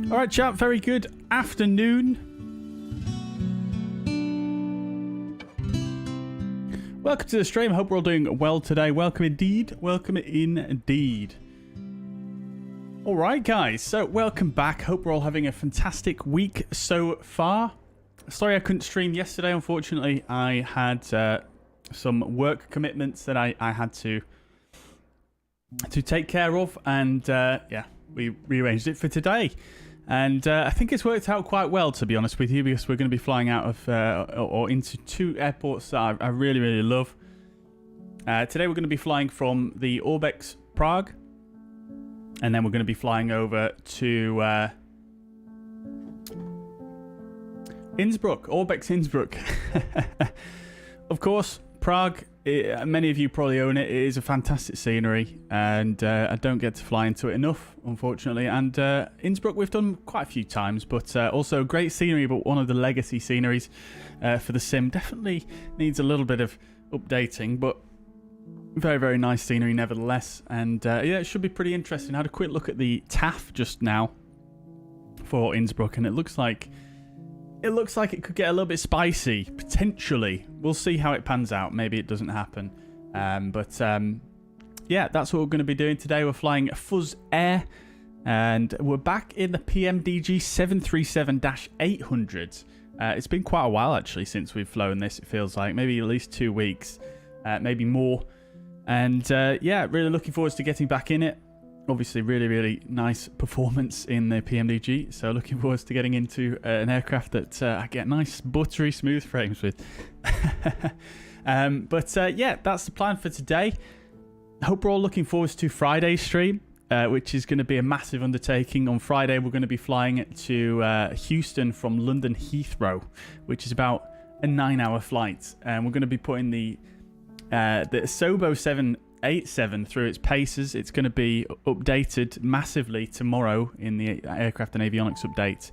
All right, chat. Very good afternoon. Welcome to the stream. Hope we're all doing well today. Welcome indeed. Welcome indeed. All right, guys. So welcome back. Hope we're all having a fantastic week so far. Sorry I couldn't stream yesterday. Unfortunately, I had some work commitments that I had to take care of, and yeah, we rearranged it for today. And I think it's worked out quite well, to be honest with you, because we're going to be flying out of or into two airports that I really, really love. Today we're going to be flying from the Orbx Prague, and then we're going to be flying over to Innsbruck, Orbx Innsbruck. Of course, Prague, many of you probably own it. It is a fantastic scenery, and I don't get to fly into it enough, unfortunately. And Innsbruck we've done quite a few times, but also great scenery, but one of the legacy sceneries for the sim. Definitely needs a little bit of updating, but very, very nice scenery nevertheless. And yeah, it should be pretty interesting. I had a quick look at the TAF just now for Innsbruck, and it looks like it could get a little bit spicy, potentially. We'll see how it pans out. Maybe it doesn't happen. But yeah, that's what we're going to be doing today. We're flying fuzzair, and we're back in the PMDG 737-800. It's been quite a while, actually, since we've flown this, it feels like. Maybe at least 2 weeks, maybe more. And yeah, really looking forward to getting back in it. Obviously, really, really nice performance in the PMDG. So looking forward to getting into an aircraft that I get nice, buttery, smooth frames with. Yeah, that's the plan for today. I hope we're all looking forward to Friday's stream, which is going to be a massive undertaking. On Friday, we're going to be flying to Houston from London Heathrow, which is about a 9-hour flight. And we're going to be putting the Sobo 787 through its paces. It's going to be updated massively tomorrow in the aircraft and avionics update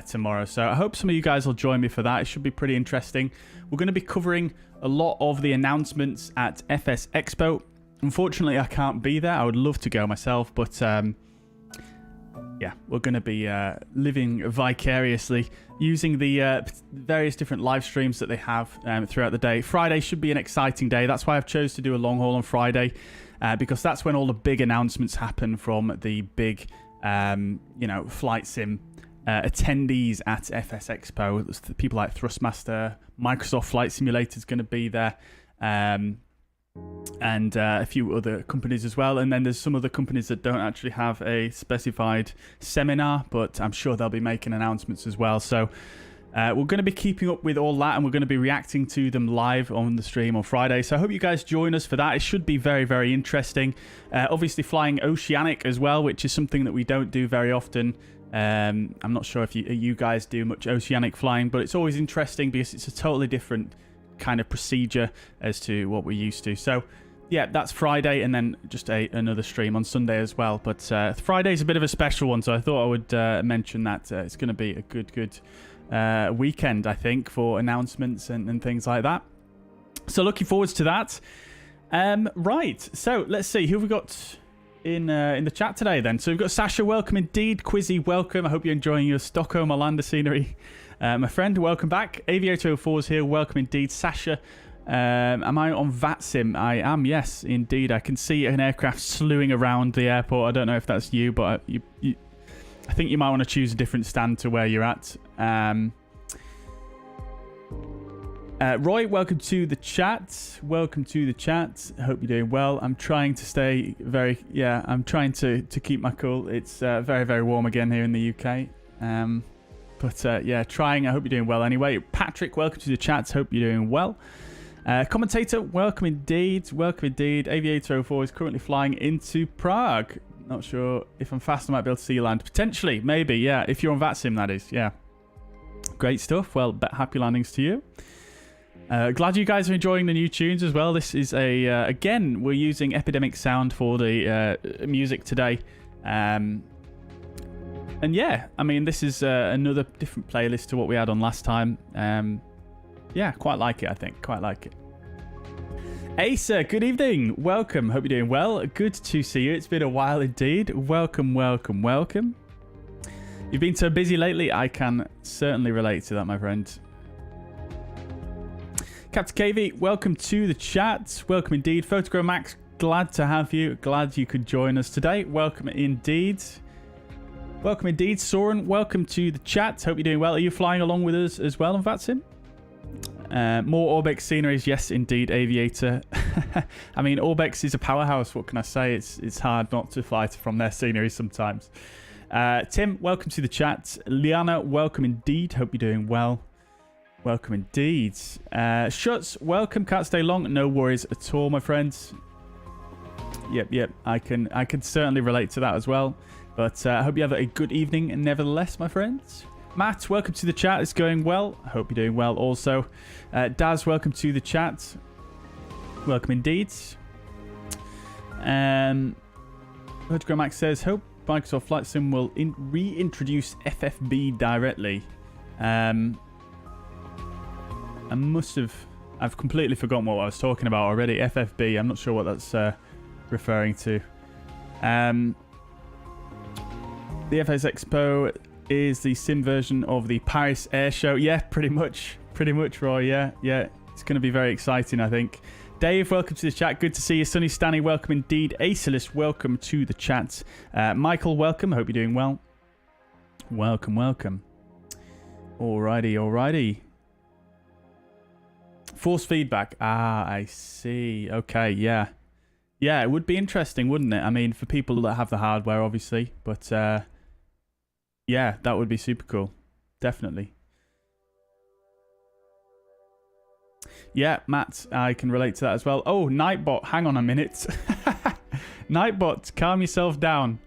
tomorrow. So I hope some of you guys will join me for that. It should be pretty interesting. We're going to be covering a lot of the announcements at FS Expo. Unfortunately, I can't be there. I would love to go myself, but yeah, we're going to be living vicariously using the various different live streams that they have throughout the day. Friday should be an exciting day. That's why I've chose to do a long haul on Friday, because that's when all the big announcements happen from the big, flight sim attendees at FS Expo. People like Thrustmaster, Microsoft Flight Simulator is going to be there, and a few other companies as well. And then there's some other companies that don't actually have a specified seminar, but I'm sure they'll be making announcements as well. So we're going to be keeping up with all that, and we're going to be reacting to them live on the stream on Friday. So I hope you guys join us for that. It should be very, very interesting. Obviously flying oceanic as well, which is something that we don't do very often. I'm not sure if you guys do much oceanic flying, but it's always interesting because it's a totally different kind of procedure as to what we're used to. So yeah, that's Friday, and then just another stream on Sunday as well. But Friday's a bit of a special one, so I thought I would mention that. It's going to be a good weekend, I think, for announcements and things like that. So looking forward to that. Right, so let's see who we got in the chat today then. So we've got Sasha, welcome indeed. Quizzy, welcome. I hope you're enjoying your Stockholm Orlando scenery. My friend, welcome back. Aviator04 is here, welcome indeed. Sasha, am I on VATSIM? I am, yes, indeed. I can see an aircraft slewing around the airport. I don't know if that's you, but I think you might want to choose a different stand to where you're at. Roy, welcome to the chat. Welcome to the chat. I hope you're doing well. I'm trying to stay I'm trying to keep my cool. It's very, very warm again here in the UK. Yeah, trying. I hope you're doing well anyway. Patrick, welcome to the chat. Hope you're doing well. Commentator, welcome indeed. Welcome indeed. Aviator04 is currently flying into Prague. Not sure if I'm fast, I might be able to see you land. Potentially, maybe, yeah. If you're on VATSIM, that is, yeah. Great stuff. Well, happy landings to you. Glad you guys are enjoying the new tunes as well. This is again, we're using Epidemic Sound for the music today. And yeah, I mean, this is another different playlist to what we had on last time. Yeah, quite like it, I think. Quite like it. Asa, good evening. Welcome. Hope you're doing well. Good to see you. It's been a while indeed. Welcome, welcome, welcome. You've been so busy lately. I can certainly relate to that, my friend. Captain KV, welcome to the chat. Welcome indeed. Photograph Max, glad to have you. Glad you could join us today. Welcome indeed. Welcome indeed. Soren, welcome to the chat. Hope you're doing well. Are you flying along with us as well on VATSIM? More Orbx sceneries, yes indeed, Aviator. I mean, Orbx is a powerhouse. What can I say? It's hard not to fly from their scenery sometimes. Tim, welcome to the chat. Liana, welcome indeed. Hope you're doing well. Welcome indeed. Schutz, welcome. Can't stay long. No worries at all, my friends. Yep. I can certainly relate to that as well. But I hope you have a good evening nevertheless, my friends. Matt, welcome to the chat. It's going well. I hope you're doing well also. Daz, welcome to the chat. Welcome indeed. Photograph Max says, hope Microsoft Flight Sim will reintroduce FFB directly. I've completely forgotten what I was talking about already. FFB, I'm not sure what that's referring to. The FS Expo is the sim version of the Paris Air Show. Yeah, pretty much, Roy. Yeah. It's going to be very exciting, I think. Dave, welcome to the chat. Good to see you. Sunny Stanley, welcome indeed. Acelist, welcome to the chat. Michael, welcome. Hope you're doing well. Welcome, welcome. Alrighty, alrighty. Force feedback. Ah, I see. Okay, yeah. Yeah, it would be interesting, wouldn't it? I mean, for people that have the hardware, obviously. But, yeah, that would be super cool. Definitely. Yeah, Matt, I can relate to that as well. Oh, Nightbot, hang on a minute. Nightbot, calm yourself down.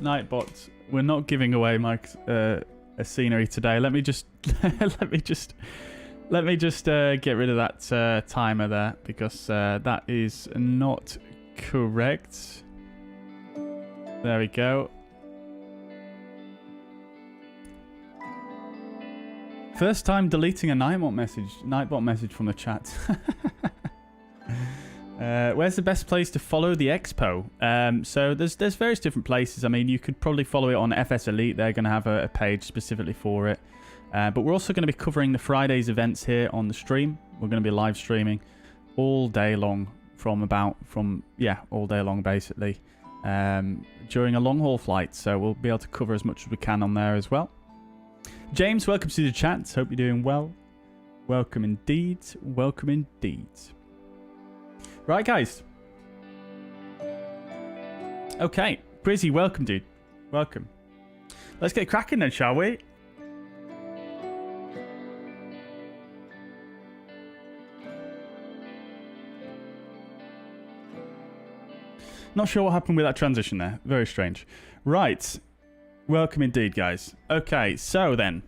Nightbot, we're not giving away my a scenery today. Let me just let me just get rid of that timer there, because that is not correct. There we go. First time deleting a Nightbot message from the chat. Where's the best place to follow the expo? So there's various different places. I mean, you could probably follow it on FS Elite. They're going to have a page specifically for it. But we're also going to be covering the Friday's events here on the stream. We're going to be live streaming all day long all day long basically, during a long haul flight. So we'll be able to cover as much as we can on there as well. James, welcome to the chat. Hope you're doing well. Welcome indeed. Welcome indeed. Right, guys. Okay. Brizzy, welcome, dude. Welcome. Let's get cracking then, shall we? Not sure what happened with that transition there. Very strange. Right. Welcome indeed, guys. Okay, so then.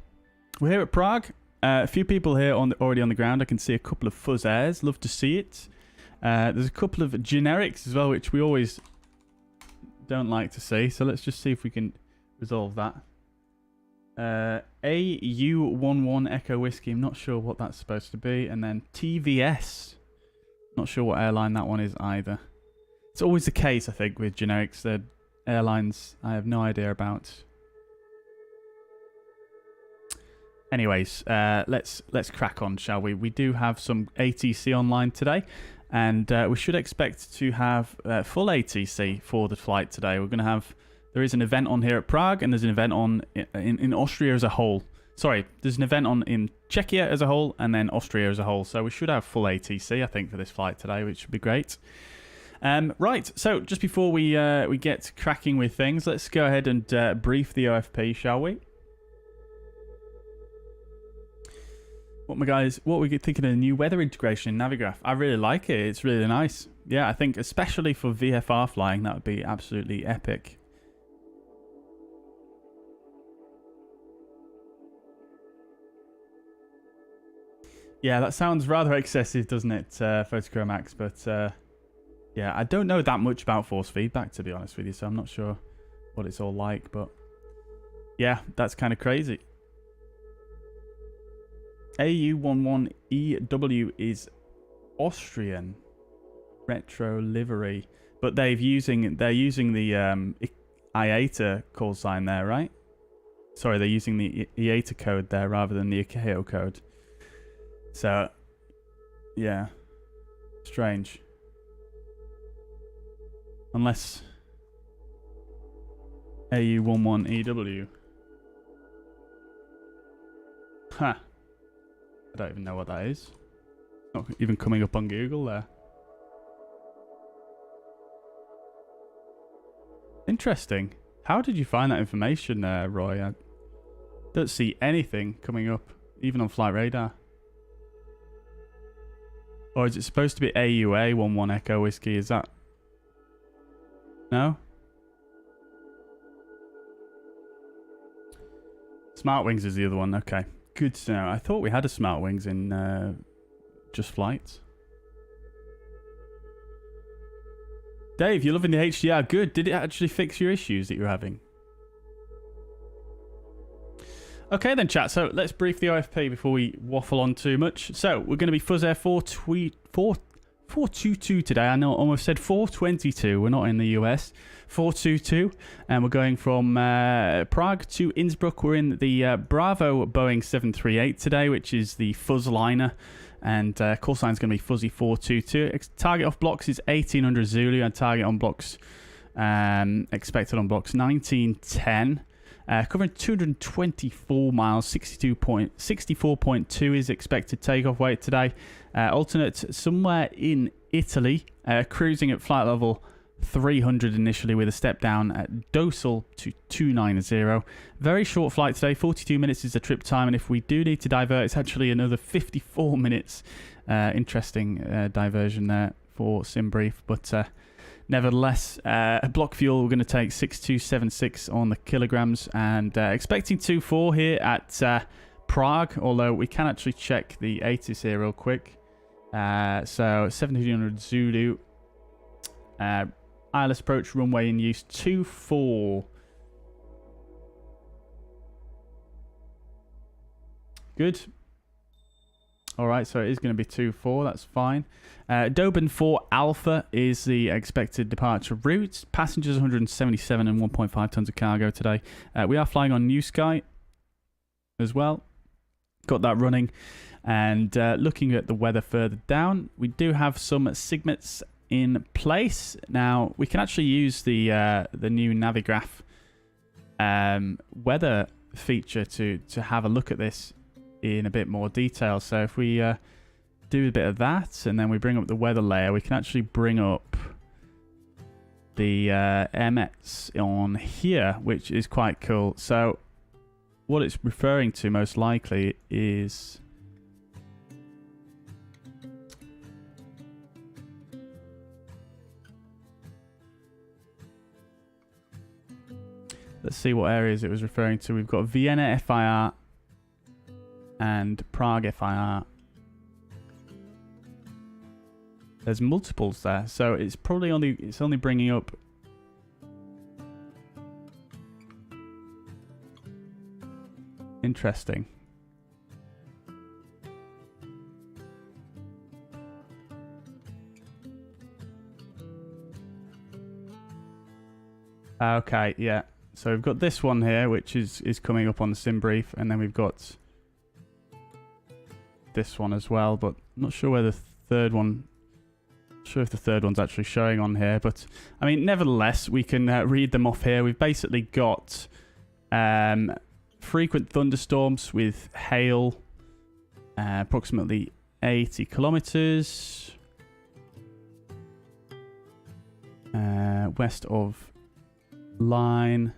We're here at Prague. A few people here already on the ground. I can see a couple of fuzzairs. Love to see it. There's a couple of generics as well, which we always don't like to see. So let's just see if we can resolve that. AU11 Echo Whiskey. I'm not sure what that's supposed to be. And then TVS. Not sure what airline that one is either. It's always the case, I think, with generics. The airlines I have no idea about. Anyways, let's crack on, shall we? We do have some ATC online today, and we should expect to have full ATC for the flight today. We're going to have... There is an event on here at Prague, and there's an event on in Austria as a whole. Sorry, there's an event on in Czechia as a whole, and then Austria as a whole. So we should have full ATC, I think, for this flight today, which would be great. Right, so just before we get cracking with things, let's go ahead and brief the OFP, shall we? What are we thinking of the new weather integration in Navigraph? I really like it. It's really nice. Yeah, I think especially for VFR flying, that would be absolutely epic. Yeah, that sounds rather excessive, doesn't it, Photochromax? But yeah, I don't know that much about force feedback, to be honest with you, so I'm not sure what it's all like. But yeah, that's kind of crazy. AU11EW is Austrian retro livery, but they're using the IATA call sign there, right? Sorry, they're using the IATA code there rather than the ICAO code. So, yeah, strange. Unless AU11EW. Huh. I don't even know what that is. Not even coming up on Google there. Interesting. How did you find that information there, Roy? I don't see anything coming up, even on Flight Radar. Or is it supposed to be AUA 11 Echo Whiskey? Is that... No? Smart Wings is the other one. Okay. Good to know. I thought we had a Smart Wings in JustFlight. Dave, you're loving the HDR. Good. Did it actually fix your issues that you're having? Okay then, chat. So let's brief the OFP before we waffle on too much. So we're going to be fuzzair 422 today. I know I almost said 422. We're not in the US. 422. And we're going from Prague to Innsbruck. We're in the Bravo Boeing 738 today, which is the Fuzzliner. And Callsign is going to be fuzzy 422. Target off blocks is 1800 Zulu, and target on blocks expected on blocks 1910. Covering 224 miles, 64.2 is expected takeoff weight today. Alternate somewhere in Italy, cruising at flight level 300 initially with a step down at Dosal to 290. Very short flight today, 42 minutes is the trip time, and if we do need to divert, it's actually another 54 minutes. Interesting diversion there for SimBrief, but nevertheless, block fuel, we're going to take 6276 on the kilograms, and expecting 2.4 here at Prague, although we can actually check the ATC here real quick. So 1700 Zulu, ILS approach runway in use 2.4. Good. Alright, so it is going to be 2.4, that's fine. Doben 4 Alpha is the expected departure route. Passengers 177 and 1.5 tons of cargo today. We are flying on Newsky as well. Got that running. And looking at the weather further down, we do have some Sigmets in place. Now, we can actually use the new Navigraph weather feature to have a look at this in a bit more detail. So if we do a bit of that, and then we bring up the weather layer, we can actually bring up the MX on here, which is quite cool. So what it's referring to most likely is let's see what areas it was referring to. We've got Vienna FIR and Prague FIR. There's multiples there, so it's probably only bringing up interesting. Okay, yeah. So we've got this one here, which is coming up on the SimBrief, and then we've got this one as well, but I'm not sure where the third one. Not sure if the third one's actually showing on here, but I mean, nevertheless, we can read them off here. We've basically got frequent thunderstorms with hail, approximately 80 kilometers west of line,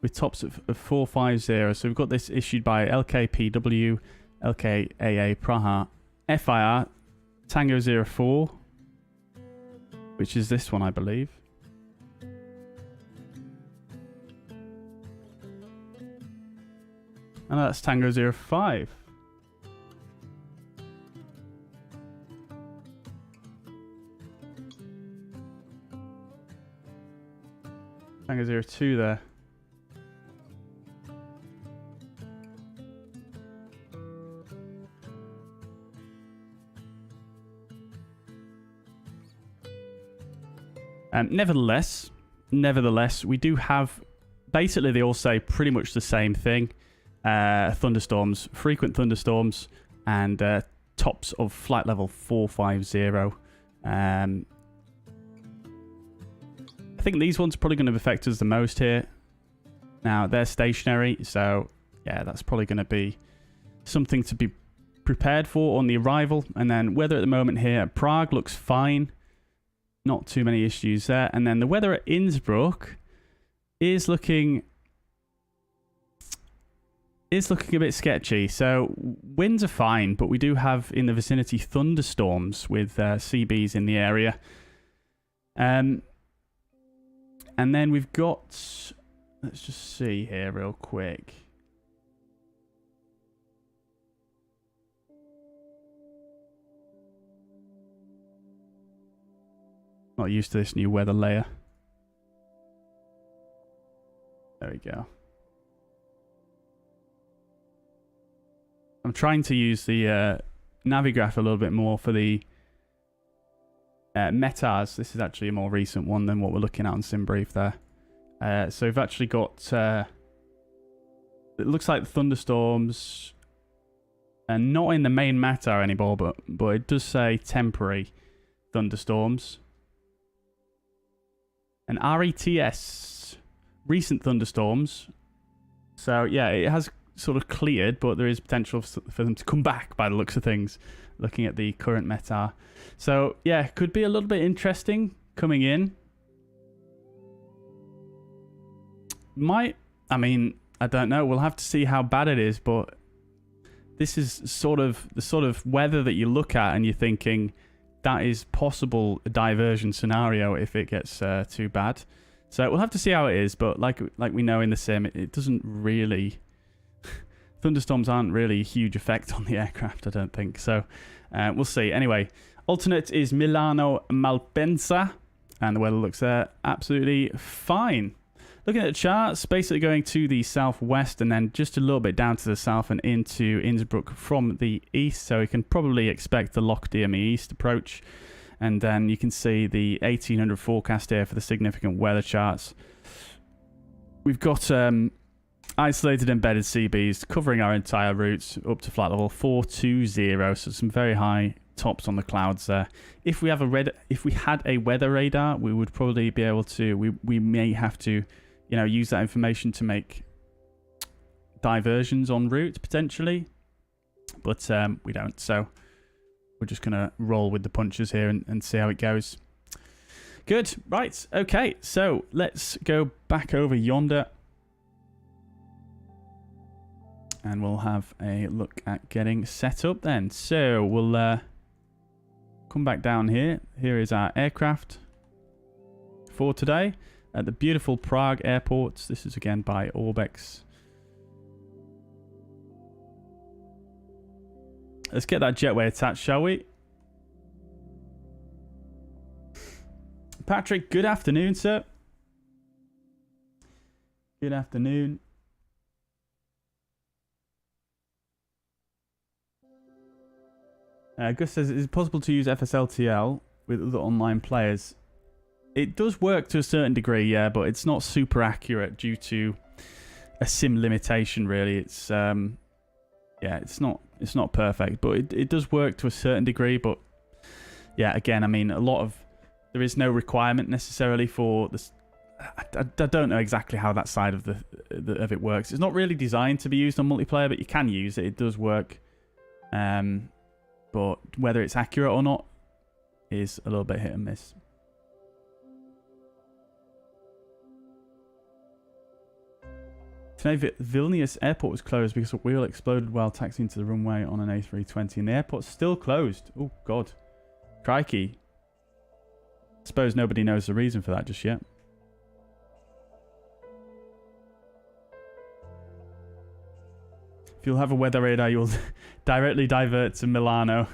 with tops of 450. So we've got this issued by LKPW, LKAA Praha, FIR, Tango 04, which is this one, I believe. And that's Tango 05. Tango 02 there. Nevertheless, we do have, basically they all say pretty much the same thing. Thunderstorms, frequent thunderstorms, and tops of flight level 450. I think these ones are probably going to affect us the most here. Now, they're stationary, so yeah, that's probably going to be something to be prepared for on the arrival. And then weather at the moment here at Prague looks fine. Not too many issues there. And then the weather at Innsbruck is looking a bit sketchy. So winds are fine, but we do have in the vicinity thunderstorms with CBs in the area. And then we've got, let's just see here real quick. Not used to this new weather layer. There we go. I'm trying to use the Navigraph a little bit more for the METARs. This is actually a more recent one than what we're looking at on SimBrief there. So we've actually got, it looks like the thunderstorms And not in the main meta anymore, but it does say temporary thunderstorms. And RETS, recent thunderstorms. So yeah, it has sort of cleared, but there is potential for them to come back by the looks of things, looking at the current meta. So yeah, could be a little bit interesting coming in. I mean, I don't know. We'll have to see how bad it is, but this is sort of the sort of weather that you look at and you're thinking that is possible a diversion scenario if it gets too bad. So we'll have to see how it is, but like we know in the sim, it doesn't really... Thunderstorms aren't really a huge effect on the aircraft, I don't think. So we'll see. Anyway, alternate is Milano Malpensa, and the weather looks absolutely fine. Looking at the charts, basically going to the southwest and then just a little bit down to the south and into Innsbruck from the east. So we can probably expect the Lockdeer East approach. And then you can see the 1800 forecast here for the significant weather charts. We've got isolated embedded CBs covering our entire routes up to flight level 420. So some very high tops on the clouds there. If we had a weather radar, we would probably be able to. We may have to, use that information to make diversions en route potentially, but we don't. So we're just gonna roll with the punches here and see how it goes. Good, right? Okay, so let's go back over yonder. And we'll have a look at getting set up then. So we'll come back down here. Here is our aircraft for today at the beautiful Prague airport. This is again by Orbx. Let's get that jetway attached, shall we? Patrick, good afternoon, sir. Good afternoon. Gus says, is it possible to use FSLTL with other online players? It does work to a certain degree, yeah, but it's not super accurate due to a sim limitation, really. It's it's not perfect, but it does work to a certain degree. But yeah, again, I mean, there is no requirement necessarily for this. I don't know exactly how that side of of it works. It's not really designed to be used on multiplayer, but you can use it. It does work. But whether it's accurate or not is a little bit hit and miss. Today, Vilnius Airport was closed because a wheel exploded while taxiing to the runway on an A320, and the airport's still closed. Oh, God. Crikey. I suppose nobody knows the reason for that just yet. If you'll have a weather radar, you'll directly divert to Milano.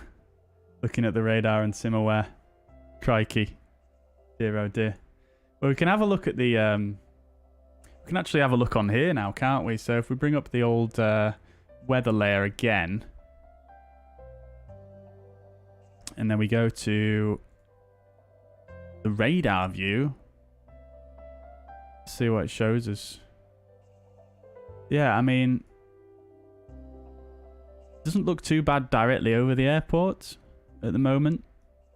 Looking at the radar and sim aware. Crikey. Dear oh dear. Well, we can have a look at the... we can actually have a look on here now, can't we? So if we bring up the old weather layer again. And then we go to the radar view. See what it shows us. Yeah, I mean... doesn't look too bad directly over the airport at the moment.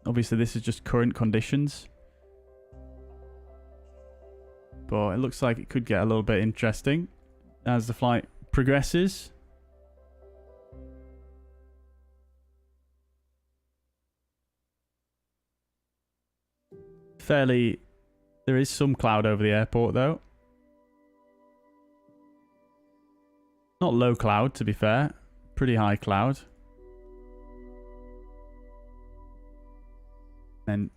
Obviously, this is just current conditions. But it looks like it could get a little bit interesting as the flight progresses. There is some cloud over the airport though. Not low cloud, to be fair. Pretty high cloud. And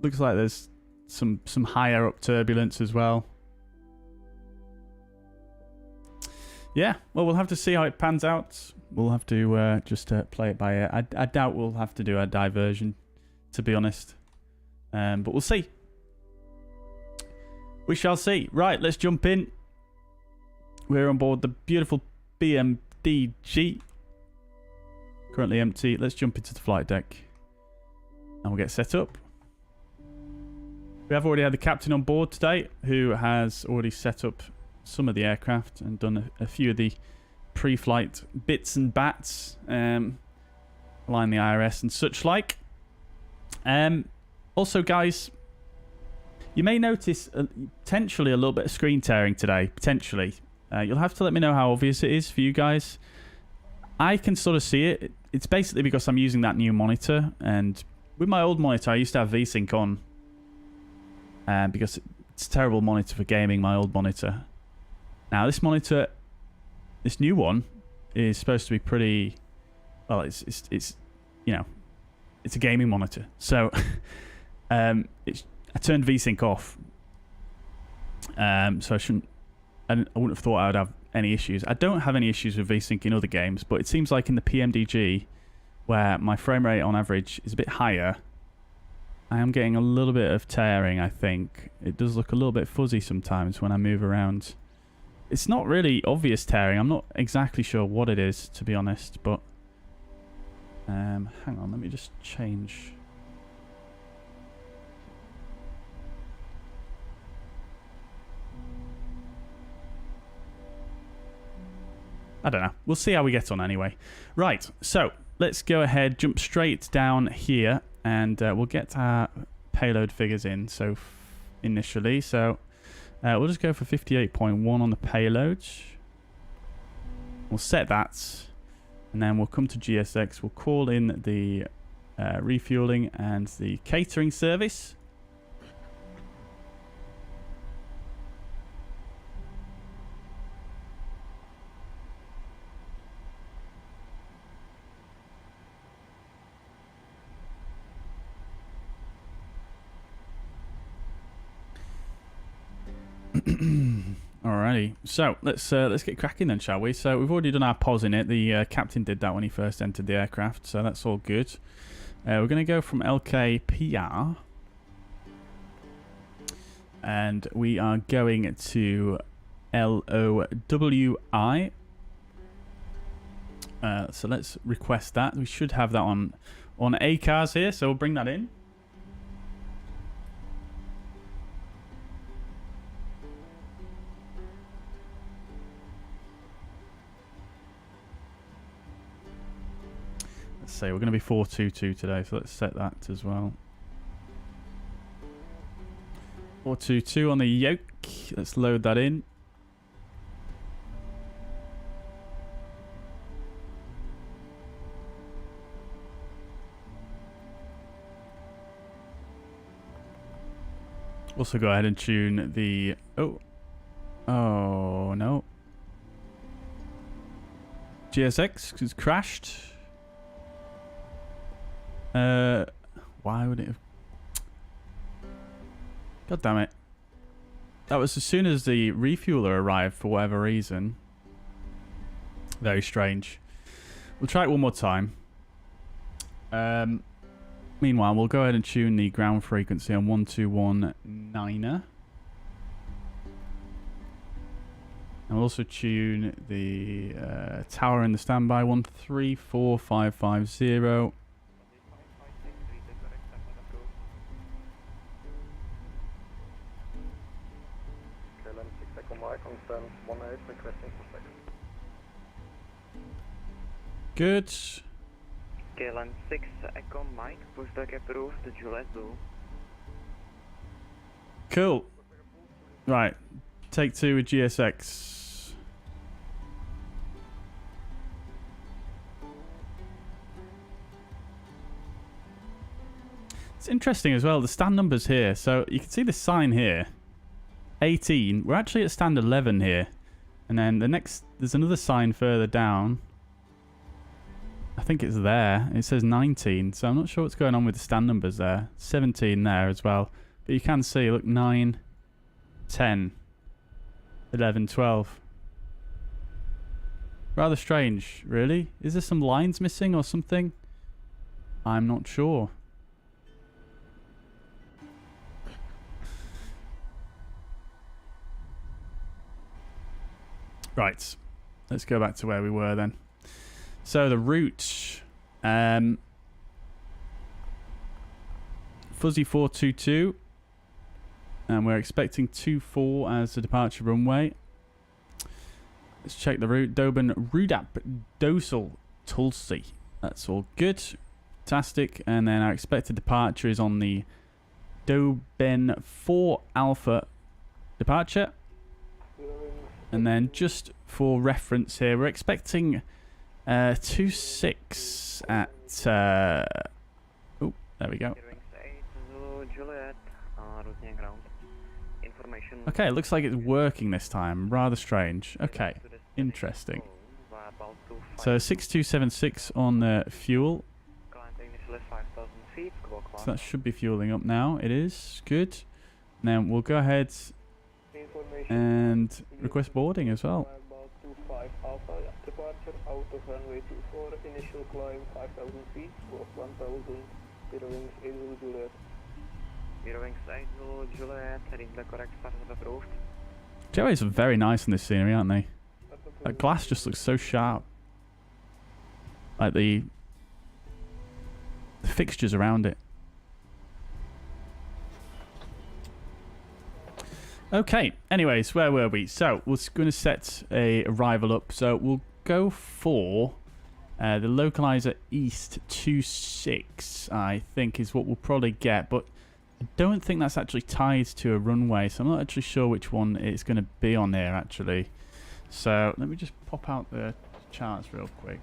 looks like there's some higher up turbulence as well. Yeah, well, we'll have to see how it pans out. We'll have to just play it by ear. I doubt we'll have to do a diversion, to be honest. But we'll see. We shall see. Right, let's jump in. We're on board the beautiful PMDG. Currently empty. Let's jump into the flight deck. And we'll get set up. We have already had the captain on board today, who has already set up some of the aircraft and done a few of the pre-flight bits and bats, line the IRS and such like. Also, guys, you may notice potentially a little bit of screen tearing today. Potentially. You'll have to let me know how obvious it is for you guys. I can sort of see it. It's basically because I'm using that new monitor, and with my old monitor, I used to have VSync on. Because it's a terrible monitor for gaming, my old monitor. Now, this monitor, this new one, is supposed to be pretty... Well, it's you know, it's a gaming monitor. So, I turned VSync off. So I wouldn't have thought I would have any issues. I don't have any issues with VSync in other games, but it seems like in the PMDG, where my frame rate on average is a bit higher, I am getting a little bit of tearing, I think. It does look a little bit fuzzy sometimes when I move around. It's not really obvious tearing. I'm not exactly sure what it is, to be honest, but... hang on, let me just change... I don't know. We'll see how we get on anyway. Right, so let's go ahead, jump straight down here, and we'll get our payload figures in. So initially, we'll just go for 58.1 on the payload. We'll set that, and then we'll come to GSX. We'll call in the refueling and the catering service. Alrighty, so let's get cracking then, shall we? So we've already done our pos in it. The captain did that when he first entered the aircraft, so that's all good. We're going to go from LKPR, and we are going to LOWI. So let's request that. We should have that on ACARS here, so we'll bring that in. Say we're going to be 422 today, so let's set that as well. 422 on the yoke. Let's load that in. Also go ahead and tune the... Oh no. GSX has crashed. Why would it have... God damn it. That was as soon as the refueler arrived for whatever reason. Very strange. We'll try it one more time. Meanwhile, we'll go ahead and tune the ground frequency on 1219er. And we'll also tune the tower in the standby 134550. Good. Airline 6 Echo Mike, Pushback approved to Juliet Blue. Cool. Right. Take 2 with GSX. It's interesting as well, the stand numbers here. So you can see the sign here. 18. We're actually at stand 11 here. And then there's another sign further down. I think it's there. It says 19, so I'm not sure what's going on with the stand numbers there. 17 there as well. But you can see, look, 9, 10, 11, 12. Rather strange, really. Is there some lines missing or something? I'm not sure. Right. Let's go back to where we were then. So the route, Fuzzy 422, and we're expecting 24 as the departure runway. Let's check the route. Doben Rudap Dosel Tulsi. That's all good. Fantastic. And then our expected departure is on the Doben 4 Alpha departure. And then just for reference here, we're expecting 26 at... oh, there we go. Okay, it looks like it's working this time. Rather strange. Okay, interesting. So 6276 on the fuel. So that should be fueling up now. It is. Good. Now we'll go ahead and request boarding as well. Departure out of runway 24, initial climb 5,000 feet, close 1,000, 0 wings 80 Juliet. 0 wings 80 Juliet, heading the correct start of approved. Joeys are very nice in this scenery, aren't they? That glass just looks so sharp. Like the fixtures around it. Okay, anyways, where were we? So, we're going to set a arrival up. So, we'll go for the localizer East 26, I think, is what we'll probably get. But I don't think that's actually tied to a runway, so I'm not actually sure which one it's going to be on there, actually. So, let me just pop out the charts real quick.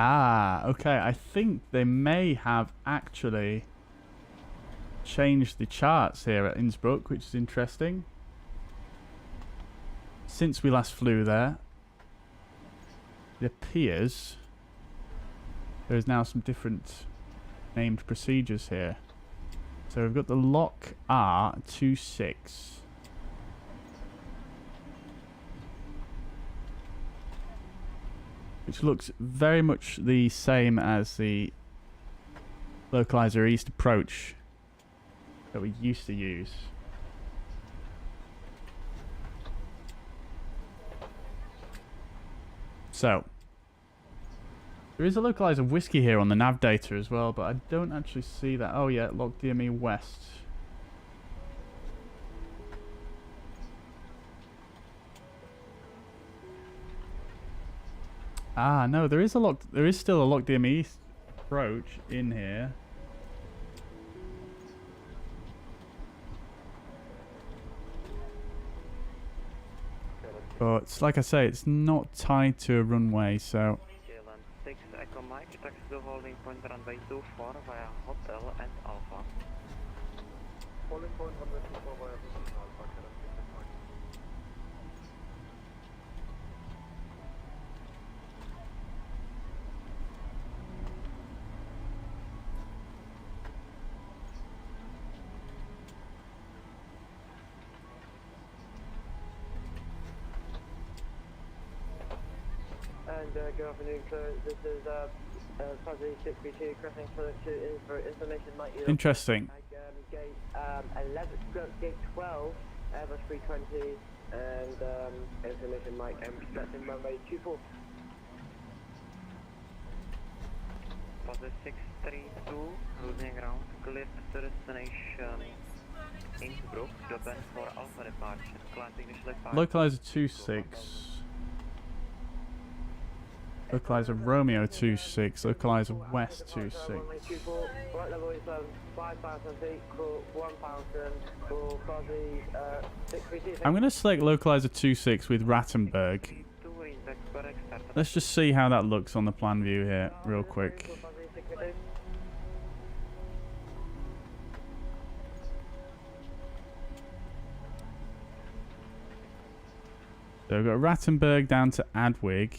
Ah, okay. I think they may have actually changed the charts here at Innsbruck, which is interesting. Since we last flew there, it appears there is now some different named procedures here. So we've got the Lock R26. Which looks very much the same as the localizer East approach that we used to use. So, there is a localizer whiskey here on the nav data as well, but I don't actually see that. Oh yeah, log DME West. Ah, no, there is still a lock DME approach in here. But like I say, it's not tied to a runway, so. Airline 6 Echo Mike, taxi to holding point runway 24 via Hotel and Alpha. Holding point runway 24 via Hotel and Alpha. And good afternoon, this is Fuzzy 632 crossing to Innsbruck. Information might be Interesting. Gate 11, gate 12, Airbus 320, and information Mike, I'm expecting runway 24. Fuzzy 632, cruising around, clear to destination Innsbruck, Dublin for Alpha departure, climb initially 5. Localizer 26. Localizer Romeo 26. Localizer West 26. Right level is 5,000 feet, 1,000 for Fuzzy 632. I'm going to select Localizer 26 with Rattenberg. Let's just see how that looks on the plan view here, real quick. So we've got Rattenberg down to Adwig.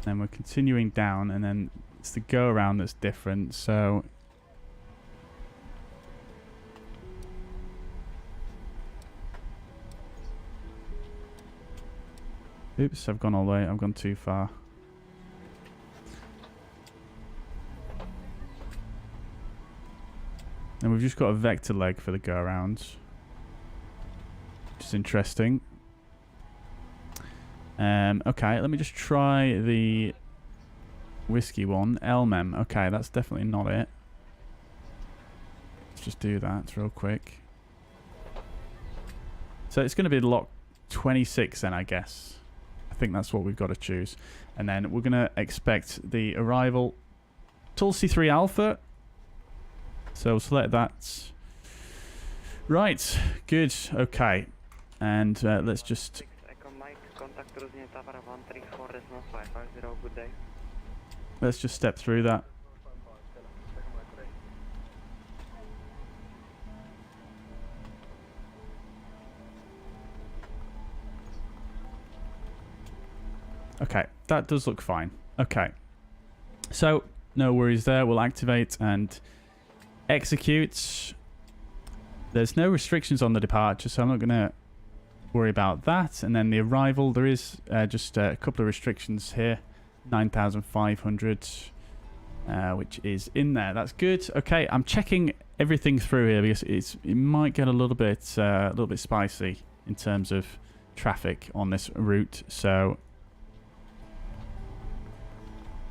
Then we're continuing down, and then it's the go around that's different. So oops, I've gone all the way. I've gone too far. And we've just got a vector leg for the go-around. Which is interesting. Okay, let me just try the whiskey one. LMEM. Okay, that's definitely not it. Let's just do that real quick. So it's going to be lock 26 then, I guess. I think that's what we've got to choose. And then we're going to expect the arrival Tulsi 3 Alpha. So we'll select that. Right, good, okay. And let's just... Let's just step through that. Okay, that does look fine. Okay. So, no worries there. We'll activate and execute. There's no restrictions on the departure, so I'm not going to worry about that. And then the arrival, there is just a couple of restrictions here. 9,500, which is in there. That's good. Okay, I'm checking everything through here because it might get a little bit spicy in terms of traffic on this route. So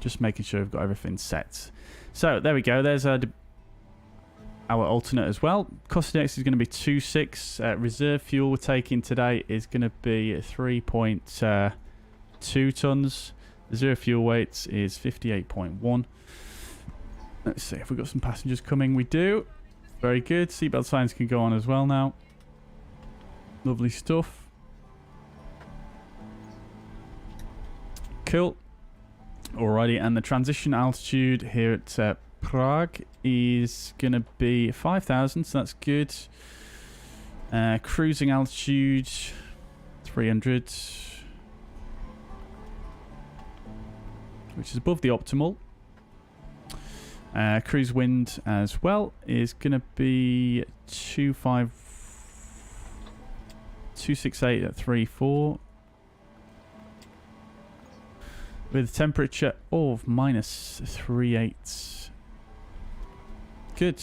just making sure we've got everything set. So there we go. There's our alternate as well. Cost index is going to be 2.6. Reserve fuel we're taking today is going to be 3.2 tons. The zero fuel weight is 58.1. Let's see if we've got some passengers coming. We do. Very good. Seatbelt signs can go on as well now. Lovely stuff. Cool. Alrighty, and the transition altitude here at Prague is going to be 5,000, so that's good. Cruising altitude 300, which is above the optimal. Cruise wind as well is going to be 268 at 3.4. With temperature of -3.8. Good.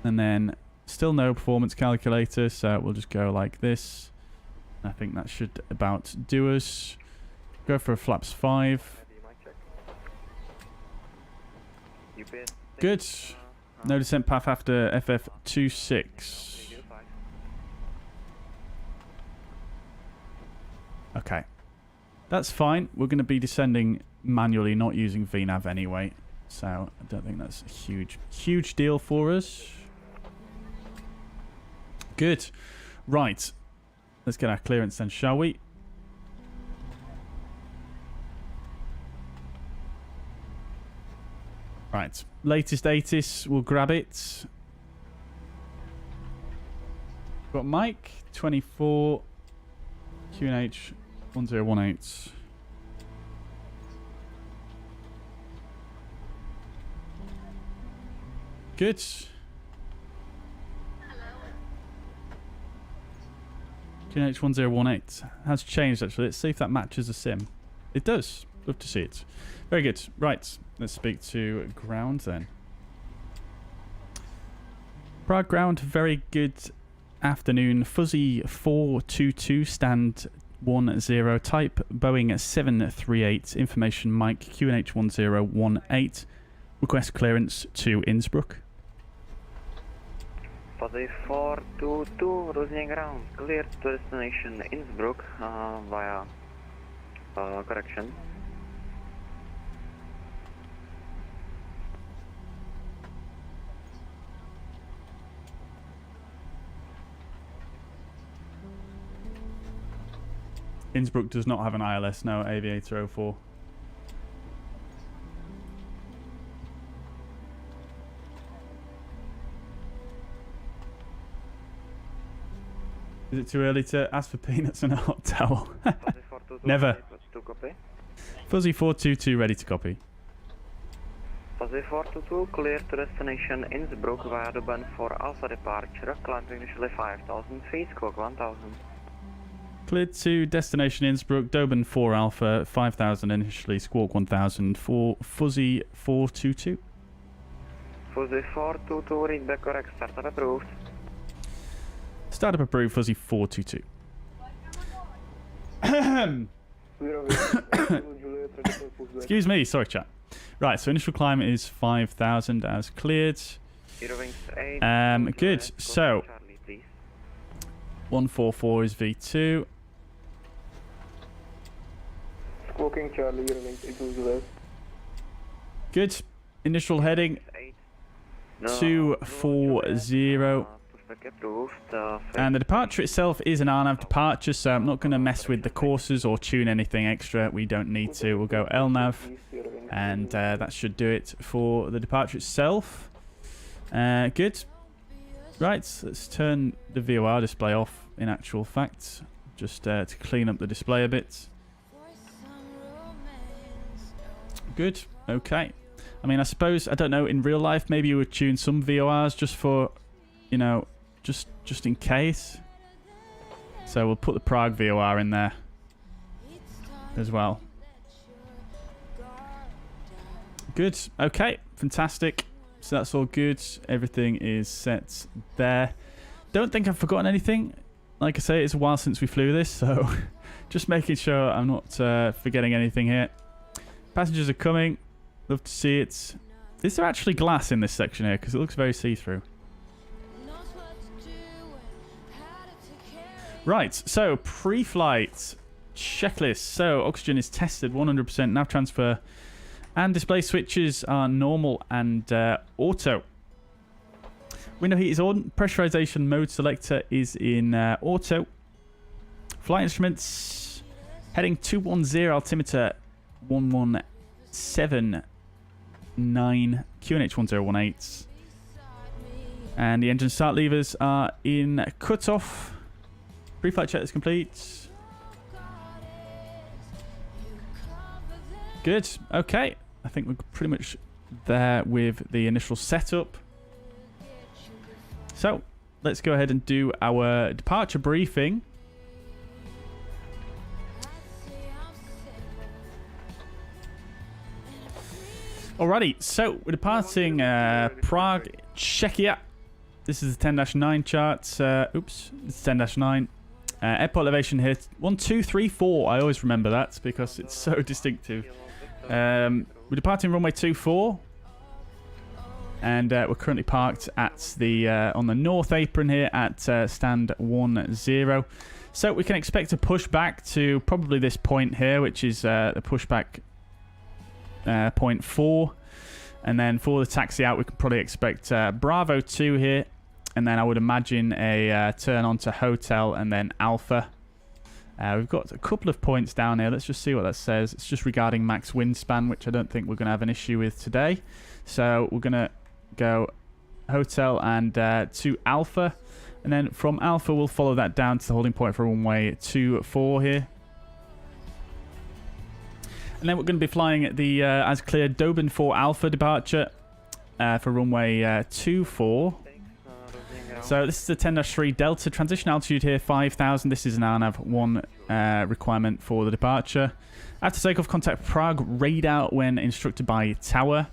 And then still no performance calculator, so we'll just go like this. I think that should about do us. Go for a flaps 5. Good. No descent path after FF26. Okay. That's fine. We're going to be descending manually, not using VNav anyway. So I don't think that's a huge deal for us. Good. Right. Let's get our clearance then, shall we? Right. Latest ATIS. We'll grab it. Got Mike. 24. QNH. 1018. Good. QNH 1018 has changed actually. Let's see if that matches a sim. It does. Love to see it. Very good. Right. Let's speak to ground then. Prague ground. Very good afternoon. Fuzzy 422 stand 10 type Boeing 738 information Mike QNH 1018 request clearance to Innsbruck. Fuzzy 422 Rosny ground clear to destination Innsbruck via correction. Innsbruck does not have an ILS, no, Aviator 04. Is it too early to ask for peanuts and a hot towel? Never. Fuzzy 422 ready to copy. Fuzzy 422 clear to destination Innsbruck via Addon for Alpha departure, climbing initially 5,000 feet, squawk 1,000. Cleared to destination Innsbruck, Doben 4 Alpha, 5,000 initially, squawk 1,000 for Fuzzy 422. Fuzzy 422, read back correct, startup approved. Startup approved, Fuzzy 422. Excuse me, sorry chat. Right, so initial climb is 5,000 as cleared. Good, so 144 is V2. Squawking Charlie, Eurowings 820. Good, initial heading 240. And the departure itself is an RNAV departure, so I'm not going to mess with the courses or tune anything extra. We don't need to. We'll go LNAV, and that should do it for the departure itself. Good. Right, let's turn the VOR display off, in actual fact, just to clean up the display a bit. Good, okay. I mean, I suppose, I don't know, in real life, maybe you would tune some VORs just for, you know, just in case. So we'll put the Prague VOR in there as well. Good, okay, fantastic. So that's all good. Everything is set there. Don't think I've forgotten anything. Like I say, it's a while since we flew this, so just making sure I'm not forgetting anything here. Passengers are coming. Love to see it. Is there actually glass in this section here? Because it looks very see-through. Right, so pre-flight checklist. So oxygen is tested 100%, nav transfer, and display switches are normal and auto. Window heat is on. Pressurization mode selector is in auto. Flight instruments heading 210, altimeter 1179, QNH 1018. And the engine start levers are in cutoff. Pre-flight check is complete. Good. Okay. I think we're pretty much there with the initial setup. So, let's go ahead and do our departure briefing. Alrighty, so we're departing Prague, Czechia. This is the 10-9 chart. Oops, it's 10-9. Airport elevation here, 1234. I always remember that because it's so distinctive. We're departing runway 24. And we're currently parked at the on the north apron here at stand 10. So we can expect a pushback to probably this point here, which is the pushback point 4. And then for the taxi out, we can probably expect Bravo 2 here. And then I would imagine a turn on to Hotel and then Alpha. We've got a couple of points down here. Let's just see what that says. It's just regarding max wingspan, which I don't think we're going to have an issue with today. So we're going to go Hotel and to Alpha. And then from Alpha, we'll follow that down to the holding point for runway 24 here. And then we're going to be flying the as cleared Doben 4 Alpha departure for runway 24. So this is the 10-3 Delta. Transition altitude here, 5,000. This is an RNAV 1 requirement for the departure. After takeoff, contact Prague radar when instructed by tower.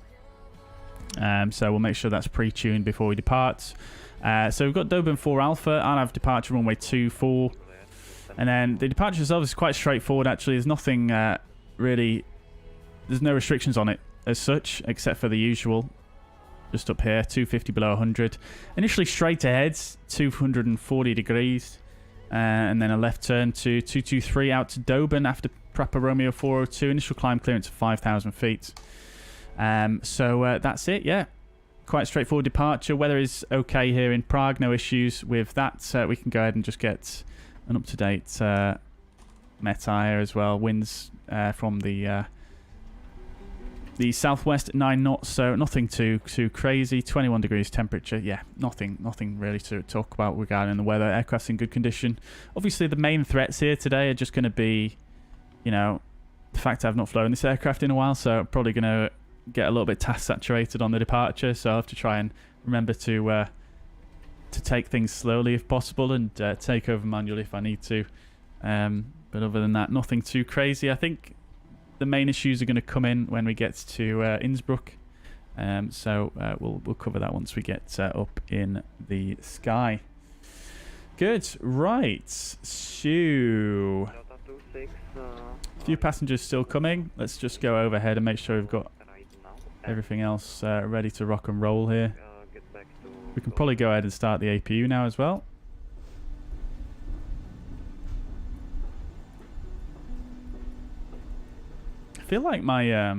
So we'll make sure that's pre-tuned before we depart. So we've got Doben 4 Alpha, RNAV departure runway 24. And then the departure itself is quite straightforward actually. There's nothing really, there's no restrictions on it as such, except for the usual. Just up here, 250 below 100. Initially straight ahead, 240 degrees. And then a left turn to 223 out to Doben after Papa Romeo 402. Initial climb clearance of 5,000 feet. So that's it, yeah. Quite straightforward departure. Weather is okay here in Prague. No issues with that. We can go ahead and just get an up-to-date META here as well. Winds from the southwest at 9 knots, so nothing too crazy. 21 degrees temperature. Yeah, nothing really to talk about regarding the weather. Aircraft's in good condition. Obviously, the main threats here today are just going to be, you know, the fact I've not flown this aircraft in a while, so I'm probably going to get a little bit task saturated on the departure. So I'll have to try and remember to take things slowly if possible and take over manually if I need to. But other than that, nothing too crazy. I think the main issues are going to come in when we get to Innsbruck. So we'll cover that once we get up in the sky. Good. Right. So, Delta 26, a few passengers still coming. Let's just go overhead and make sure we've got right now. everything else ready to rock and roll here. Get back to... We can probably go ahead and start the APU now as well. I feel like my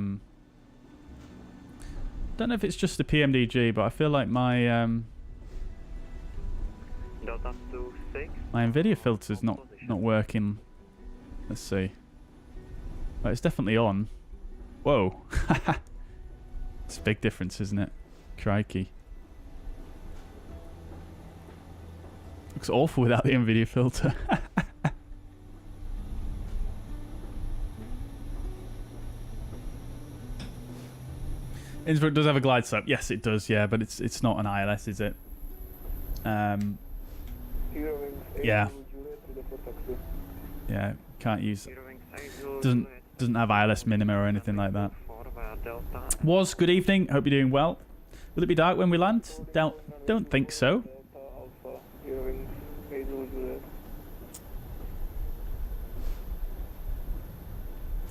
don't know if it's just the PMDG, but I feel like my Delta 26. my Nvidia filter's not working. Let's see. Well, it's definitely on. Whoa. It's a big difference, isn't it? Crikey. Looks awful without the Nvidia filter. Innsbruck does have a glide slope. Yes, it does. Yeah, but it's not an ILS, is it? Yeah. Yeah, can't use. Doesn't have ILS minima or anything like that. Was good evening. Hope you're doing well. Will it be dark when we land? Don't think so.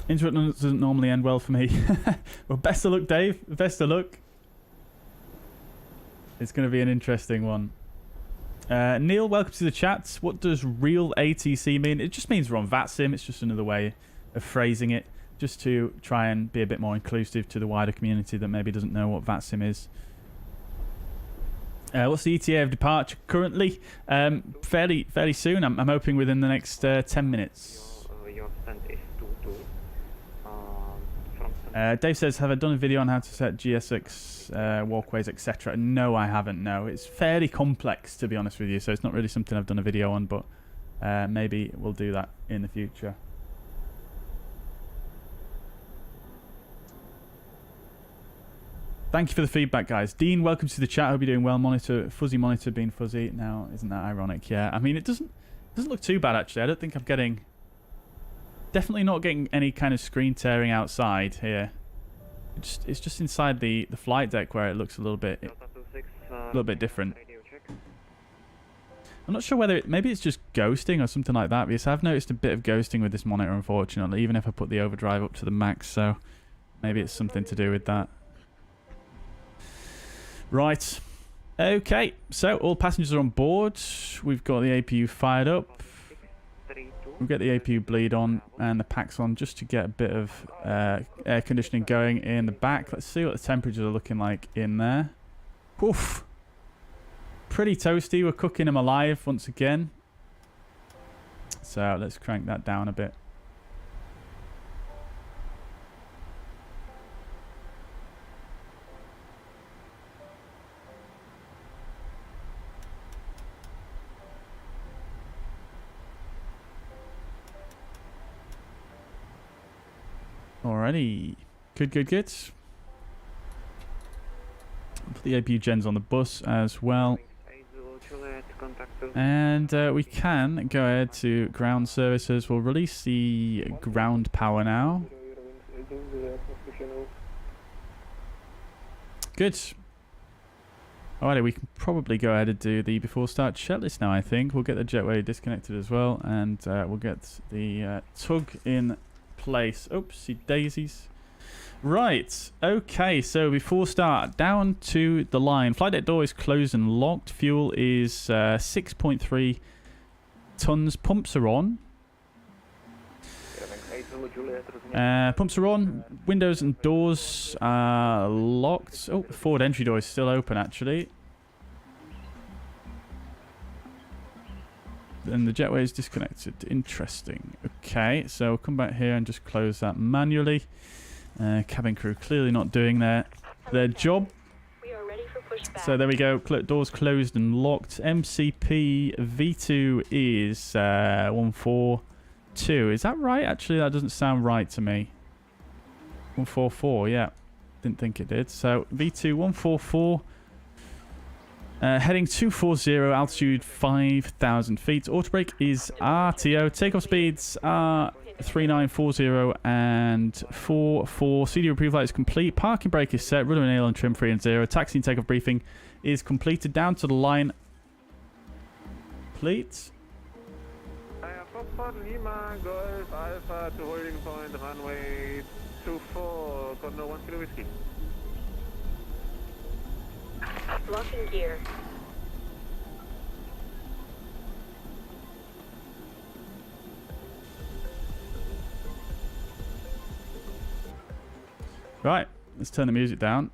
Innsbruck doesn't normally end well for me. Well, best of luck, Dave. Best of luck. It's going to be an interesting one. Neil, welcome to the chat. What does real ATC mean? It just means we're on VATSIM. It's just another way of phrasing it, just to try and be a bit more inclusive to the wider community that maybe doesn't know what VATSIM is. What's the ETA of departure currently? Fairly soon. I'm hoping within the next 10 minutes. Your stand is 22. Dave says, have I done a video on how to set GSX walkways, etc.? No, I haven't. No, it's fairly complex, to be honest with you. So it's not really something I've done a video on, but maybe we'll do that in the future. Thank you for the feedback, guys. Dean, welcome to the chat. Hope you're doing well. Monitor, fuzzy monitor being fuzzy. Now, isn't that ironic? Yeah. I mean, it doesn't look too bad, actually. I don't think I'm getting... Definitely not getting any kind of screen tearing outside here. It's just inside the flight deck where it looks a little bit different. I'm not sure whether maybe it's just ghosting or something like that, because I've noticed a bit of ghosting with this monitor, unfortunately, even if I put the overdrive up to the max. So maybe it's something to do with that. Right. Okay. So all passengers are on board. We've got the APU fired up. We'll get the APU bleed on and the packs on just to get a bit of air conditioning going in the back. Let's see what the temperatures are looking like in there. Oof. Pretty toasty. We're cooking them alive once again. So let's crank that down a bit. Alrighty. Good. Put the APU gens on the bus as well. And we can go ahead to ground services. We'll release the ground power now. Good. Alrighty, we can probably go ahead and do the before start checklist now, I think. We'll get the jetway disconnected as well, and we'll get the tug in place. Oopsie daisies. Right. Okay, so before start, down to the line. Flight deck door is closed and locked. Fuel is 6.3 tons. Pumps are on. Pumps are on. Windows and doors are locked. Oh, the forward entry door is still open, actually. And the jetway is disconnected. Interesting. Okay, so we'll come back here and just close that manually. Cabin crew clearly not doing their job. We are ready for pushback. So there we go. Doors closed and locked. MCP V2 is 142. Is that right? Actually, that doesn't sound right to me. 144, yeah. Didn't think it did. So V2 144. Heading 240, altitude 5,000 feet. Auto brake is RTO. Takeoff speeds are 3940 and 44. CD approval light is complete. Parking brake is set. Rudder and aileron trim 3 and 0. Taxi and takeoff briefing is completed. Down to the line. Complete. Foxtrot Lima, Golf Alpha to holding point, runway 24, Condor 1 Kilo Whiskey. Locking gear. Right, let's turn the music down.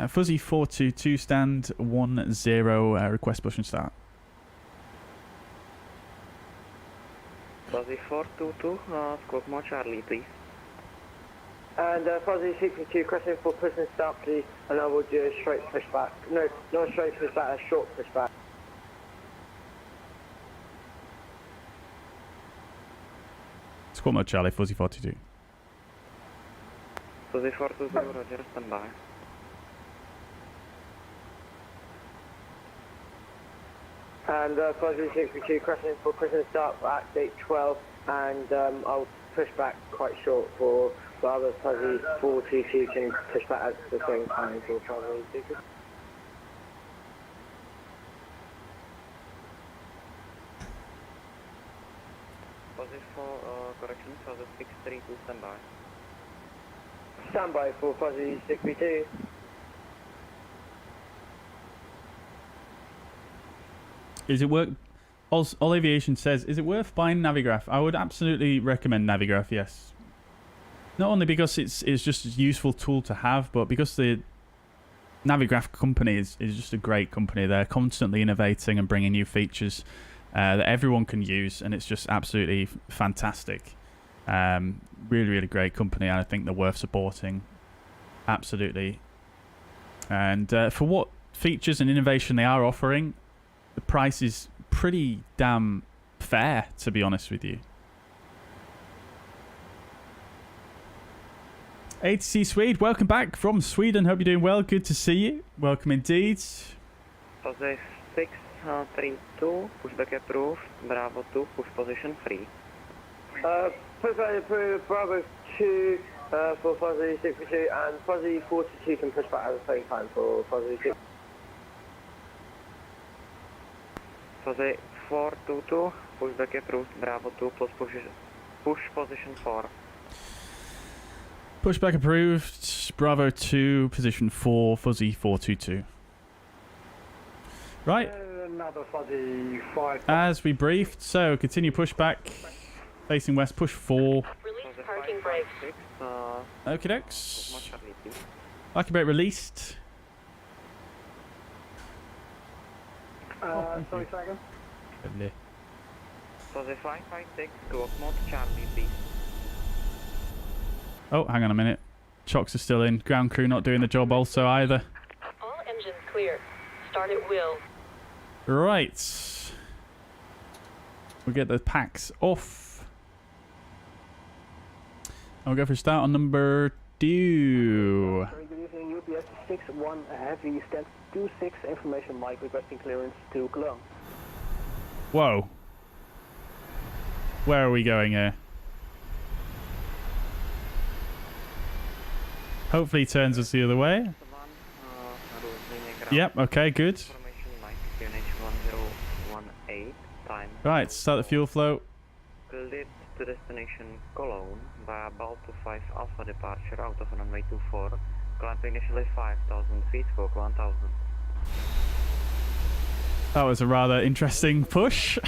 Fuzzy 422 stand 10 request push and start. Fuzzy 422, squawk more Charlie, please. And Fuzzy 62 crossing for push and start, please. And I will do a straight pushback. No, not a straight pushback, a short pushback. Squad mode Charlie, Fuzzy 422. Fuzzy 420, Roger, stand by. And Fuzzy 62 crossing for push and start at gate 12. And I'll push back quite short for other Fuzzy 422 can push back at the same time for Fuzzy 62. Fuzzy 4, correction, Fuzzy 632, stand by. Stand by for Fuzzy 62. Is it worth? All Aviation says, is it worth buying Navigraph? I would absolutely recommend Navigraph. Yes. Not only because it's just a useful tool to have, but because the Navigraph company is just a great company. They're constantly innovating and bringing new features that everyone can use, and it's just absolutely fantastic. Really, really great company, and I think they're worth supporting. Absolutely. And for what features and innovation they are offering, the price is pretty damn fair, to be honest with you. ATC Swede, welcome back from Sweden. Hope you're doing well. Good to see you. Welcome indeed. Fuzzy 632, pushback approved, Bravo 2, push position 3. Pushback approved, Bravo 2 for Fuzzy 62, and Fuzzy 42 can push back at the same time for Fuzzy 6. Fuzzy 422, pushback approved, Bravo 2, push position 4. Pushback approved. Bravo 2, position 4, Fuzzy 422. Right. Another Fuzzy 5. As we briefed, so continue pushback. Facing west, push 4. Release parking brakes. Okie dokes. Parking brake released. Sorry, second. Lovely. Fuzzy 556, squawk mode Charlie, please. Oh, hang on a minute. Chocks are still in. Ground crew not doing the job also either. All engines clear. Start at will. Right. We'll get the packs off. And we'll go for a start on number 2. Good evening, UPS 61 Heavy, stand 26, information mic requesting clearance to Cologne. Whoa. Where are we going here? Hopefully he turns us the other way. Yep, okay, good. Right, start the fuel flow. Cleared to destination Cologne by Balto 5 Alpha departure out of runway 24. Climb initially 5,000 feet, squawk 1,000. That was a rather interesting push.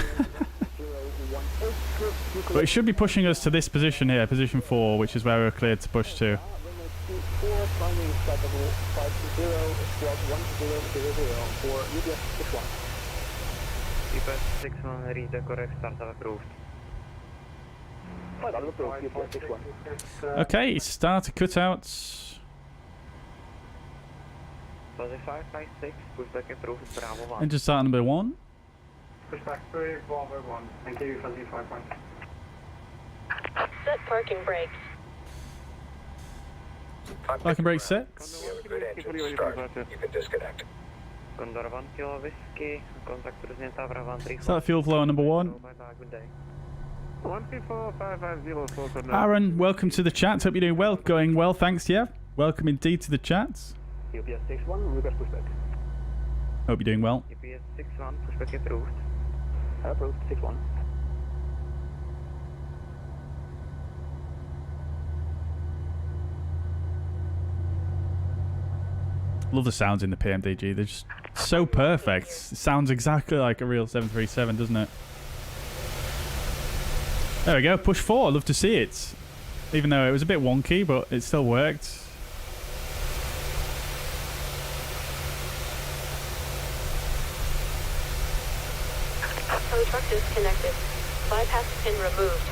But it should be pushing us to this position here, position 4, which is where we're cleared to push to. UPS 61, read the correct startup approved. Okay, start cutouts. Fuzzy 556, pushback approved, Bravo 1. Engine start number 1. Pushback 3, Bravo 1. Thank you, Fuzzy 5. Set parking brakes. Parking brake set. You have a good engine start. You can disconnect. Condor 1 Kilo Whiskey, contact President Tower 135. Is that fuel flow number 1? Bye bye, good day. 134,550 for Condor. Aaron, welcome to the chat. Hope you're doing well. Going well, thanks, yeah. Welcome indeed to the chat. UPS 61, request pushback. Hope you're doing well. UPS 61, pushback approved. Approved, 61. Love the sounds in the PMDG. They're just so perfect. It sounds exactly like a real 737, doesn't it? There we go. Push 4. Love to see it. Even though it was a bit wonky, but it still worked. Tow truck disconnected. Bypass pin removed.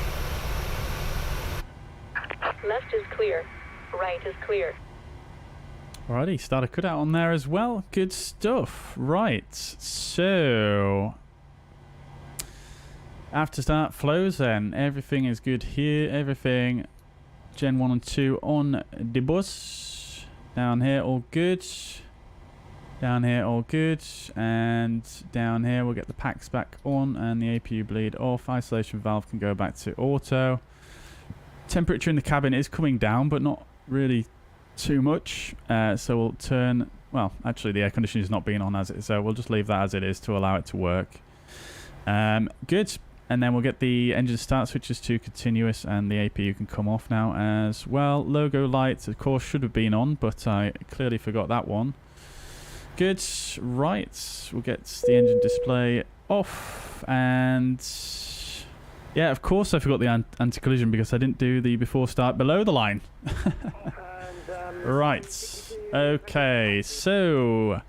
Left is clear. Right is clear. Alrighty, starter cutout on there as well. Good stuff. Right, so after start flows then, everything is good here. Everything Gen 1 and 2 on the bus. Down here, all good. Down here, all good. And down here, we'll get the packs back on and the APU bleed off. Isolation valve can go back to auto. Temperature in the cabin is coming down, but not really too much, so we'll turn, well, actually the air conditioning is not being on as it is, so we'll just leave that as it is to allow it to work. Good, and then we'll get the engine start switches to continuous and the APU can come off now as well. Logo lights of course should have been on, but I clearly forgot that one. Good, right, we'll get the engine display off, and yeah, of course I forgot the anti-collision because I didn't do the before start below the line. Right, okay, so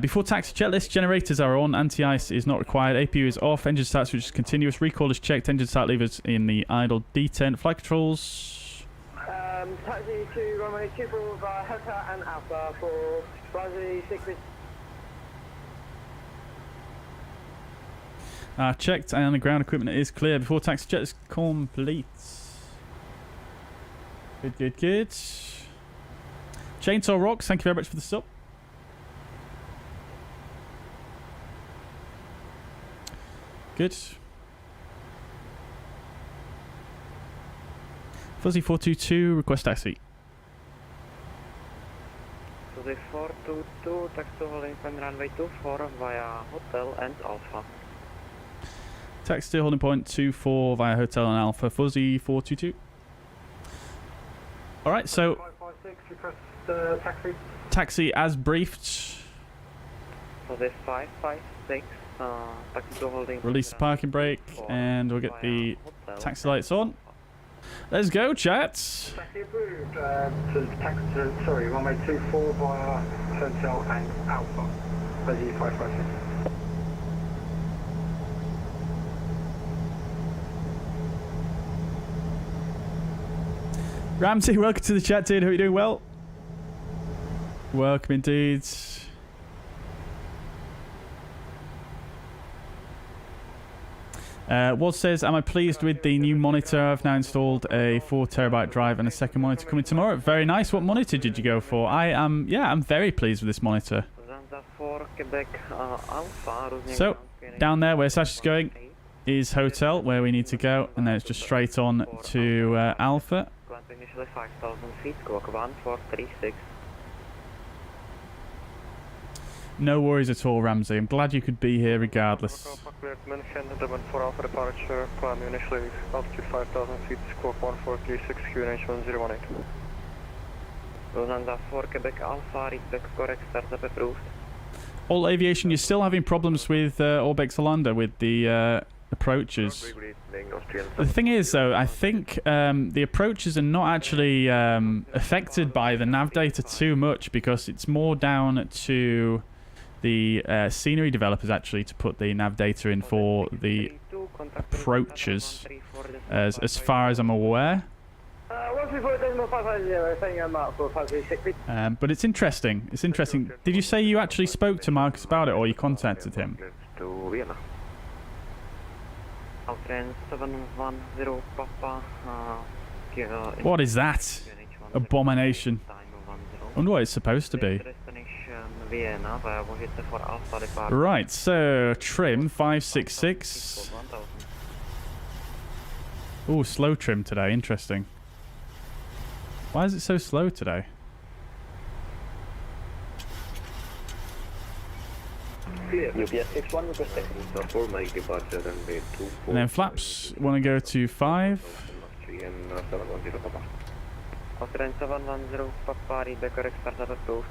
before taxi checklist, generators are on, anti-ice is not required, APU is off, engine start switch is continuous, recall is checked, engine start levers in the idle detent, flight controls. Taxi to runway 24 via Hotel and Alpha for Brazil 6. Checked and the ground equipment is clear before taxi check is complete. Good, good, good. Chainsaw Rocks, thank you very much for the sub. Good. Fuzzy 422, request taxi. Fuzzy 422, taxi to holding point runway 24 via Hotel and Alpha. Taxi to holding point 24 via Hotel and Alpha, Fuzzy 422. Alright, so 556, request taxi. taxi as briefed. Fuzzy 556, taxi to holding. Release the parking brake and we'll get the taxi lights on. Let's go, chat. Taxi approved to taxi to, sorry, runway 24 via Hotel and Alpha. Fuzzy 556. Ramsey, welcome to the chat, dude. Hope you're doing well. Welcome indeed. Waz says, am I pleased with the new monitor? I've now installed a 4TB drive and a second monitor coming tomorrow. Very nice. What monitor did you go for? I'm very pleased with this monitor. So, down there where Sash is going is Hotel, where we need to go, and then it's just straight on to Alpha. Initially 5,000 feet, squawk 1436. No worries at all, Ramsey. I'm glad you could be here regardless. For Alpha departure, climb initially altitude 5,000 feet, squawk 1436, QNH 1018. Lufthansa 4 Quebec Alpha, readback correct, startup approved. All aviation, you're still having problems with Orbx Orlando with the approaches. The thing is, though, I think the approaches are not actually affected by the nav data too much because it's more down to the scenery developers actually to put the nav data in for the approaches, as far as I'm aware. But it's interesting. It's interesting. Did you say you actually spoke to Marcus about it, or you contacted him? What is that? Abomination. I wonder what it's supposed to be. Vienna via Bohice for Alpha departure. Right, so trim 566. 1000. Oh, slow trim today. Interesting. Why is it so slow today? UPS 61 requesting. And then flaps want to go to 5. Austrian 710, Papa, Rebecca, correct start at approved.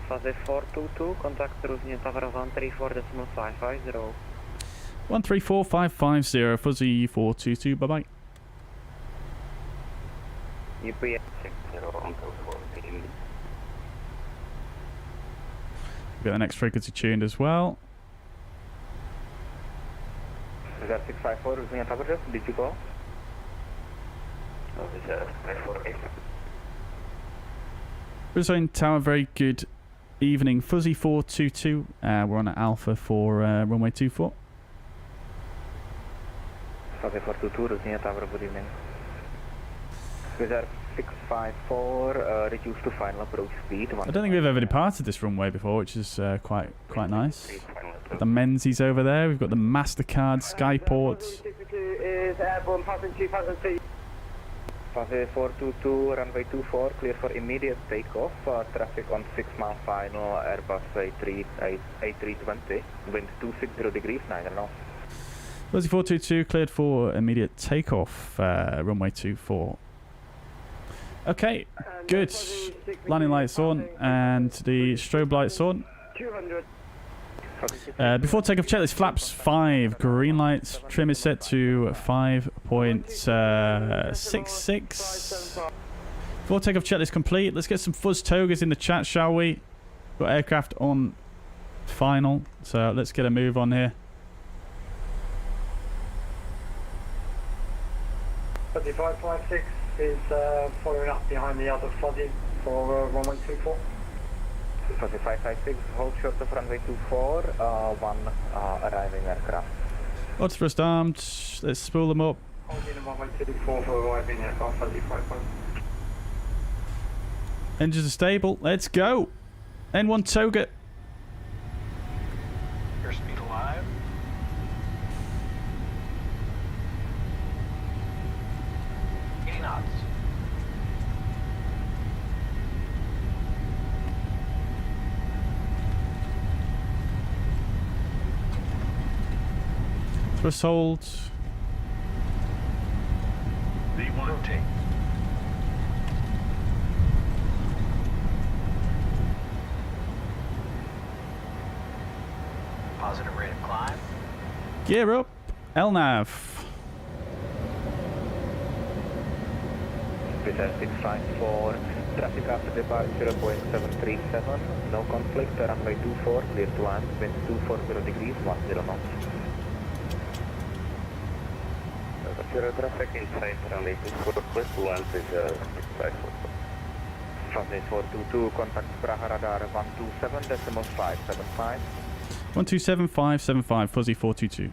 Phase 422, contact Rusnia Tower 134.550. 134550, fuzzy 422, bye bye. UPS 60. We've got the next frequency tuned as well. 654, Rusnia Tower, did you go? Brazilian Tower, very good evening. Fuzzy 422. We're on at Alpha for runway 24. Phase 422, Rusnia Tower, good evening. Reserve 654, reduced to final approach speed. I don't think we've ever departed this runway before, which is quite nice. The Menzies over there. We've got the MasterCard Skyport. 62 is airborne passing 2002. Phase 422, runway 24, clear for immediate takeoff. Traffic on 6 mile final, Airbus A320, wind 260 degrees, 9 knots. Fuzzy 422 cleared for immediate takeoff, runway 24. Okay, good. Landing lights on and the strobe lights on. 200. Before takeoff checklist, flaps 5, green lights, trim is set to 5.66. Before takeoff checklist complete, let's get some fuzz togas in the chat, shall we? Got aircraft on final, so let's get a move on here. Fuzzy 556 is following up behind the other Fuzzy for runway 24. Fuzzy 556, hold short of runway 24, one arriving aircraft. Odds thrust armed, let's spool them up. Holding in runway 24 for arriving aircraft, Fuzzy 556. Engines are stable, let's go. N1 toga. Airspeed alive. Knots. Thrust hold. V1 take. Positive rate of climb. Gear up. LNAV. Reserve 654, traffic after departure, Boeing 737, no conflict, runway 24, clear to land, wind 240 degrees, 10 knots. Zero traffic inside runway 24, clear to land with 654. Phase 422, contact Prague radar 127.575. 127.575, fuzzy 422.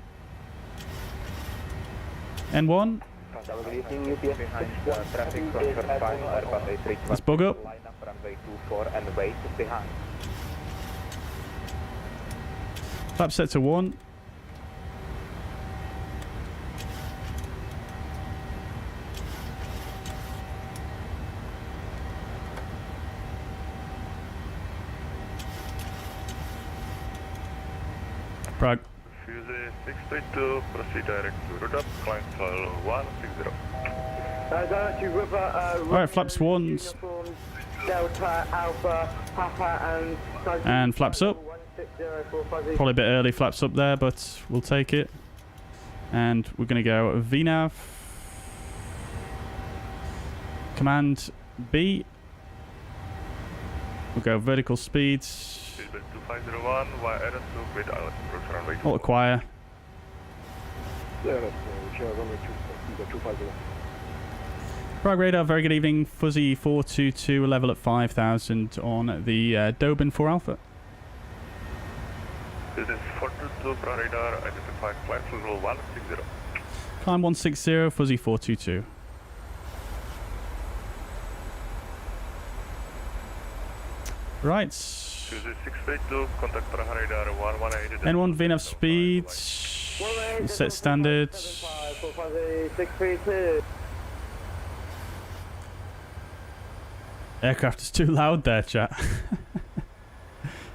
N1. Good evening, UPS behind traffic confirmed final, Airbus A320. Let's bug up. Line up runway 24 and wait behind. Flap set to 1. Prague. Fuse 632, proceed direct to Rudolph, climb file 160. Alright, flaps 1. Delta, Alpha, Papa, And flaps up. Probably a bit early flaps up there, but we'll take it. And we're going to go VNAV. Command B. We'll go vertical speeds. 2501, via Addon to grid island, approach runway 24. Alt acquire. Prague radar, very good evening. Fuzzy 422, level at 5,000 on the Dobin 4 Alpha. This is 422 Prague radar, identified climb level 160. Climb 160, Fuzzy 422. Right. 632, contact Prague radar 118. N1 VNAV speeds. Set standards. 632. Aircraft is too loud there, chat.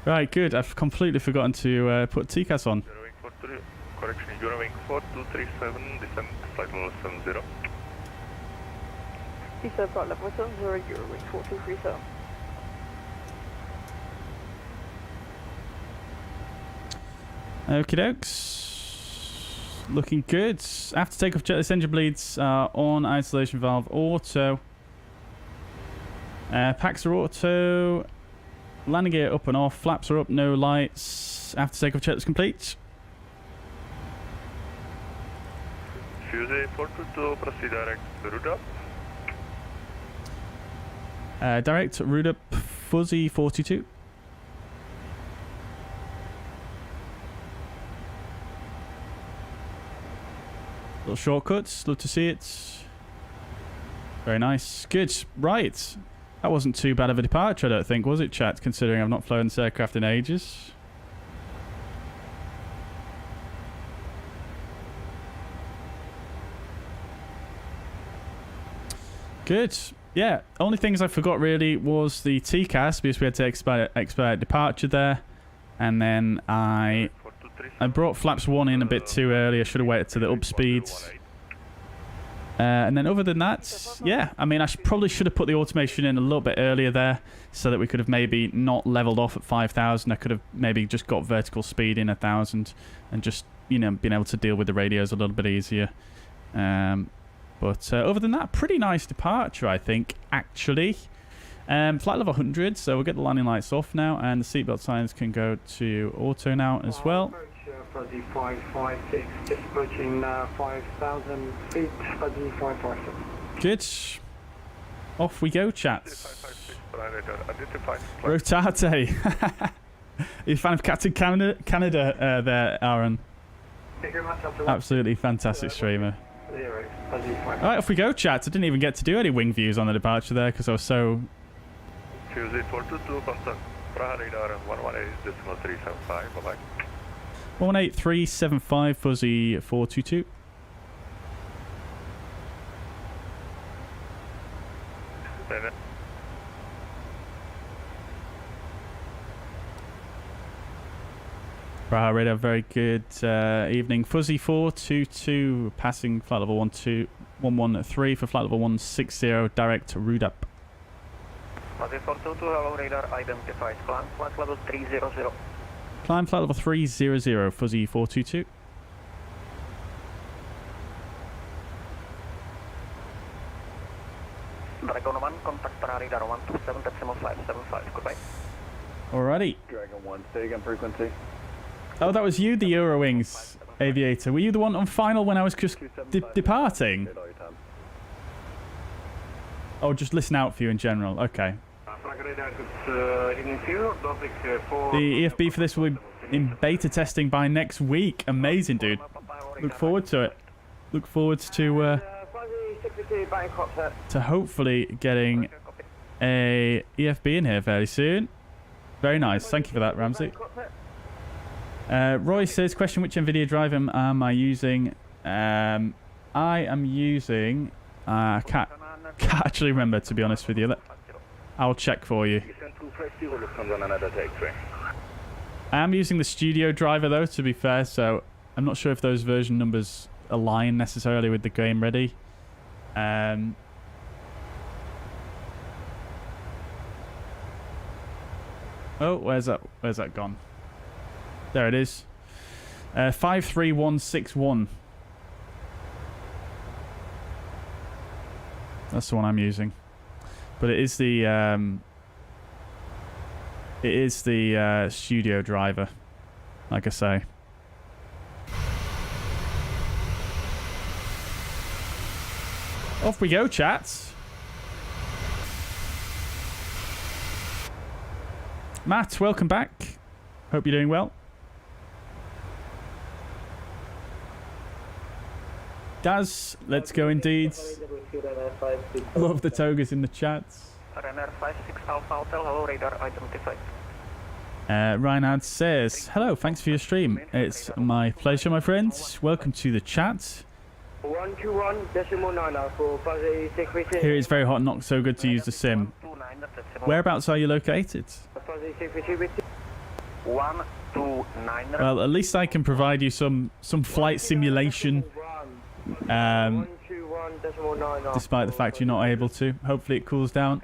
Right, good. I've completely forgotten to put TCAS on. Eurowing 43, correction, Eurowing 4237, descent flight level 70. Descent flight level 70, Eurowing 4237. Okie dokes. Looking good. After takeoff, jetless engine bleeds are on, isolation valve auto. Packs are auto. Landing gear up and off. Flaps are up, no lights. After takeoff, jetless complete. Fuse 422, proceed direct route up. Direct route up, fuzzy 42. Little shortcuts, love to see it. Very nice. Good. Right. That wasn't too bad of a departure, I don't think, was it, chat, considering I've not flown this aircraft in ages. Good. Yeah, only things I forgot really was the TCAS, because we had to expedite departure there. And then I brought flaps 1 in a bit too early. I should have waited to the up speeds. And then other than that, yeah, I mean, probably should have put the automation in a little bit earlier there so that we could have maybe not leveled off at 5,000. I could have maybe just got vertical speed in 1,000 and just, you know, been able to deal with the radios a little bit easier. But other than that, pretty nice departure, I think, actually. Flight level 100, so we'll get the landing lights off now, and the seatbelt signs can go to auto now as well. Fuzzy 556, just approaching 5,000 feet, Fuzzy 556. Good. Off we go, chats. Rotate. Are you a fan of Captain Canada there, Aaron? Absolutely fantastic streamer. Alright, off we go, chats. I didn't even get to do any wing views on the departure there because I was so... Fuse 422, contact Prague radar 118.375, bye-bye. 118.375, fuzzy 422. Prague radar, very good evening. Fuzzy 422, passing flight level 113 for flight level 160, direct route up. Fuzzy 422, hello radar identified, climb flight level 300. Climb flight level 300, fuzzy 422. Dragon 1, contact Prague radar 127.575, goodbye. Alrighty. Dragon 1, stay again frequency. Oh, that was you, the Eurowings aviator. Were you the one on final when I was just departing? Oh, just listen out for you in general. Okay. The EFB for this will be in beta testing by next week. Amazing, dude. Look forward to it. Look forward to hopefully getting a EFB in here fairly soon. Very nice. Thank you for that, Ramsey. Roy says, question, which Nvidia drive am I using? I am using... can't actually remember, to be honest with you. I'll check for you. I am using the studio driver, though, to be fair, so I'm not sure if those version numbers align necessarily with the game ready. Oh, where's that gone? There it is. 53161. That's the one I'm using. But it is the studio driver, like I say. Off we go, chats. Matt, welcome back. Hope you're doing well. Daz, let's go indeed. Love the togas in the chats. Renner 56 Alpha Hotel, hello radar identified. Reinhard says, hello, thanks for your stream. It's my pleasure, my friends. Welcome to the chat. 121.9 for Fuzzy 632. Here it's very hot, not so good to use the sim. Whereabouts are you located? Fuzzy 632. 129. Well, at least I can provide you some flight simulation. Despite the fact you're not able to. Hopefully it cools down.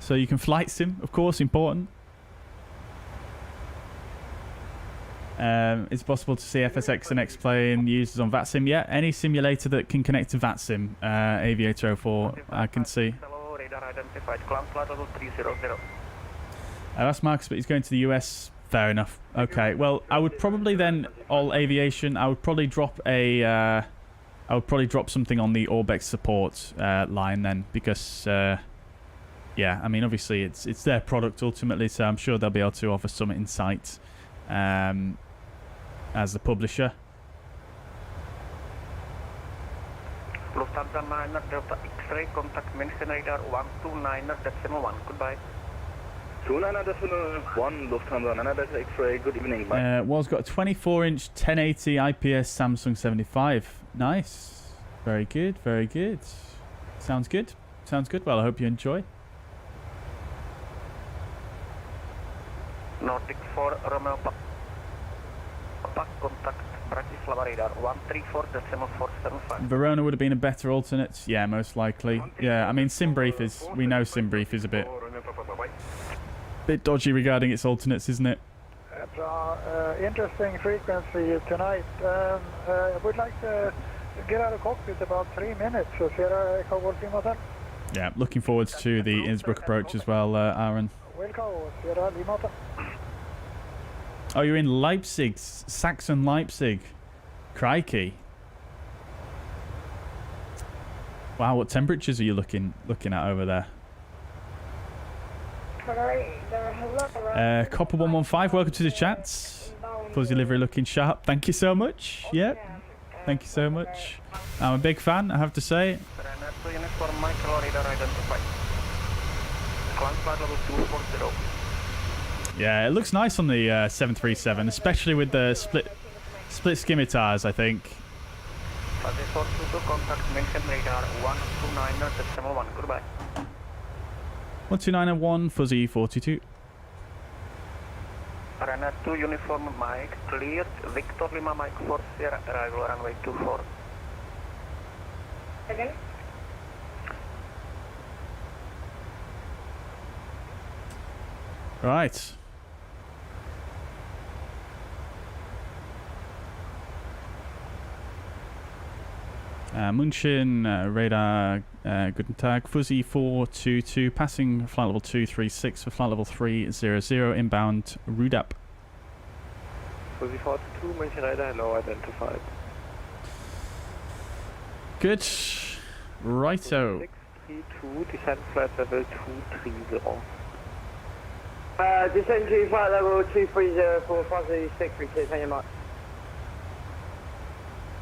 So you can flight sim, of course, important. It's possible to see FSX and X-Plane users on VATSIM. Yeah, any simulator that can connect to VATSIM, Aviator 04, I can see. That's Marcus, but he's going to the US. Fair enough. Okay, well, I would probably then, all aviation, I would probably drop a... I would probably drop something on the Orbx support line then, because, yeah, I mean, obviously it's their product ultimately, so I'm sure they'll be able to offer some insight as the publisher. Lufthansa 9 Delta X-ray, contact mention radar 129.1, goodbye. 29.1 Lufthansa 9 Delta X-ray, good evening, bye. Wall's got a 24-inch 1080 IPS Samsung 75. Nice. Very good, very good. Sounds good. Sounds good. Well, I hope you enjoy. Nordic 4 Romeo Papa, contact Bratislava radar 134.475. Verona would have been a better alternate. Yeah, most likely. Yeah, I mean, SimBrief is... We know SimBrief is a bit dodgy regarding its alternates, isn't it? Interesting frequency tonight. I would like to get out of cockpit about 3 minutes. Yeah, looking forward to the Innsbruck approach as well, Aaron. Oh, you're in Leipzig, Saxon Leipzig. Crikey. Wow, what temperatures are you looking at over there? Copper 115, welcome to the chats. Fuzzy livery looking sharp. Thank you so much. Yep. Thank you so much. I'm a big fan, I have to say. Yeah, it looks nice on the 737, especially with the split scimitars, I think. 12901, Fuzzy 42. Runner 2 uniform Mike, cleared. Victor Lima Mike 4 Sierra, arrival runway 24. Again? Right. München, radar, guten Tag, Fuzzy 422, passing flight level 236 for flight level 300, inbound Rudap. Fuzzy 422, München radar, hello, identified. Good. Righto. 632, descent flight level 230. Descend to flight level 230 for Fuzzy 632, thank you much.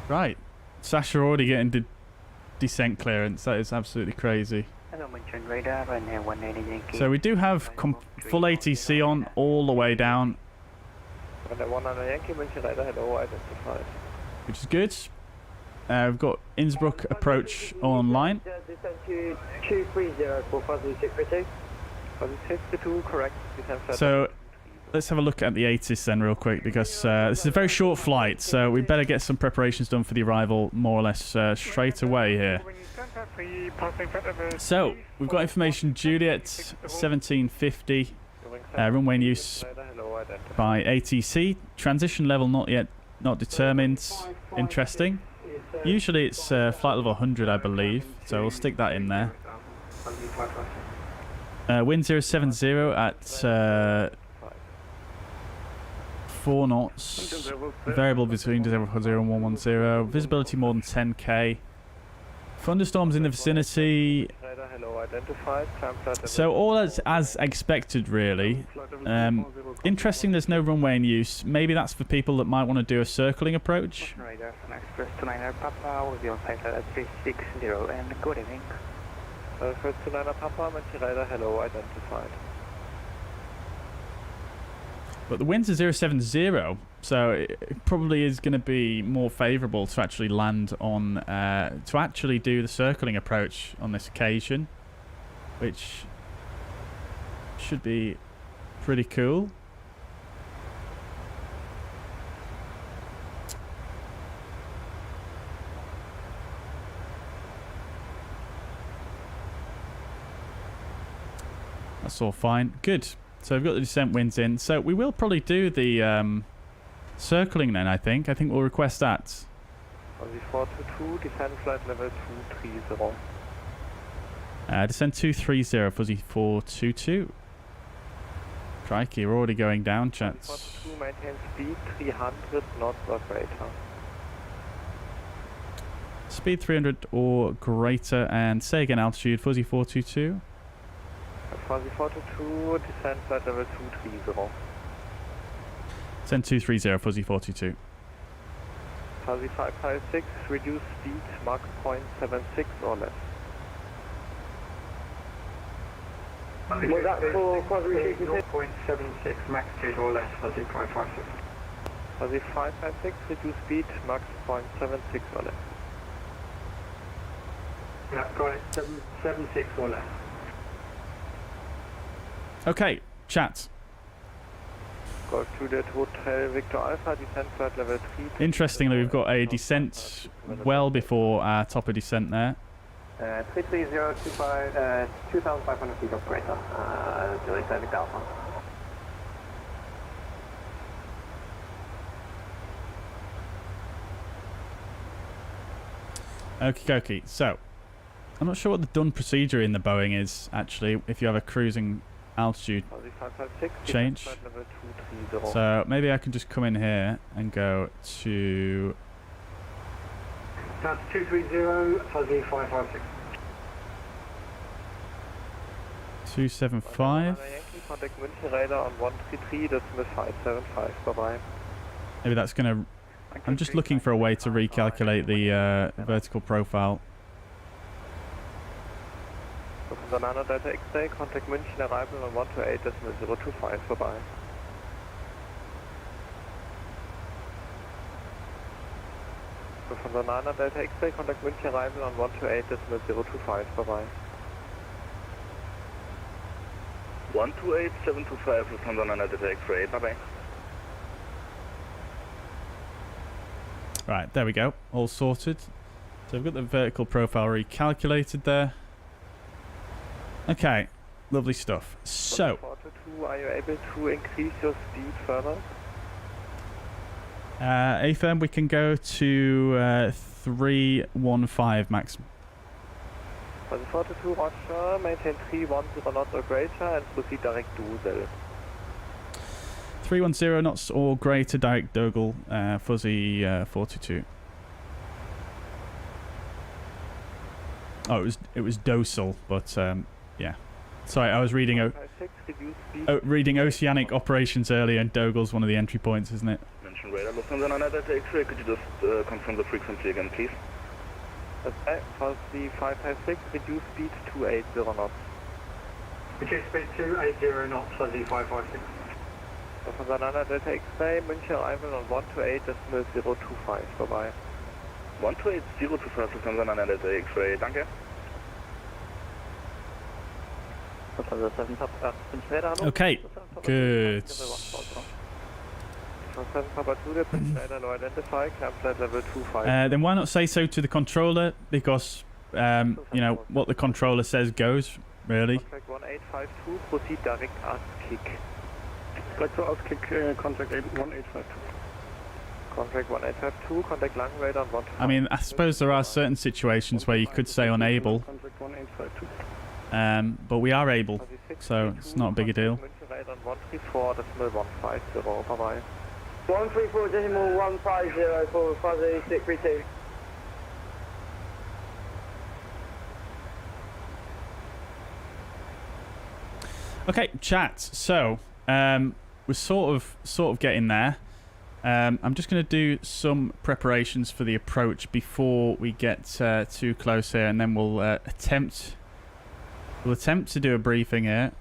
Right. Sasha already getting descent clearance. That is absolutely crazy. Hello, München radar, runway 180 Yankee. So we do have full ATC on all the way down, Runway 190 Yankee, München radar, hello, identified. which is good. We've got Innsbruck approach online. Descend to 230 for Fuzzy 632. Fuzzy 632, correct. Descent flight So let's have a look at the ATIS then real quick, because this is a very short flight, so we better get some preparations done for the arrival more or less straight away here. So we've got information: Juliet 1750, runway in use by ATC. Transition level not determined. Interesting. Usually it's flight level 100, I believe, so we'll stick that in there. Wind 070 at 4 knots, variable between 0 and 110, visibility more than 10k, thunderstorms in the vicinity, so all as expected really. Interesting there's no runway in use. Maybe that's for people that might want to do a circling approach. Express 29er Papa will be on site at 360 and good evening. First 29er Papa, München radar, hello, identified. But the winds are 070, so it probably is going to be more favourable to actually land on, to actually do the circling approach on this occasion, which should be pretty cool. That's all fine. Good. So we've got the descent winds in. So we will probably do the circling then, I think. I think we'll request that. Fuzzy 422, descent flight level 230. Descent 230, Fuzzy 422. Crikey, we're already going down, chats. 422, maintain speed 300 knots or greater. Speed 300 or greater, and say again altitude, Fuzzy 422. Fuzzy 422, descent flight level 230. Descent 230, Fuzzy 422. Fuzzy 556, reduce speed, Mach 0.76 or less. Was that for quadri 0.76 max 2 or less, Fuzzy 556. Fuzzy 556, reduce speed, Mach 0.76 or less. Yeah, got it. 776 or less. Okay, chat. Golf Juliet Hotel Victor Alpha, descent flight level 3. Interestingly, we've got a descent well before our top of descent there. 33025, 2,500 feet of greater, Juliet Victor Alpha. Okie dokie. So, I'm not sure what the done procedure in the Boeing is, actually, if you have a cruising altitude change. So, maybe I can just come in here and go to... That's 230, Fuzzy 556. 275. Contact München radar on 133, decimal 575, bye-bye. Maybe that's going to... I'm just looking for a way to recalculate the vertical profile. Banana Delta X-Ray, contact München arrival on 128, decimal 025, bye-bye. Von Banana Delta X-Ray, contact München arrival on 128, decimal 025, bye-bye. 128.725 from Banana Delta X-Ray, bye-bye. Right, there we go. All sorted. So we've got the vertical profile recalculated there. Okay, lovely stuff. So, 422, are you able to increase your speed further? A-firm, we can go to 315 maximum. 422, Roger, maintain 310 knots or greater and proceed direct Dusel. 310 knots or greater, direct Dogal, Fuzzy 422. Oh, it was Dosal, but yeah. Sorry, I was reading reading Oceanic Operations earlier, and Dogal's one of the entry points, isn't it? Mention radar, Lufthansa Delta X-ray, could you just confirm the frequency again, please? Okay, Fuzzy 556, reduce speed 280 knots. Reduce speed 280 knots, Fuzzy 556. Von Banana Delta X-Ray, München arrival on 128, decimal 025, bye-bye. 128.025 from Banana Delta X-Ray, danke. Okay, good. Then why not say so to the controller? Because, you know, what the controller says goes, really. Contact 1852, proceed direct ask kick. Like to ask kick, contact 1852. Contact 1852, contact Lang radar on 1. I mean, I suppose there are certain situations where you could say unable. Contact 1852. But we are able, so it's not a big a deal. 134.150, bye-bye. 134.150 for Fuzzy 632. Okay, chat. So we're sort of getting there. I'm just going to do some preparations for the approach before we get too close here, and then we'll attempt to do a briefing here.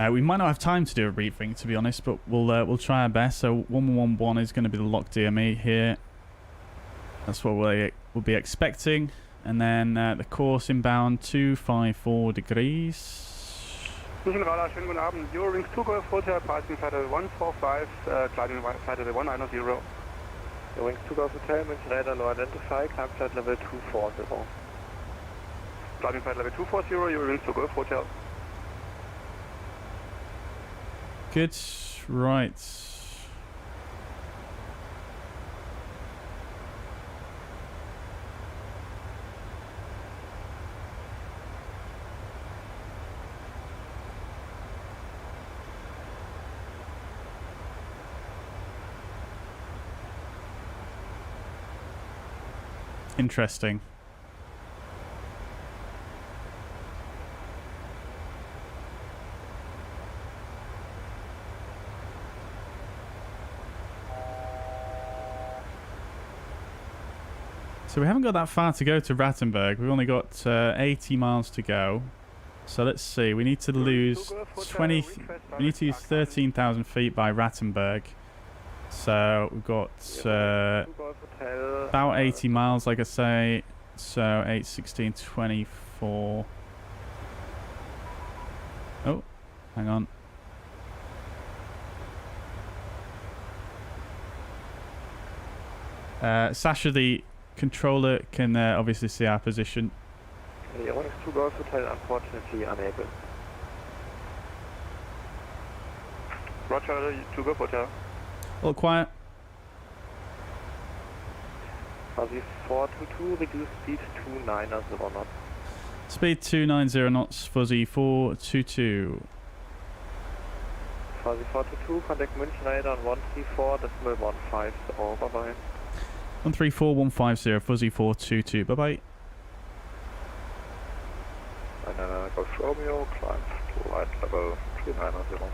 We might not have time to do a briefing, to be honest, but we'll try our best. So 1111 is going to be the locked DME here. That's what we'll be expecting. And then the course inbound 254 degrees. Schönen guten Abend. Eurowings 2 Golf Hotel, passing flight 145, climbing flight level 190. Eurowings 2 Golf Hotel, München radar low identify, climb flight level 240. Climbing flight level 240, Eurowings 2 Golf Hotel. Good, right. Interesting. So we haven't got that far to go to Rattenberg. We've only got 80 miles to go. So let's see. We need to lose 20. We need to use 13,000 feet by Rattenberg. So we've got about 80 miles, like I say. So 8, 16, 24. Oh, hang on. Sasha, the controller, can obviously see our position. The Eurowings 2 Golf Hotel, unfortunately unable. Roger, 2 Golf Hotel. All quiet. Fuzzy 422, reduce speed 290 knots. Speed 290 knots, Fuzzy 422. Fuzzy 422, contact München radar on 134.15, oh, bye bye. 134150, Fuzzy 422, bye bye. Golf Romeo, climb flight level 390.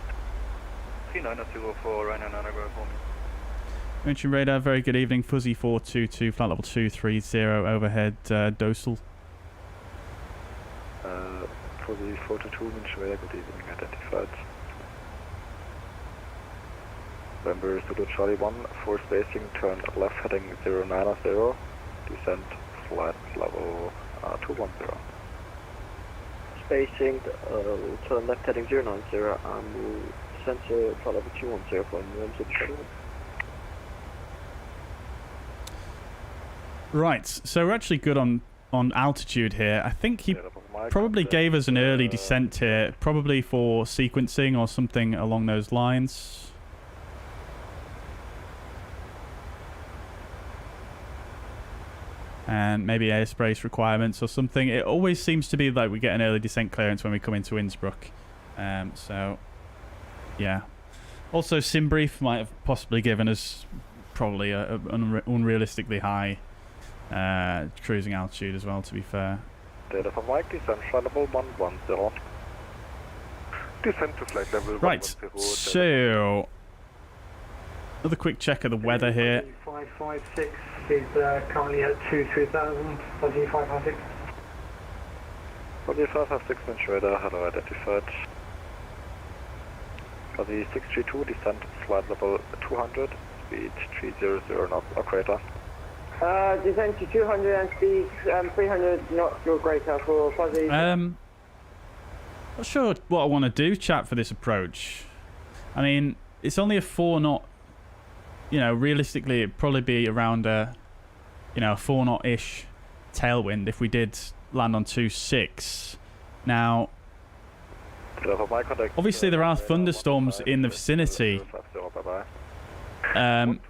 390 for Ryanair Navigraph Romeo. München radar, very good evening. Fuzzy 422, flight level 230, overhead Dosel. Fuzzy 422, München radar, good evening, identified. November Zulu Charlie 1, 4 spacing, turn left heading 090, descent flight level 210. Spacing, turn left heading 090 and we'll descend to flight level 210 from Zulu Charlie 1. Right, so we're actually good on altitude here. I think he probably gave us an early descent here, probably for sequencing or something along those lines. And maybe airspace requirements or something. It always seems to be like we get an early descent clearance when we come into Innsbruck. So, yeah. Also, SimBrief might have possibly given us probably an unrealistically high cruising altitude as well, to be fair. Data from Mike, descent flight level 110. Descent to flight level 110. Right, so another quick check of the weather here. 556 is currently at 23,000, Fuzzy 556. Fuzzy 556, München radar, hello, identified. Fuzzy 632, descent flight level 200, speed 300 knots or greater. Descent to 200 and speed 300 knots or greater for Fuzzy. Not sure what I want to do, chat, for this approach. I mean, it's only a 4 knot. You know, realistically, it'd probably be around a 4 knot-ish tailwind if we did land on 2.6. Now, obviously there are thunderstorms in the vicinity,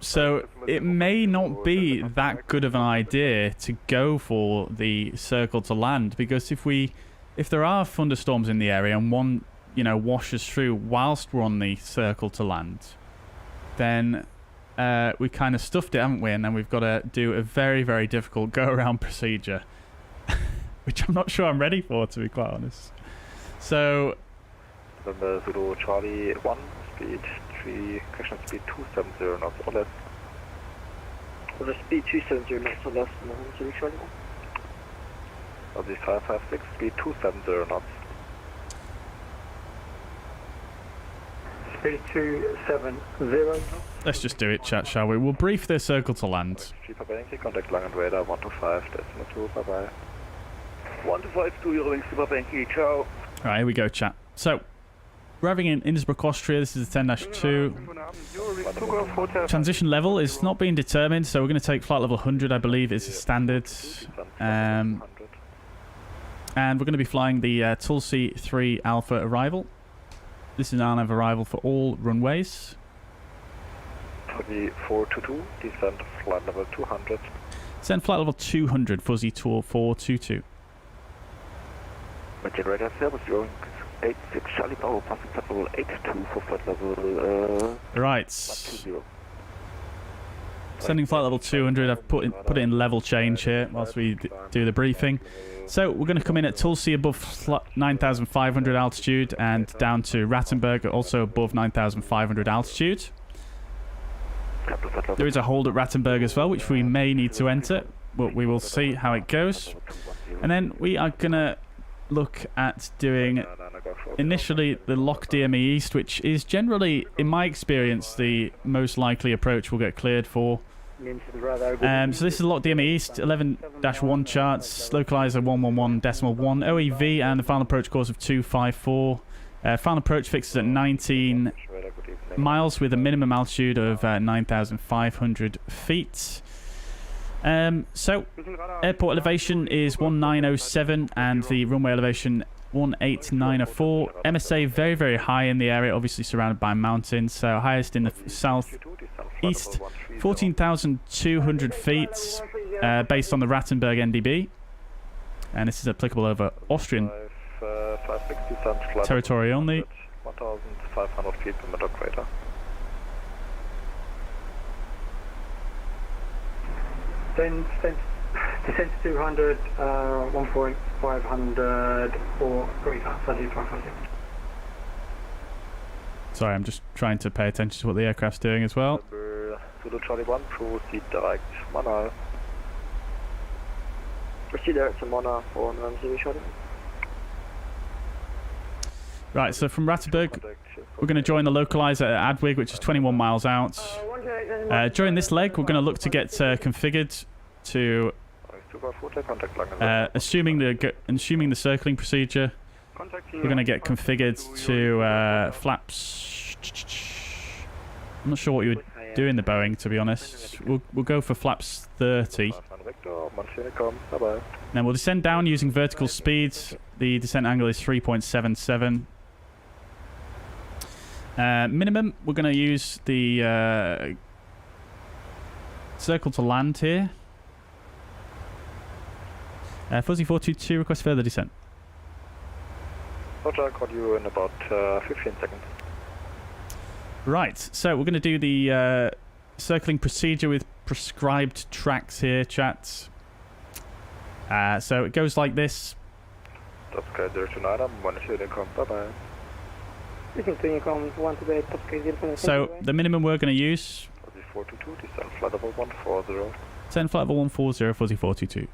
so it may not be that good of an idea to go for the circle to land, because if there are thunderstorms in the area and one washes through whilst we're on the circle to land, then we kind of stuffed it, haven't we? And then we've got to do a very, very difficult go-around procedure, which I'm not sure I'm ready for, to be quite honest. So, November Zulu Charlie 1, speed 3, correction speed 270 knots or less. With a speed 270 knots or less than Zulu Charlie 1. Fuzzy 556, speed 270 knots. 3270. Let's just do it, chat, shall we? We'll brief the circle to land. Contact Lang and Radar 125.2, bye bye. 152, Eurowings Super Banky, ciao. Alright, here we go, chat. So, we're having in Innsbruck, Austria. This is the 10-2. Transition level is not being determined, so we're going to take flight level 100, I believe, is standard. And we're going to be flying the Tulsi 3 Alpha arrival. This is an arrival for all runways. 422, descend flight level 200. Descend flight level 200, Fuzzy Tour 422. Maintain radar service, Eurowings 86 Charlie Bravo, passing flight level 82 for flight level Right. 120. Sending flight level 200. I've put it in level change here whilst we do the briefing. So we're going to come in at Tulsi above 9,500 altitude and down to Rattenberg also above 9,500 altitude. There is a hold at Rattenberg as well, which we may need to enter, but we will see how it goes. And then we are going to look at doing initially the Lock DME East, which is generally, in my experience, the most likely approach we'll get cleared for. So this is Lock DME East, 11-1 charts, localizer 111.1, OEV, and the final approach course of 254. Final approach fixes at 19 miles with a minimum altitude of 9,500 feet. So airport elevation is 1907 and the runway elevation 18904. MSA very, very high in the area, obviously surrounded by mountains, so highest in the south east, 14,200 feet based on the Rattenberg NDB, and this is applicable over Austrian territory only. 1,500 feet per meter crater. Descent to 200, 1.500 or fuzzy. Sorry, I'm just trying to pay attention to what the aircraft's doing as well. Zulu Charlie 1, proceed direct Mana. Proceed direct to Mana for Zulu Charlie. Right, so from Rattenberg, we're going to join the localizer at Adwig, which is 21 miles out. During this leg, we're going to look to get configured to, assuming the circling procedure, we're going to get configured to flaps. I'm not sure what you would do in the Boeing, to be honest. We'll go for flaps 30. Then we'll descend down using vertical speed. The descent angle is 3.77. Minimum, we're going to use the circle to land here. Fuzzy 422, request further descent. Roger, I'll call you in about 15 seconds. Right, so we're going to do the circling procedure with prescribed tracks here, chat. So it goes like this. Top 029, I'm 1 come. Bye-bye. So the minimum we're going to use, 422, descend flight level 140. Descend flight level 140, Fuzzy 422.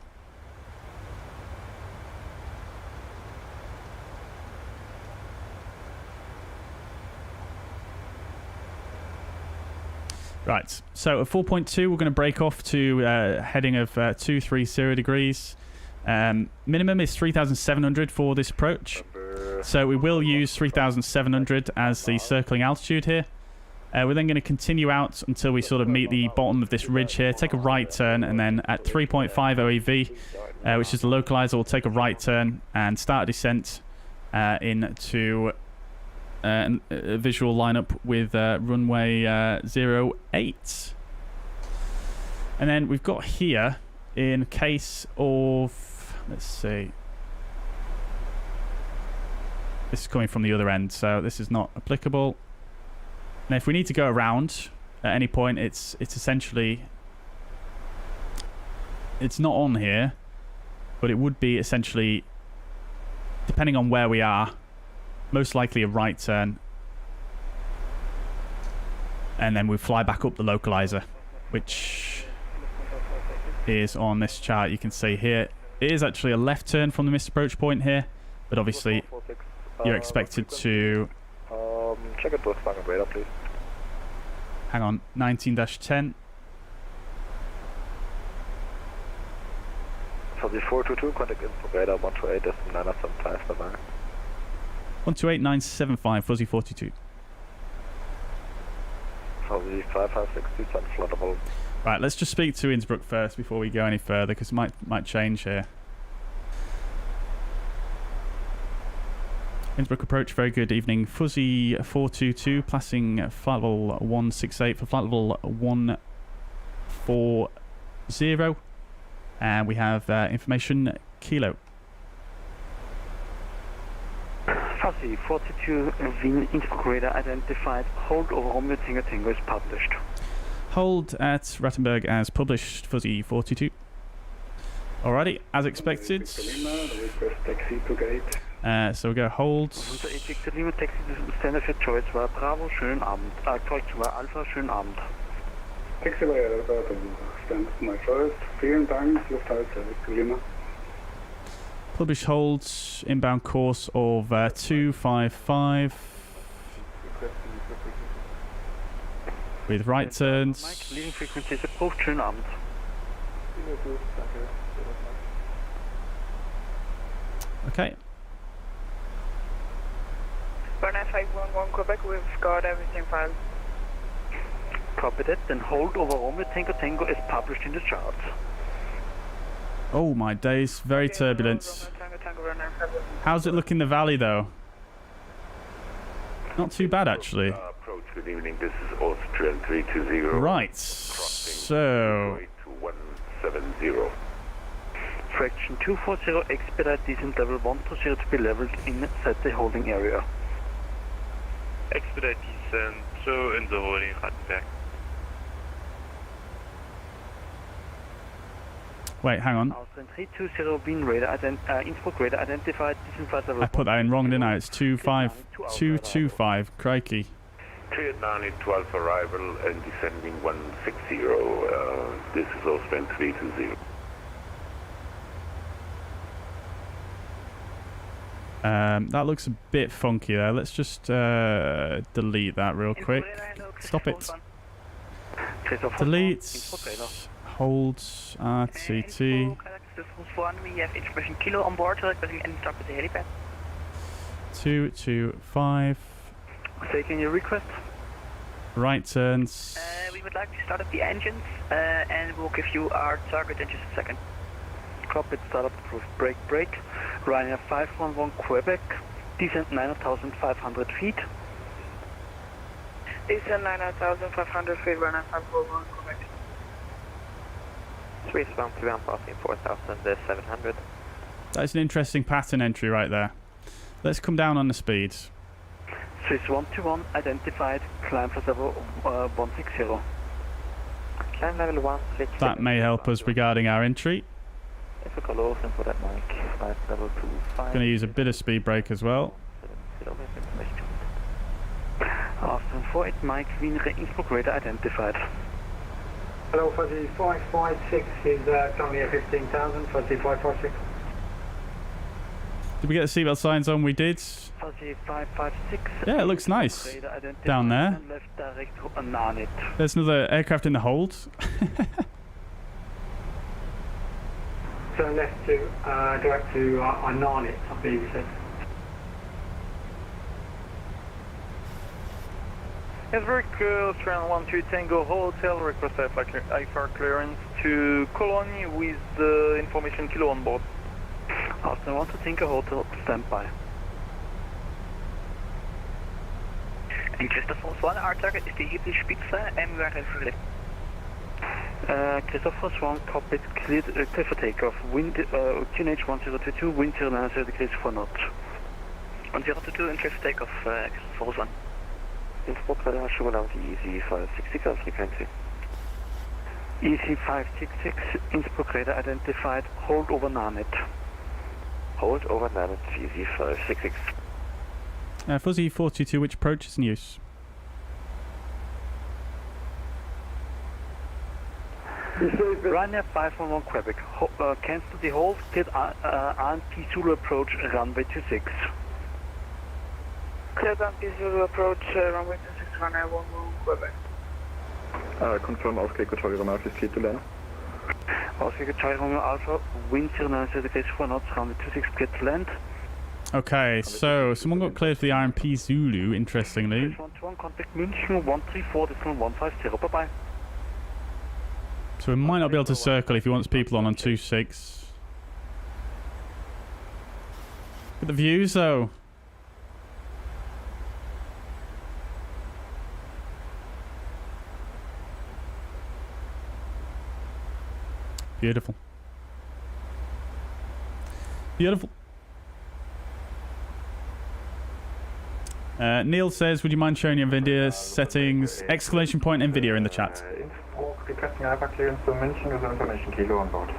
Right, so at 4.2 we're going to break off to heading of 230 degrees. Minimum is 3,700 for this approach. So we will use 3,700 as the circling altitude here. We're then going to continue out until we sort of meet the bottom of this ridge here, take a right turn, and then at 3.5 OEV, which is the localizer, we'll take a right turn and start a descent into a visual lineup with runway 08. And then we've got here, in case of, let's see, this is coming from the other end, so this is not applicable. Now if we need to go around at any point, it's essentially, it's not on here, but it would be essentially, depending on where we are, most likely a right turn, and then we fly back up the localizer, which is on this chart. You can see here it is actually a left turn from the missed approach point here, but obviously you're expected to Check it both flying radar, please. Hang on, 19-10. Fuzzy 422, contact Innsbruck radar 128.975, bye-bye. 128.975, Fuzzy 42. Fuzzy 556, unflattable. Right, let's just speak to Innsbruck first before we go any further, because it might change here. Innsbruck approach, very good evening. Fuzzy 422, passing flight level 168 for flight level 140. And we have information, Kilo. Fuzzy 42, Wien Innsbruck radar identified. Hold over Romeo Tango Tango is published. Hold at Rattenberg as published, Fuzzy 42. Alrighty, as expected. Taxi to gate. So we go hold. Unser Victor Lima Taxi Standard für Choice war Bravo, schönen Abend. Korrektur war Alpha, schönen Abend. Taxi by Alpha, Standard my first. Vielen Dank, Lufthansa Victor Lima. Published holds, inbound course of 255. With right turns. Mike, leading frequencies approved, schönen Abend. Okay. Bernard 511 Quebec, we've got everything filed. Copy that, then hold over Romeo Tango Tango is published in the charts. Oh my days, very turbulent. How's it look in the valley though? Not too bad actually. Approach, good evening, this is Austrian 320. Right, so... 170. Fraction 240, expedite descent level 120 to be leveled inside the holding area. Expedite descent in the holding Rattenberg. Wait, hang on. Austrian 320, Wien radar, Innsbruck radar identified, descent flight level. I put that in wrong, didn't I? It's 225, crikey. Cleared 912 arrival and descending 160. This is Austrian 320. That looks a bit funky there. Let's just delete that real quick. Stop it. Delete. Hold RTT. We have information Kilo on board, requesting any stop at the helipad. 225. Taking your request. Right turns. We would like to start up the engines, and we'll give you our target in just a second. Cockpit startup approved. Brake. Ryanair 511 Quebec. Descent 9,500 feet. Descent 9,500 feet, Ryanair 511 Quebec. 321 passing 4,700. That's an interesting pattern entry right there. Let's come down on the speed. Swiss 121 identified. Climb for level 160. Climb level 160. That may help us regarding our entry. If we call open for that mic, flight level 25. Going to use a bit of speed brake as well. Austin 48 Mike, Wien Innsbruck radar identified. Hello, Fuzzy 556 is currently at 15,000, Fuzzy 556. Did we get the seatbelt signs on? We did. Fuzzy 556. Yeah, it looks nice down there. Left direct to Nanit. There's another aircraft in the hold. Turn left to direct to Nanit, I believe you said. Innsbruck, Austrian 12 Tango Hotel, request IFR clearance to Cologne with information Kilo on board. Austin 12 Tango Hotel, stand by. And Christopher 1, our target is the Hebrew Spitze, and we are ready for lift. Christopher 1, cockpit cleared clear for takeoff. Wind QNH 1022, wind 090 degrees for knot. 1022 and clear for takeoff, Christopher 1. Innsbruck radar, show down the EC566 frequency. EC566, Innsbruck radar identified, hold over Nanit. Hold over Nanit, EC566. Fuzzy 422, which approach is in use? Ryanair 511 Quebec, cancel the hold, cleared AMD Zulu approach, runway 26. Clear Yankee Zulu approach, runway 26 runway 1 Quebec. Confirm Oscar Equatorial Romeo, please clear to land. Oscar Equatorial Romeo Alpha, wind 090 degrees 4 knots, runway 26 clear to land. Okay, so someone got cleared for the RMP Zulu, interestingly. 121, contact München 134.150, bye-bye. So we might not be able to circle if he wants people on 26. Look at the views, though. Beautiful. Beautiful. Neil says, would you mind showing your Nvidia settings? Exclamation point Nvidia in the chat. Innsbruck, requesting hyper clearance to München with information kilo on board.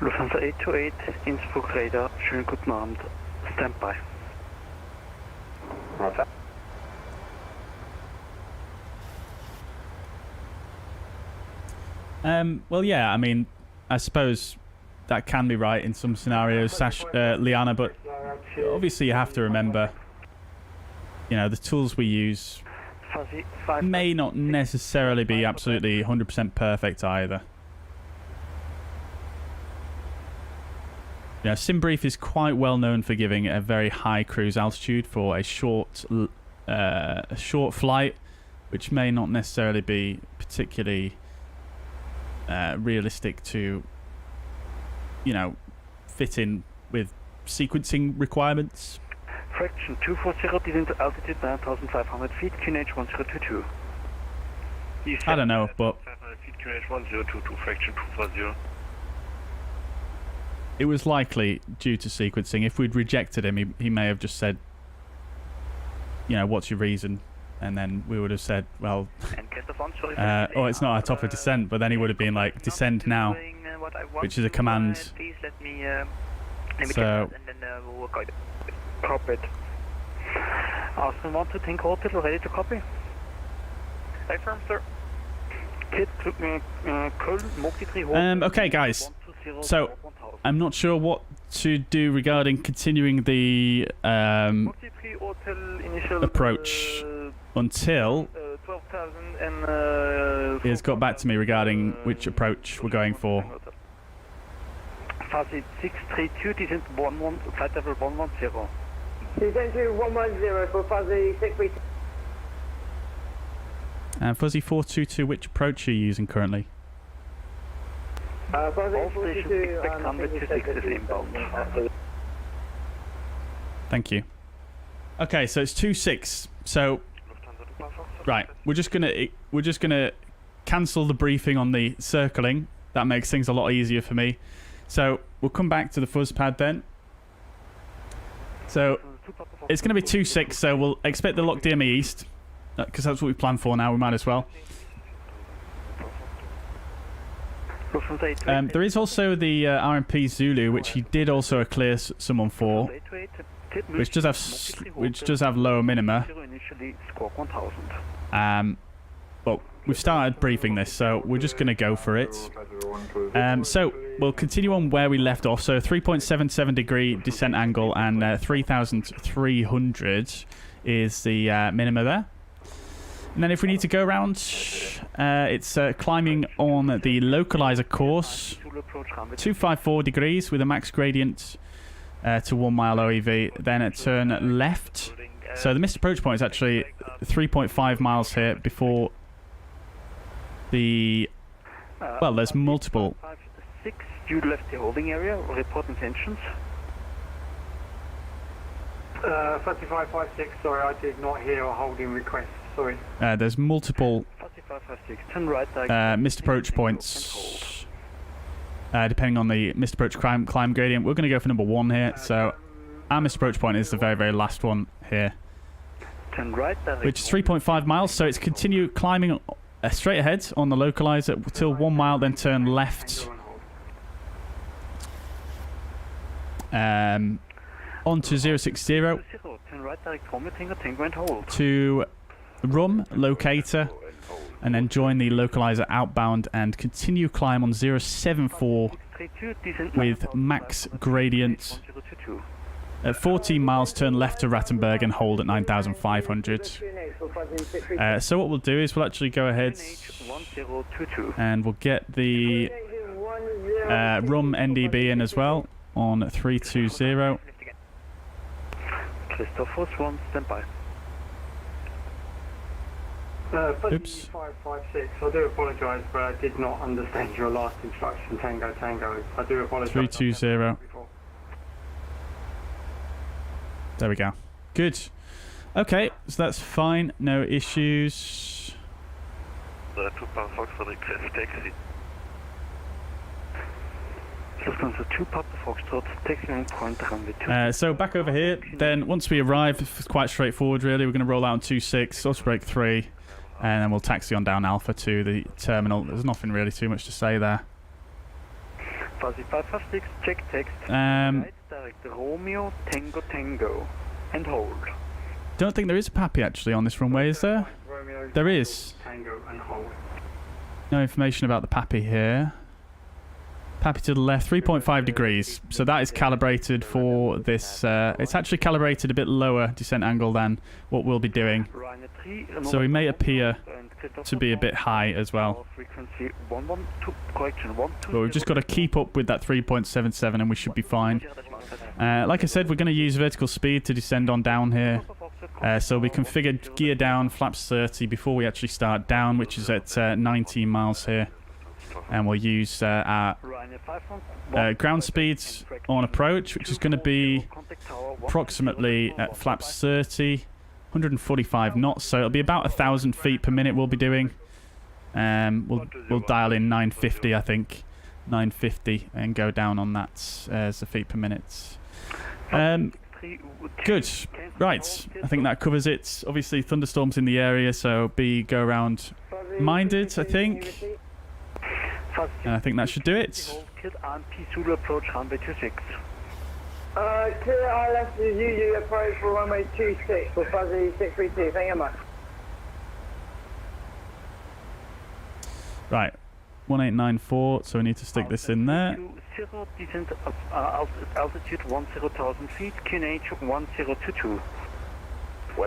Lufthansa 828, Innsbruck Radar, schönen guten Abend, Standby. Roger. Well, yeah, I mean, I suppose that can be right in some scenarios, Liana, but obviously you have to remember, you know, the tools we use may not necessarily be absolutely 100% perfect either. You know, SimBrief is quite well known for giving a very high cruise altitude for a short flight, which may not necessarily be particularly realistic to, you know, fit in with sequencing requirements. Fraction 240, descent to altitude 9,500 feet, QNH 1022. I don't know, but 500 feet, QNH 1022, fraction 240. it was likely due to sequencing. If we'd rejected him, he may have just said, you know, what's your reason? And then we would have said, well, oh, it's not our top of descent, but then he would have been like, descend now, which is a command. So, Cockpit. Austin 1 to Tank Hotel, ready to copy? Affirm, sir. okay, guys. So, I'm not sure what to do regarding continuing the approach until he has got back to me regarding which approach we're going for. Fuzzy 632, descent 11, flight level 110. Descent to 110 for Fuzzy 632. Fuzzy 422, which approach are you using currently? Fuzzy All 422, stations expect runway 26 is inbound. Thank you. Okay, so it's 26. So, right, we're just gonna cancel the briefing on the circling. That makes things a lot easier for me. So we'll come back to the fuzz pad then. So it's going to be 26, so we'll expect the lock DME east, because that's what we planned for now, we might as well. There is also the RMP Zulu, which he did also clear someone for, which does have lower minima. But we've started briefing this, so we're just going to go for it. So we'll continue on where we left off. So 3.77 degree descent angle and 3,300 is the minima there. And then if we need to go around, it's climbing on the localizer course, 254 degrees with a max gradient to 1 mile OEV, then a turn left. So the missed approach point is actually 3.5 miles here before the... Well, there's multiple... 6, you left the holding area, report intentions. 3556, sorry, I did not hear a holding request, sorry. There's multiple 3556, turn right, missed approach points, depending on the missed approach climb gradient. We're going to go for number 1 here, so our missed approach point is the very, very last one here, turn right, which is 3.5 miles, so it's continue climbing straight ahead on the localizer till 1 mile, then turn left onto 060 turn right, direct Romeo Tango, Tango and hold. to Rum locator, and then join the localizer outbound and continue climb on 074 with max gradient At 14 miles, turn left to Rattenberg and hold at 9,500. So what we'll do is we'll actually go ahead and we'll get the RUM NDB in as well on 320. Christopher Swan, stand by. Oops. 556, I do apologise, but I did not understand your last instruction, Tango Tango. I do apologise. 320. There we go. Good. Okay, so that's fine. No issues. So back over here, then once we arrive, it's quite straightforward really. We're going to roll out on 26, auto brake 3, and then we'll taxi on down Alpha to the terminal. There's nothing really too much to say there. Fuzzy 556, check text. Direct Romeo, Tango Tango, and hold. Don't think there is a PAPI actually on this runway, is there? There is. Tango and hold. No information about the PAPI here. PAPI to the left, 3.5 degrees. So that is calibrated for this. It's actually calibrated a bit lower descent angle than what we'll be doing. So we may appear to be a bit high as well. But we've just got to keep up with that 3.77 and we should be fine. Like I said, we're going to use vertical speed to descend on down here. So we configured gear down, flaps 30 before we actually start down, which is at 19 miles here. And we'll use our ground speeds on approach, which is going to be approximately at flaps 30, 145 knots. So it'll be about 1,000 feet per minute we'll be doing. We'll dial in 950, I think. 950 and go down on that as the feet per minute. Good. Right. I think that covers it. Obviously, thunderstorms in the area, so be go around minded, I think. And I think that should do it. Clear ILS to UU approach for runway 26 for Fuzzy 632. Thank you much. Right. 1894, so we need to stick this in there. Descent altitude 10,000 feet, QNH 1022.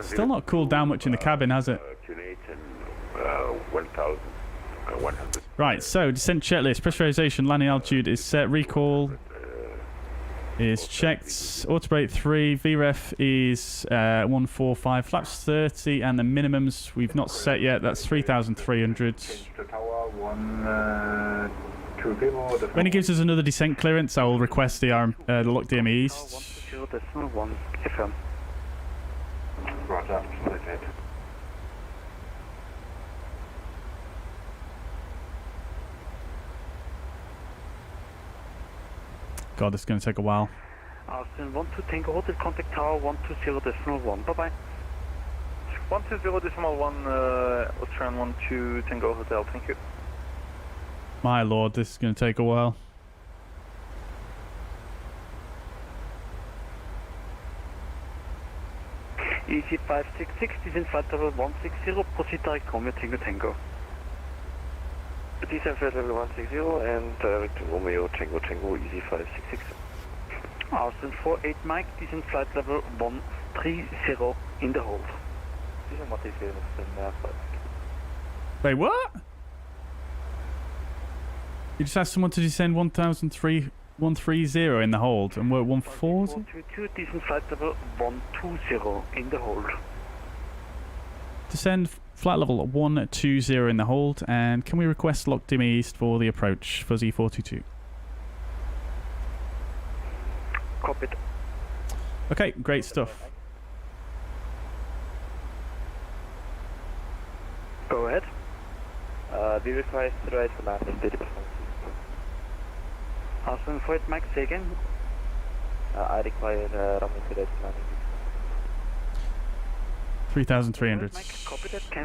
Still not cooled down much in the cabin, has it? QNH and 1,100. Right, so descent checklist, pressurization, landing altitude is set, recall is checked, auto brake 3, VREF is 145, flaps 30, and the minimums we've not set yet, that's 3,300. When he gives us another descent clearance, I will request the lock DME East. God, this is going to take a while. Austin 12 Tango Hotel, contact tower 120.1. Bye bye. 120.1, Australian 12 Tango Hotel, thank you. My lord, this is going to take a while. Easy 566, descent flight level 160, proceed direct Romeo Tango Tango. Descent flight level 160 and direct Romeo Tango Tango, easy 566. Austin 48 Mike, descent flight level 130 in the hold. Wait, what? You just asked someone to descend 130 in the hold and we're at 140? 122, descent flight level 120 in the hold. Descend flight level 120 in the hold, and can we request lock dim east for the approach, Fuzzy 422? Cockpit. Okay, great stuff. Go ahead. We require right for landing 30%. Austin 48 Mike, say again. I require runway 30 for landing. 3,300.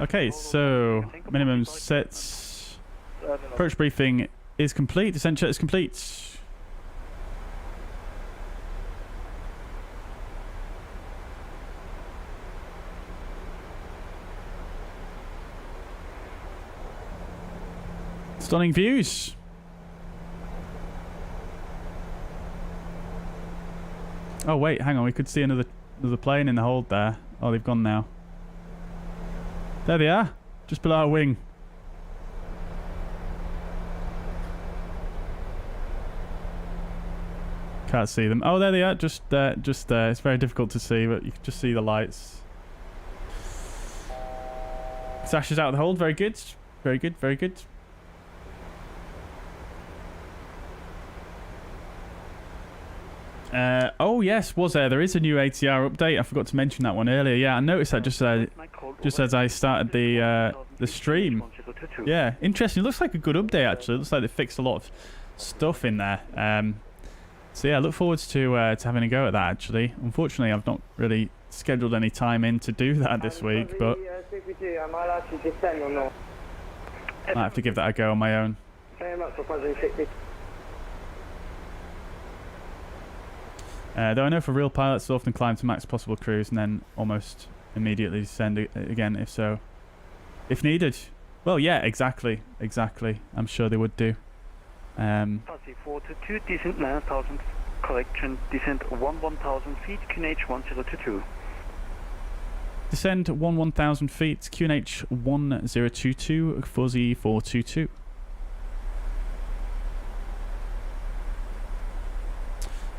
Okay, so minimum sets. Approach briefing is complete. Descent check is complete. Stunning views. Oh wait, hang on. We could see another plane in the hold there. Oh, they've gone now. There they are, just below our wing. Can't see them. Oh, there they are, just there. It's very difficult to see, but you can just see the lights. Sash is out of the hold. Very good. Very good. Very good. Oh yes, was there? There is a new ATR update. I forgot to mention that one earlier. Yeah, I noticed that just as I started the stream. Yeah, interesting. It looks like a good update actually. It looks like they fixed a lot of stuff in there. So yeah, I look forward to having a go at that actually. Unfortunately, I've not really scheduled any time in to do that this week, but Am I allowed to descend or not? I might have to give that a go on my own. Very much for President 60. Though I know for real pilots, they'll often climb to max possible cruise and then almost immediately descend again if needed. Well, yeah, exactly. I'm sure they would do. 422, descent 9,000, correction, descent 1,000 feet, QNH 1022. Descend 1,000 feet, QNH 1022, fuzzy 422.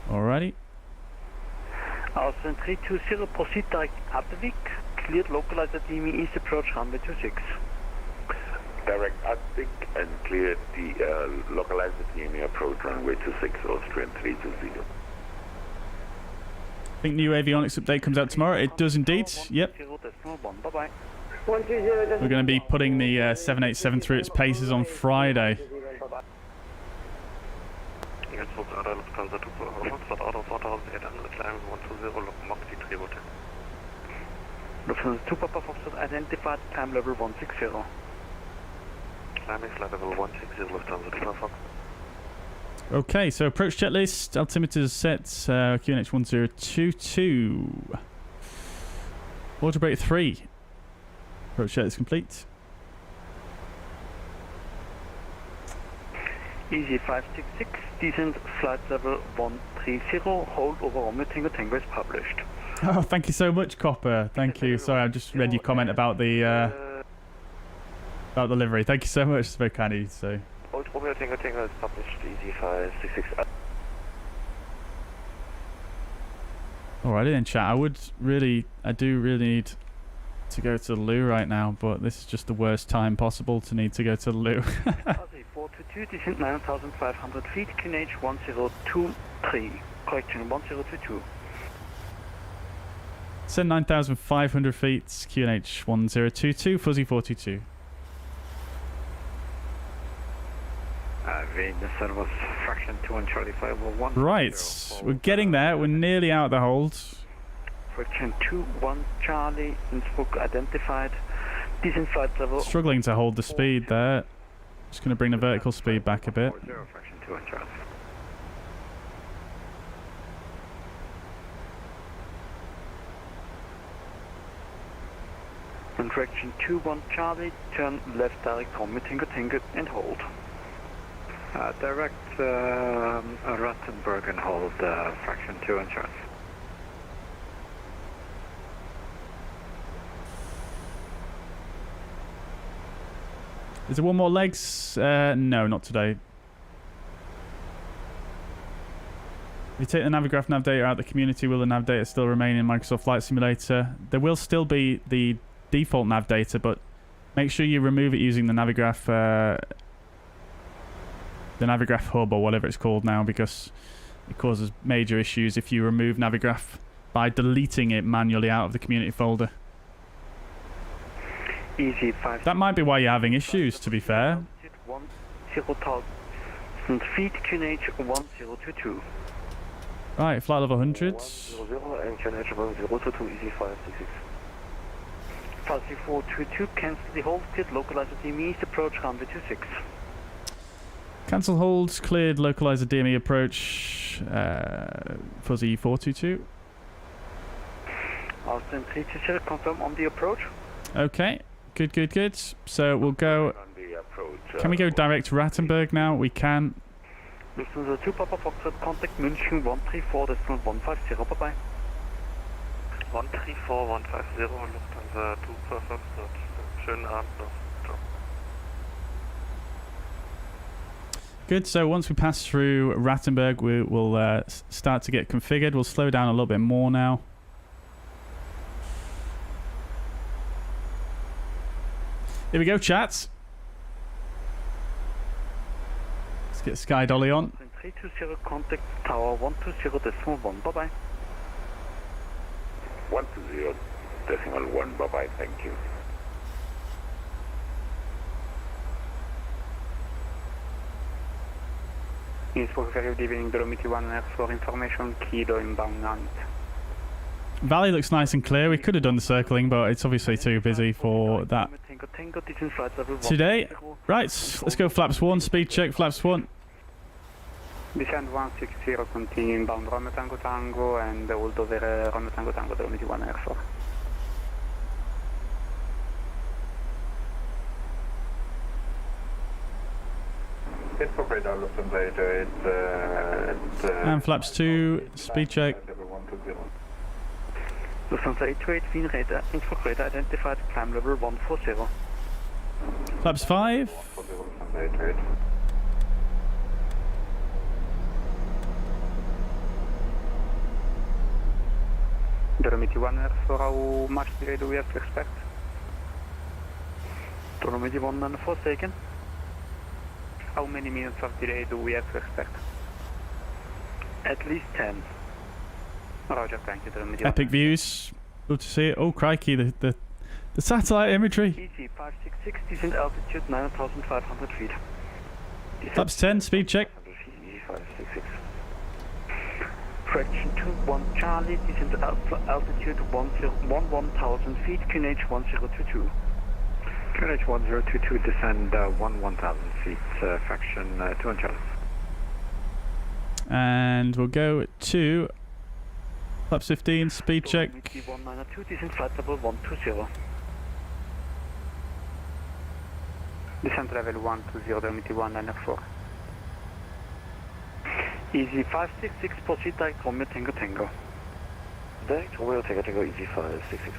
Alrighty. Austin 320, proceed direct Abvik, cleared localizer DME East approach runway 26. Direct Arctic and cleared the localizer DME approach runway 26, Austrian 320. I think new avionics update comes out tomorrow. It does indeed. Yep. Bye-bye. We're going to be putting the 787 through its paces on Friday. Lufthansa 2 Papa Foxtrot identified, climb level 160. Climbing flight level 160, Lufthansa 2 Papa. Okay, so approach checklist, altimeter set, QNH 1022. Water break 3. Approach checklist complete. Easy 566, descent flight level 130, hold over Romeo Tango Tango is published. Oh, thank you so much, Copper. Thank you. Sorry, I just read your comment about the livery. Thank you so much. It's very kind of you to say. Hold Romeo Tango Tango is published, easy 566. Alrighty then, chat. I do really need to go to the loo right now, but this is just the worst time possible to need to go to the loo. 422, descent 9,500 feet, QNH 1023, correction 1022. Send 9,500 feet, QNH 1022, fuzzy 422. That was fraction 2 and Charlie 501. Right, we're getting there. We're nearly out of the hold. Fraction 2, 1 Charlie, Innsbruck identified. Descent flight level. Struggling to hold the speed there. Just going to bring the vertical speed back a bit. Fraction 2 and Charlie. And fraction 2, 1 Charlie, turn left direct Romeo Tango Tango and hold. Direct Rattenberg and hold fraction 2 and Charlie. Is there one more legs? No, not today. If you take the Navigraph nav data out of the community, will the nav data still remain in Microsoft Flight Simulator? There will still be the default nav data, but make sure you remove it using the Navigraph hub or whatever it's called now, because it causes major issues if you remove Navigraph by deleting it manually out of the community folder. Easy 5. That might be why you're having issues, to be fair. 10,000 feet, QNH 1022. Right, flight level 100. and QNH 1022, easy 566. Fuzzy 422, cancel the hold, cleared localizer DME East approach runway 26. Cancel holds, cleared localizer DME approach, fuzzy 422. Austin 320, confirm on the approach. Okay, good. So we'll go. Can we go direct to Rattenberg now? We can. Lufthansa 2 Papa Foxtrot, contact München 134.150, bye-bye. 134.150, Lufthansa 2 Papa Foxtrot. Schönen Abend noch. Ciao. Good, so once we pass through Rattenberg, we will start to get configured. We'll slow down a little bit more now. Here we go, chats. Let's get Sky Dolly on. 320, contact Tower 120.1, bye-bye. 120.1, bye-bye, thank you. Innsbruck, very good evening, Dolomiti 1 for information, Kilo inbound 9. Valley looks nice and clear. We could have done the circling, but it's obviously too busy for that today. Right, let's go flaps 1, speed check, flaps 1. Descend 160, continue inbound Rome Tango Tango, and hold over Rome Tango Tango, Dolomiti 1 Air4. And flaps 2, speed check. Lufthansa 828, Wien radar, Innsbruck radar identified, climb level 140. Flaps 5. Dolomiti 1 Air4, how much delay do we have to expect? Dolomiti 1 and 4 taken. How many minutes of delay do we have to expect? At least 10. Roger, thank you. Epic views. Good to see it. Oh, crikey, the satellite imagery. Easy, 566, descent altitude 9,500 feet. Flaps 10, speed check. Easy, 566. Fraction 21 Charlie, descent altitude 11,000 feet, QNH 1022. QNH 1022, descend 11,000 feet, fraction 2 and Charlie. And we'll go to flaps 15, speed check. 192, descent flight level 120. Descent level 120, Dolomiti 194. Easy 566, proceed direct Romeo Tango Tango. Direct Romeo Tango Tango, easy 566.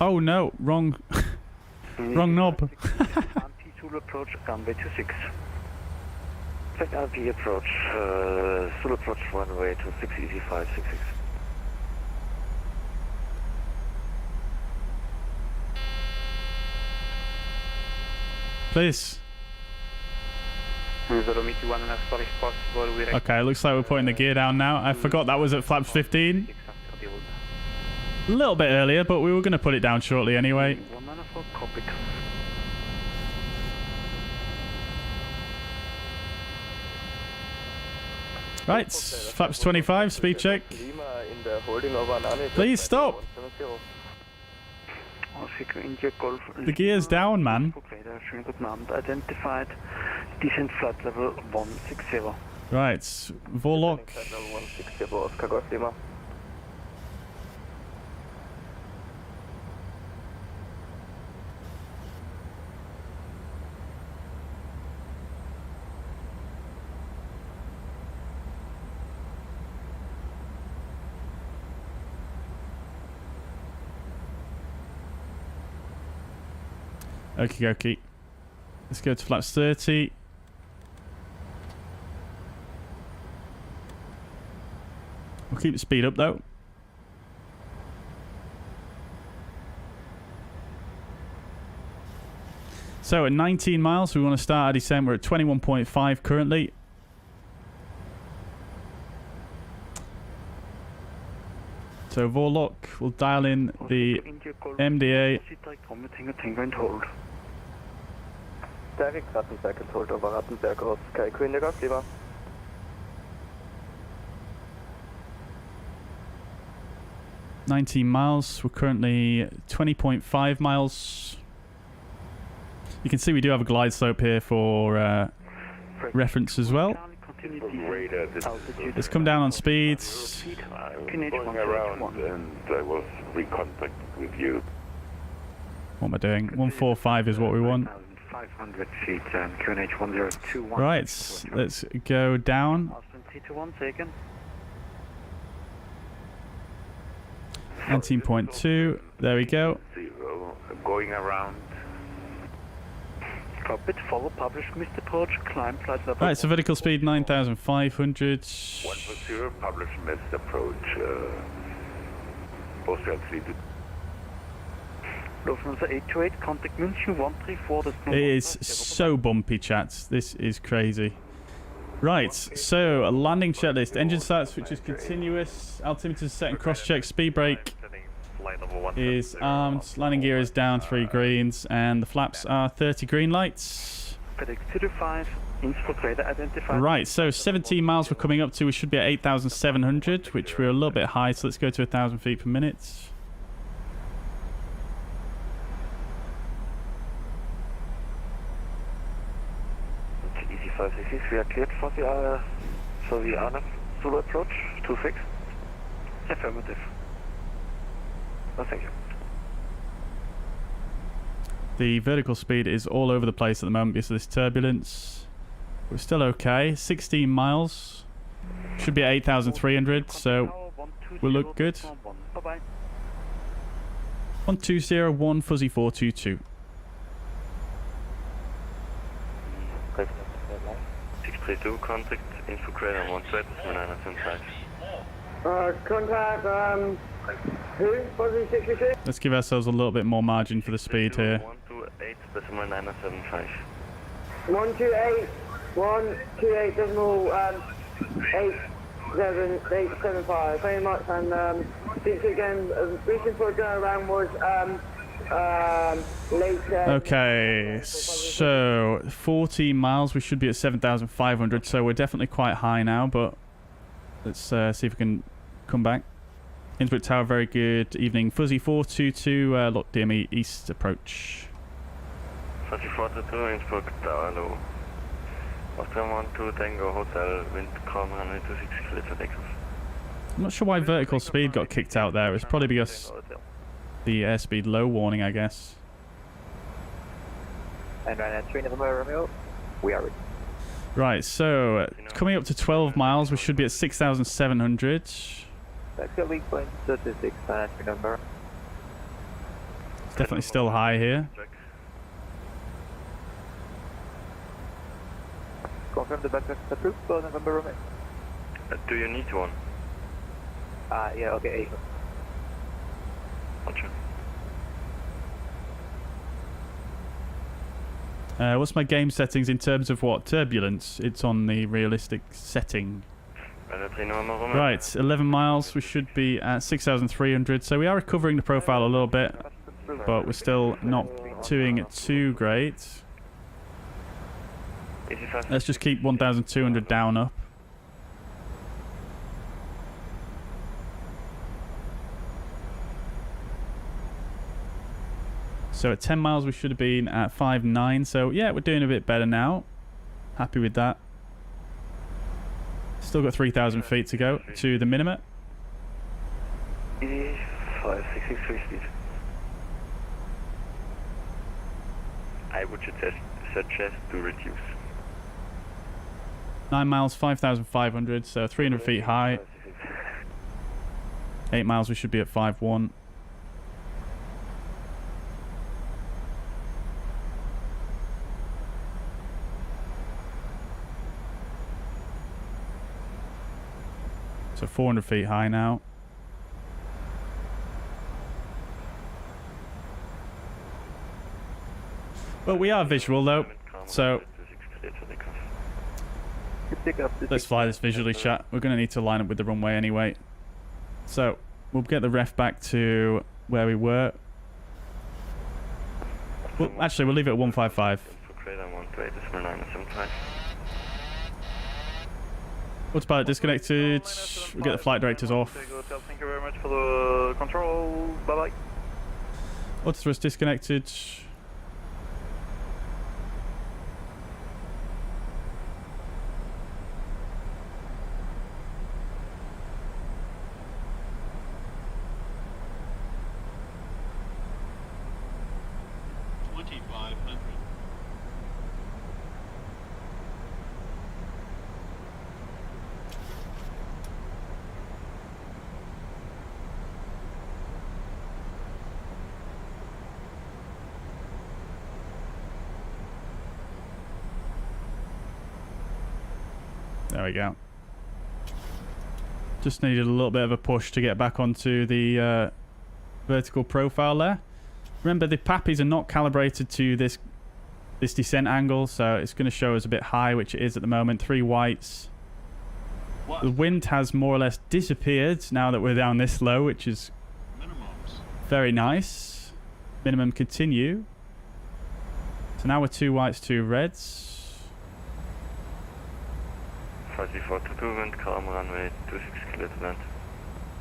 Oh no, wrong. Wrong knob. Anti-Zulu approach, runway 26. Check RP approach, Zulu approach runway 26, easy 566. Please. Dolomiti 1 and as far as possible. Okay, looks like we're putting the gear down now. I forgot that was at flaps 15. A little bit earlier, but we were going to put it down shortly anyway. Cockpit. Right, flaps 25, speed check. Please stop. The gear's down, man. Identified descent flight level 160. Right, Vorlok. Okie dokie. Let's go to flaps 30. We'll keep the speed up though. So at 19 miles, we want to start our descent. We're at 21.5 currently. So Vorlok will dial in the MDA. Direct Rattenberg and hold over Rattenberg aus Sky Queen, der Gastgeber. $19 miles. We're currently 20.5 miles. You can see we do have a glide slope here for reference as well. Let's come down on speeds. I'm going around and I was recontacted with you. What am I doing? 145 is what we want. 500 feet, QNH 1021. Right, let's go down. Austin 321 taken. 19.2, there we go. 0, going around. Cockpit, follow published missed approach, climb flight level. Right, so vertical speed 9,500. 140, published missed approach. Postfield Lufthansa 828, contact München 134. It is so bumpy, chats. This is crazy. Right, so a landing checklist. Engine start switch is continuous. Altimeter set and cross check. Speed brake is armed. Landing gear is down 3 greens. And the flaps are 30 green lights. FedEx 225, Innsbruck radar identified. Right, so 17 miles we're coming up to. We should be at 8,700, which we're a little bit high. So let's go to 1,000 feet per minute. Easy 566, we are cleared for the Arnhem Zulu approach, 26. Affirmative. Oh, thank you. The vertical speed is all over the place at the moment because of this turbulence. We're still okay. 16 miles. Should be at 8,300, so we'll look good. Bye-bye. 1201 Fuzzy 422. 632, contact Innsbruck radar 125. Contact, who? Fuzzy 62? Let's give ourselves a little bit more margin for the speed here. 128.975. 128.87875. Very much, and since again, reason for going around was later. Okay, so 14 miles, we should be at 7,500, so we're definitely quite high now, but let's see if we can come back. Innsbruck Tower, very good evening. Fuzzy 422, lock DME east approach. Fuzzy 422, Innsbruck Tower, low. Austrian 12 Tango Hotel, wind calm 126, clear for takeoff. I'm not sure why vertical speed got kicked out there. It's probably because the airspeed low warning, I guess. And right at 3 November Romeo, we are ready. Right, so coming up to 12 miles, we should be at 6,700. That's your weak point, 36, 3 November. It's definitely still high here. Confirm the backup approved for November Romeo. Do you need one? Yeah, okay. Roger. What's my game settings in terms of what? Turbulence. It's on the realistic setting. Right, 11 miles. We should be at 6,300. So we are recovering the profile a little bit, but we're still not doing it too great. Let's just keep 1,200 down up. So at 10 miles we should have been at 5.9, so yeah, we're doing a bit better now. Happy with that. Still got 3,000 feet to go to the minimum. 5663 speed. I would suggest to reduce. 9 miles, 5,500, so 300 feet high. 8 miles we should be at 5.1. So 400 feet high now. Well, we are visual though, so let's fly this visually, chat. We're going to need to line up with the runway anyway. So we'll get the ref back to where we were. Well, actually, we'll leave it at 155. What's about it? Disconnected. We'll get the flight directors off. Thank you very much for the control. Bye-bye. Auto thrust disconnected. There we go. Just needed a little bit of a push to get back onto the vertical profile there. Remember, the PAPIs are not calibrated to this descent angle, so it's going to show us a bit high, which it is at the moment. 3 whites. What? The wind has more or less disappeared now that we're down this low, which is very nice. Minimum continue. So now we're 2 whites, 2 reds. Fuzzy 422, wind calm, runway 26 clear to land.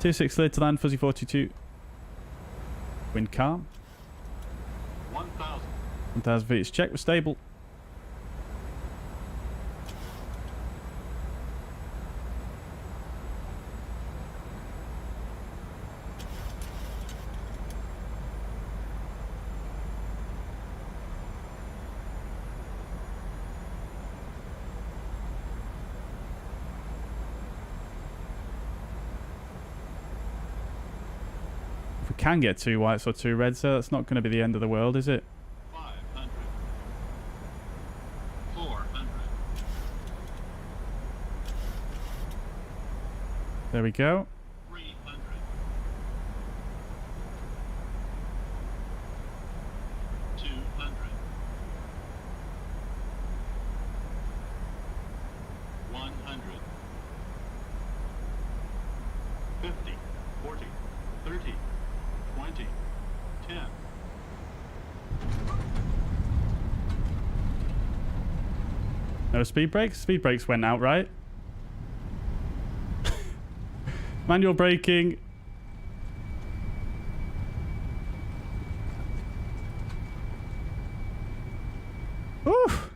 26 clear to land, Fuzzy 422. Wind calm. 1,000. 1,000 feet is checked, we're stable. Can get 2 whites or 2 reds, so that's not going to be the end of the world, is it? 500. 400. There we go. 300. 200. 100. 50. 40. 30. 20, 10. No speed brakes? Speed brakes went out, right? Manual braking. Oof.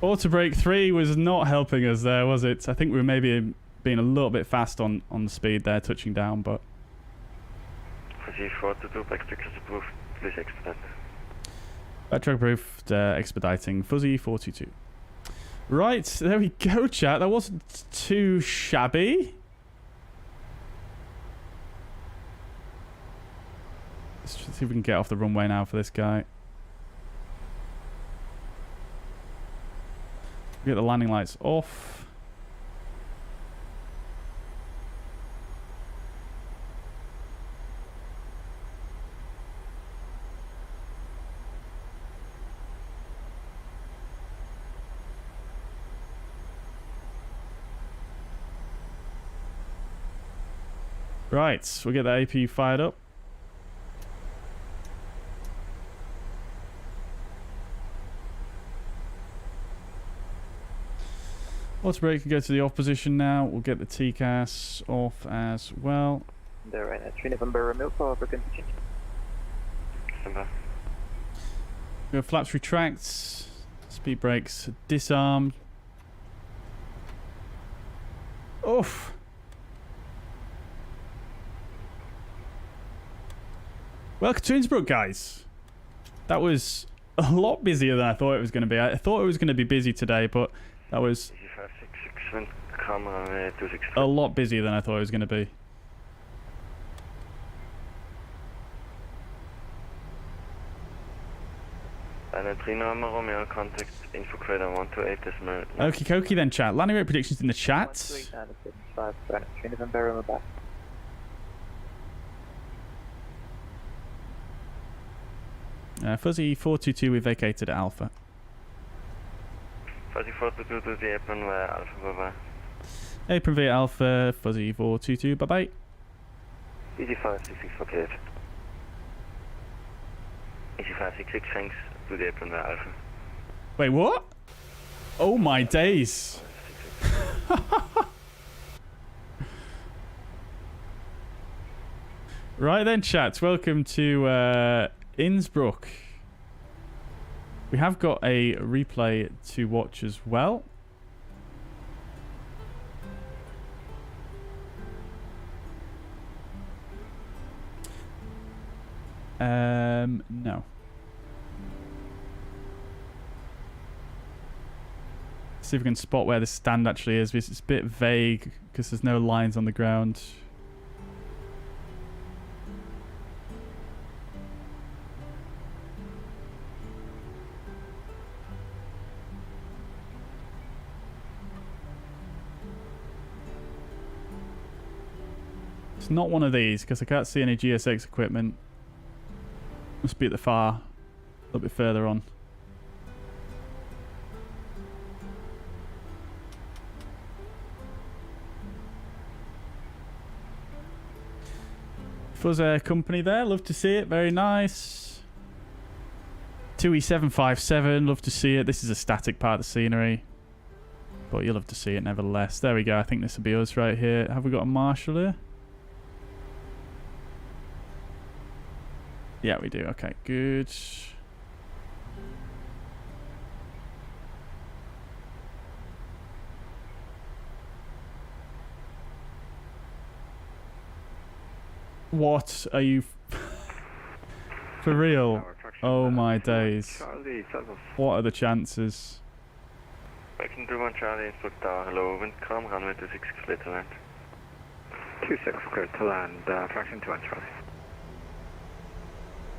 Auto brake 3 was not helping us there, was it? I think we were maybe being a little bit fast on the speed there, touching down, but... Fuzzy 422, backtrack is approved, please expedite. Backtrack approved, expediting, Fuzzy 422. Right, there we go, chat. That wasn't too shabby. Let's see if we can get off the runway now for this guy. Get the landing lights off. Right, we'll get the AP fired up. Auto brake can go to the off position now. We'll get the TCAS off as well. There, right at 3 November, remote for contingency. Go flaps retract. Speed brakes disarmed. Oof. Welcome to Innsbruck, guys. That was a lot busier than I thought it was going to be. I thought it was going to be busy today, but that was a lot busier than I thought it was going to be. Contact info crater 128. Okie dokie then, chat. Landing rate predictions in the chat. Fuzzy 422, we vacated Alpha. Fuzzy 422 to the apron via Alpha, bye bye. Apron via Alpha, Fuzzy 422, bye bye. Easy 566 for cleared. Easy 566, thanks to the apron via Alpha. Wait, what? Oh my days. Right then, chat. Welcome to Innsbruck. We have got a replay to watch as well. No. See if we can spot where the stand actually is. It's a bit vague because there's no lines on the ground. It's not one of these because I can't see any GSX equipment. Must be at the far, a little bit further on. Fuzzair company there, love to see it, very nice. 2E757, love to see it. This is a static part of the scenery, but you'll love to see it nevertheless. There we go, I think this will be us right here. Have we got a marshal here? Yeah, we do. Okay, good. What are you... For real? Oh my days. What are the chances? I can do one Charlie, Innsbruck Tower, hello, wind calm, runway 26, clear to land. 26, clear to land, fraction 2 on Charlie.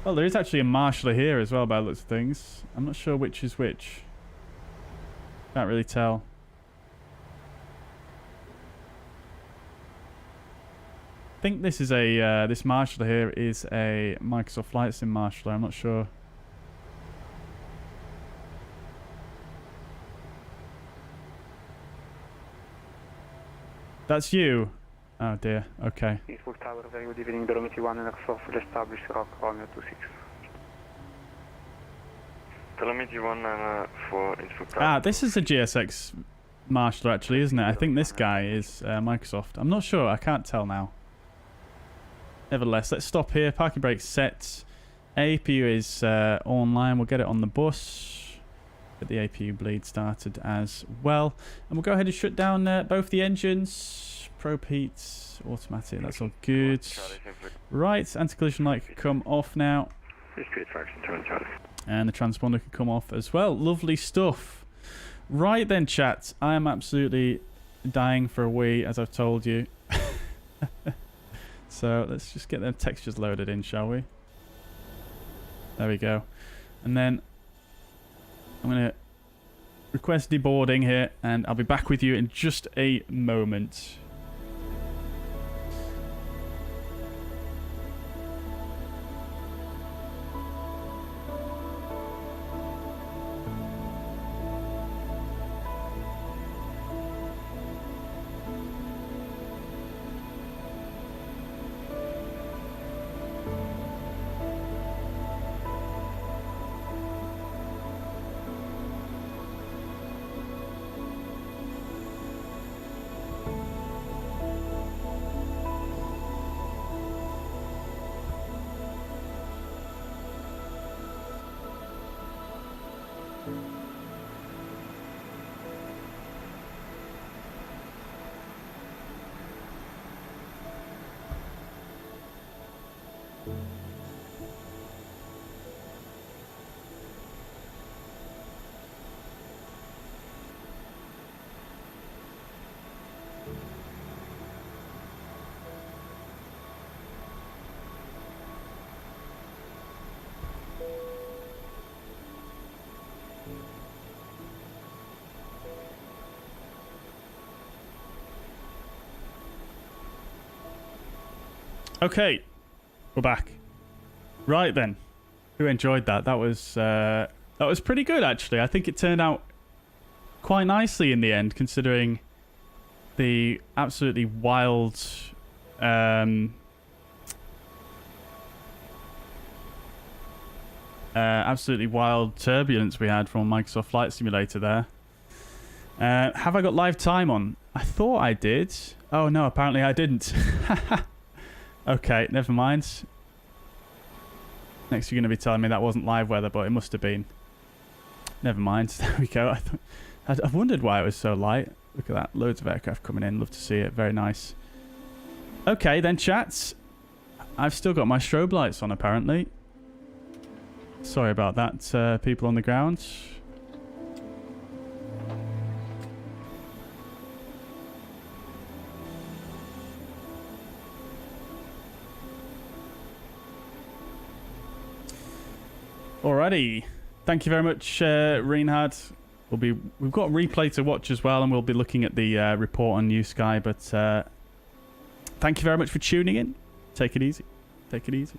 Oh, there is actually a marshaller here as well by the looks of things. I'm not sure which is which. Can't really tell. I think this is a this marshaller here is a Microsoft Flight Sim marshaller. I'm not sure. That's you. Oh dear. Okay. Innsbruck Tower, very good evening. Dormitory 1 and X for established rock Romeo 26. Dormitory 1 for Innsbruck Tower. Ah, this is a GSX marshaller actually, isn't it? I think this guy is Microsoft. I'm not sure. I can't tell now. Nevertheless, let's stop here. Parking brake set. APU is online. We'll get it on the bus. Get the APU bleed started as well. And we'll go ahead and shut down both the engines. Probe heat, automatic. That's all good. Right, anti-collision light can come off now. And the transponder can come off as well. Lovely stuff. Right then, chat. I am absolutely dying for a wee, as I've told you. So let's just get them textures loaded in, shall we? There we go. And then I'm going to request deboarding here, and I'll be back with you in just a moment. Okay, we're back. Right then, who enjoyed that? That was pretty good actually. I think it turned out quite nicely in the end, considering the absolutely wild, turbulence we had from Microsoft Flight Simulator there. Have I got live time on? I thought I did. Oh no, apparently I didn't. Okay, never mind. Next you're going to be telling me that wasn't live weather, but it must have been. Never mind. There we go. I wondered why it was so light. Look at that. Loads of aircraft coming in. Love to see it. Very nice. Okay, then chats. I've still got my strobe lights on, apparently. Sorry about that, people on the ground. Alrighty, thank you very much, Reinhard. We've got a replay to watch as well, and we'll be looking at the report on Newsky. But thank you very much for tuning in. Take it easy. Take it easy.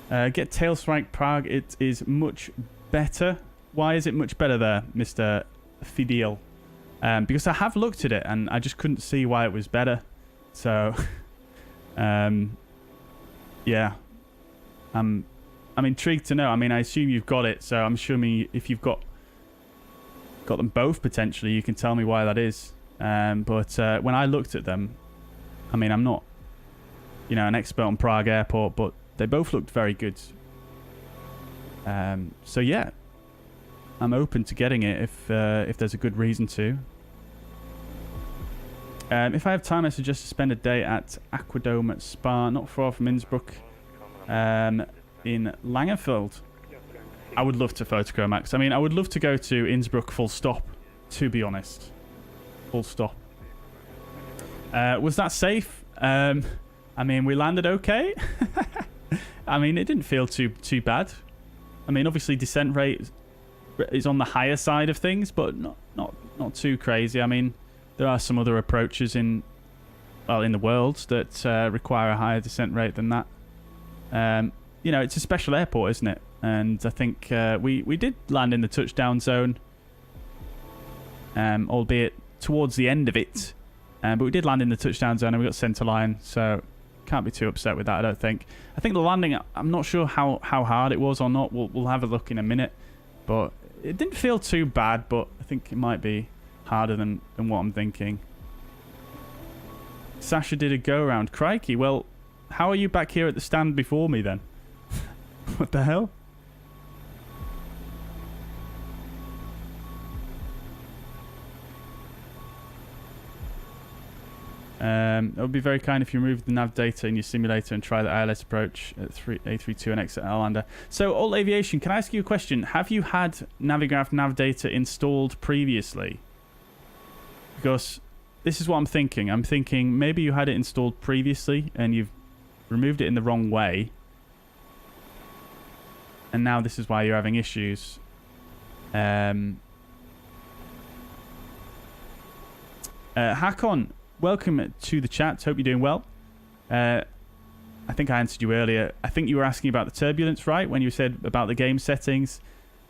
Get Tail Strike Prague. It is much better. Why is it much better there, Mr. Fidel? Because I have looked at it and I just couldn't see why it was better. So, yeah. I'm intrigued to know. I mean, I assume you've got it, so I'm assuming if you've got them both potentially, you can tell me why that is. But when I looked at them, I mean, I'm not, an expert on Prague Airport, but they both looked very good. So yeah, I'm open to getting it if there's a good reason to. If I have time, I suggest to spend a day at Aquadome Spa, not far from Innsbruck, in Langenfeld. I would love to Photochromax. I mean, I would love to go to Innsbruck full stop, to be honest. Full stop. Was that safe? I mean, we landed okay. I mean, it didn't feel too bad. I mean, obviously descent rate is on the higher side of things, but not too crazy. I mean, there are some other approaches in the world that require a higher descent rate than that. It's a special airport, isn't it? And I think we did land in the touchdown zone, albeit towards the end of it. But we did land in the touchdown zone and we got centre line, so can't be too upset with that, I don't think. I think the landing, I'm not sure how hard it was or not. We'll have a look in a minute. But it didn't feel too bad, but I think it might be harder than what I'm thinking. Sasha did a go-around. Crikey, well, how are you back here at the stand before me then? What the hell? It would be very kind if you removed the nav data in your simulator and try the ILS approach at A32 and exit Arlander. So, Alt Aviation, can I ask you a question? Have you had Navigraph nav data installed previously? Because this is what I'm thinking. I'm thinking maybe you had it installed previously and you've removed it in the wrong way. And now this is why you're having issues. Hakon, welcome to the chat. Hope you're doing well. I think I answered you earlier. I think you were asking about the turbulence, right? When you said about the game settings.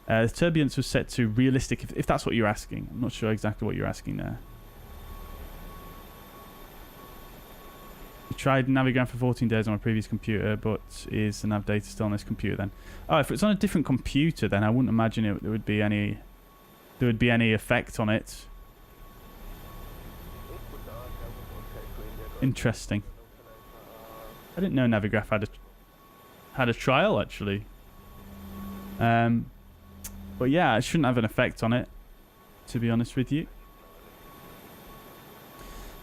The turbulence was set to realistic, if that's what you're asking. I'm not sure exactly what you're asking there. I tried Navigraph for 14 days on my previous computer, but is the nav data still on this computer then? Oh, if it's on a different computer, then I wouldn't imagine there would be any effect on it. Interesting. I didn't know Navigraph had a trial actually. But yeah, it shouldn't have an effect on it, to be honest with you.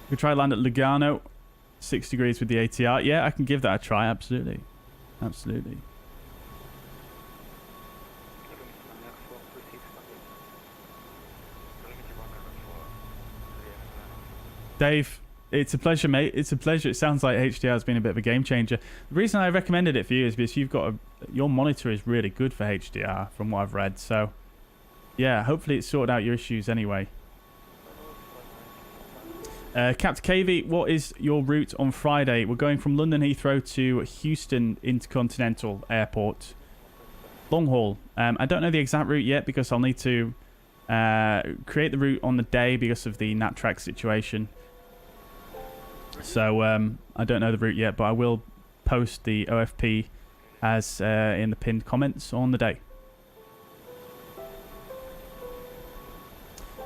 We could try land at Lugano, 6 degrees with the ATR. Yeah, I can give that a try. Absolutely, absolutely. Dave, it's a pleasure, mate. It's a pleasure. It sounds like HDR has been a bit of a game changer. The reason I recommended it for you is because you've got your monitor is really good for HDR, from what I've read. So, yeah, hopefully it's sorted out your issues anyway. Captain KV, what is your route on Friday? We're going from London Heathrow to Houston Intercontinental Airport. Long haul. I don't know the exact route yet because I'll need to create the route on the day because of the NatTrack situation. So I don't know the route yet, but I will post the OFP as in the pinned comments on the day.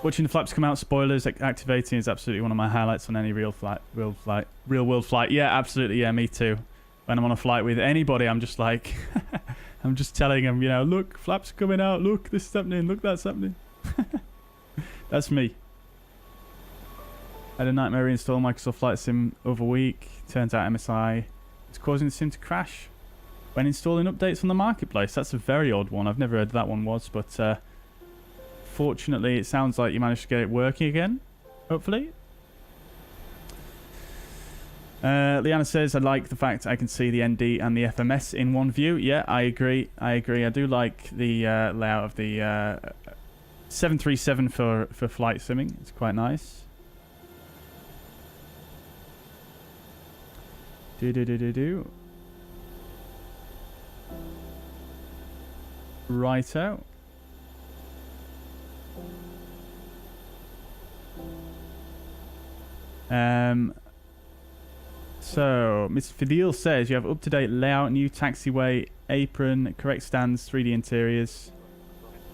Watching the flaps come out, spoilers activating is absolutely one of my highlights on any real world flight. Yeah, absolutely. Yeah, me too. When I'm on a flight with anybody, I'm just like, I'm just telling them, look, flaps are coming out. Look, this is happening. Look, that's happening. That's me. I had a nightmare reinstall Microsoft Flight Sim over a week. Turns out MSI is causing the sim to crash when installing updates on the marketplace. That's a very odd one. I've never heard that one was, but fortunately it sounds like you managed to get it working again, hopefully. Liana says, I like the fact I can see the ND and the FMS in one view. Yeah, I agree. I do like the layout of the 737 for flight simming. It's quite nice. Do. Righto. So, Mr. Fidel says you have up-to-date layout, new taxiway, apron, correct stands, 3D interiors.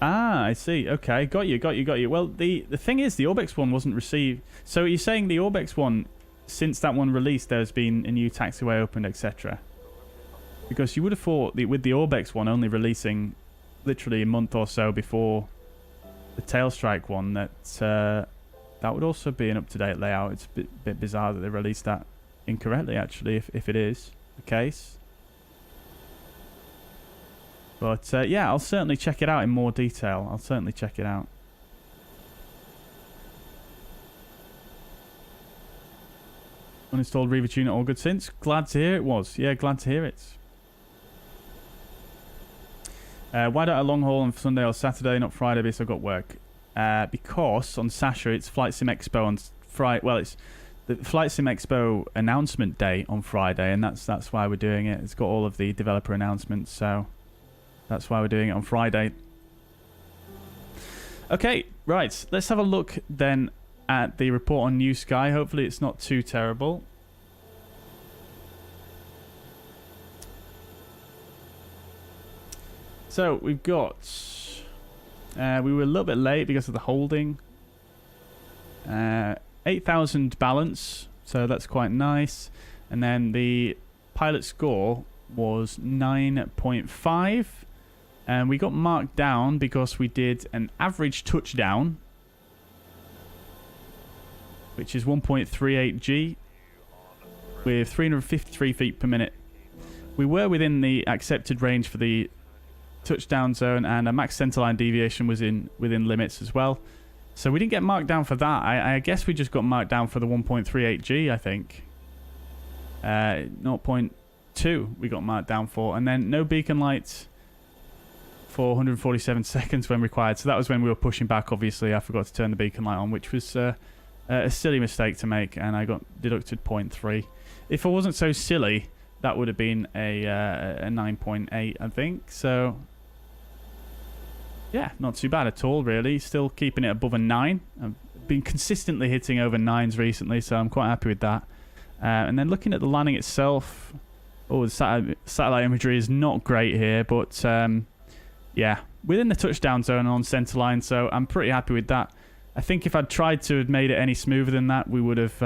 Ah, I see. Okay, got you. Well, the thing is, the Orbx one wasn't received. So you're saying the Orbx one, since that one released, there's been a new taxiway opened, etc. Because you would have thought that with the Orbx one only releasing literally a month or so before the Tailstrike one, that that would also be an up-to-date layout. It's a bit bizarre that they released that incorrectly, actually, if it is the case. But yeah, I'll certainly check it out in more detail. I'll certainly check it out. Uninstalled Reaver Tuner, all good since. Glad to hear it was. Yeah, glad to hear it. Why don't I long haul on Sunday or Saturday, not Friday, because I've got work? Because on Sasha it's Flight Sim Expo on Friday. Well, it's the Flight Sim Expo announcement day on Friday, and that's why we're doing it. It's got all of the developer announcements, so that's why we're doing it on Friday. Okay, right. Let's have a look then at the report on Newsky. Hopefully it's not too terrible. So we've got... we were a little bit late because of the holding. 8,000 balance, so that's quite nice. And then the pilot score was 9.5. And we got marked down because we did an average touchdown, which is 1.38 G with 353 feet per minute. We were within the accepted range for the touchdown zone, and a max centerline deviation was within limits as well. So we didn't get marked down for that. I guess we just got marked down for the 1.38 G, I think. 0.2 we got marked down for. And then no beacon light for 147 seconds when required. So that was when we were pushing back, obviously. I forgot to turn the beacon light on, which was a silly mistake to make, and I got deducted 0.3. If I wasn't so silly, that would have been a 9.8, I think. So... yeah, not too bad at all, really. Still keeping it above a 9. I've been consistently hitting over 9s recently, so I'm quite happy with that. And then looking at the landing itself... oh, the satellite imagery is not great here, but yeah, within the touchdown zone on centerline, so I'm pretty happy with that. I think if I'd tried to have made it any smoother than that, we would have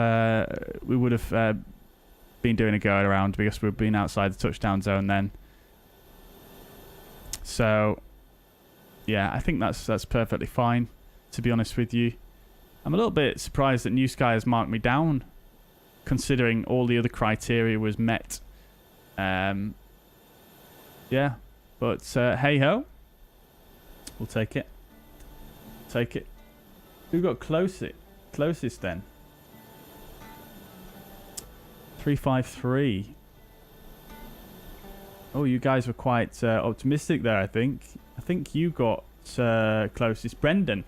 been doing a go around, because we've been outside the touchdown zone then. So... yeah, I think that's perfectly fine, to be honest with you. I'm a little bit surprised that Newsky has marked me down, considering all the other criteria was met. Yeah, but hey-ho. We'll take it. Take it. Who got closest then? 353. Oh, you guys were quite optimistic there, I think. I think you got closest. Brendan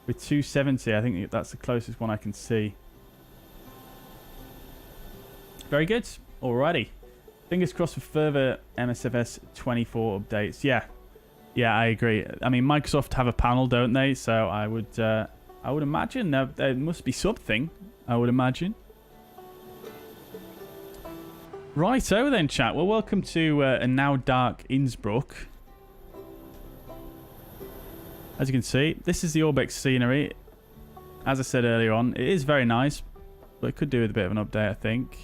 with 270. I think that's the closest one I can see. Very good. Alrighty. Fingers crossed for further MSFS 24 updates. Yeah. Yeah, I agree. I mean, Microsoft have a panel, don't they? So I would imagine there must be something, I would imagine. Righto then, chat. Well, welcome to a now dark Innsbruck. As you can see, this is the Orbx scenery. As I said earlier on, it is very nice, but it could do with a bit of an update, I think.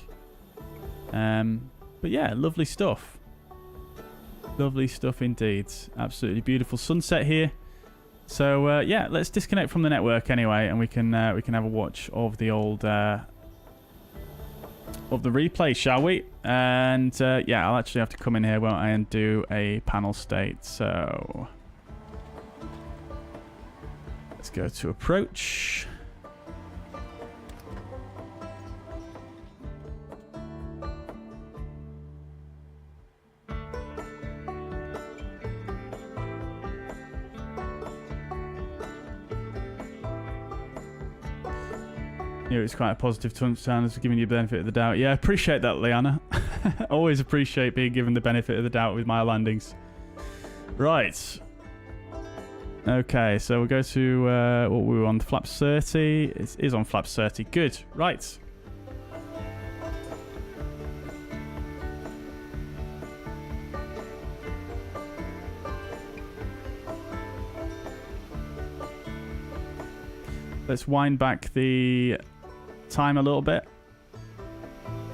But yeah, lovely stuff. Lovely stuff indeed. Absolutely beautiful sunset here. So yeah, let's disconnect from the network anyway, and we can have a watch of the old of the replay, shall we? And yeah, I'll actually have to come in here, won't I, and do a panel state. So let's go to approach. Yeah, it's quite a positive to understand as giving you the benefit of the doubt. Yeah, I appreciate that, Liana. Always appreciate being given the benefit of the doubt with my landings. Right. Okay, so we'll go to what we were on, flaps 30. It is on flaps 30. Good. Right. Let's wind back the time a little bit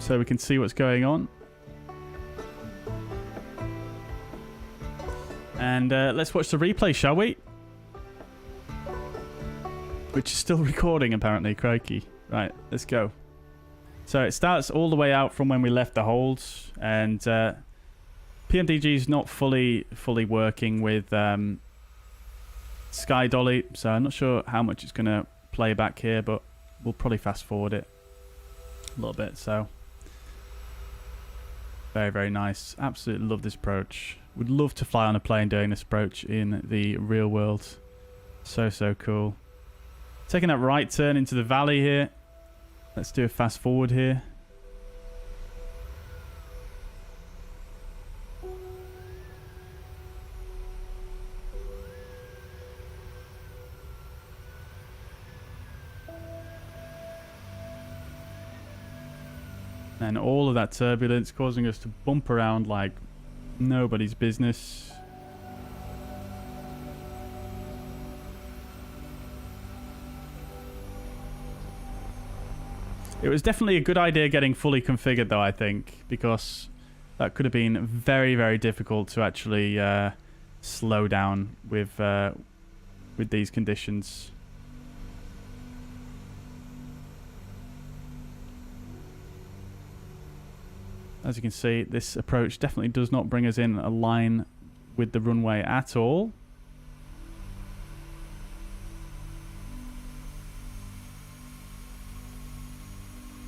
so we can see what's going on. And let's watch the replay, shall we? Which is still recording, apparently. Crikey. Right, let's go. So it starts all the way out from when we left the holds. And PMDG is not fully working with Sky Dolly. So I'm not sure how much it's going to play back here, but we'll probably fast forward it a little bit. So very, very nice. Absolutely love this approach. Would love to fly on a plane doing this approach in the real world. So cool. Taking that right turn into the valley here. Let's do a fast forward here. And all of that turbulence causing us to bump around like nobody's business. It was definitely a good idea getting fully configured though, I think, because that could have been very, very difficult to actually slow down with these conditions. As you can see, this approach definitely does not bring us in a line with the runway at all.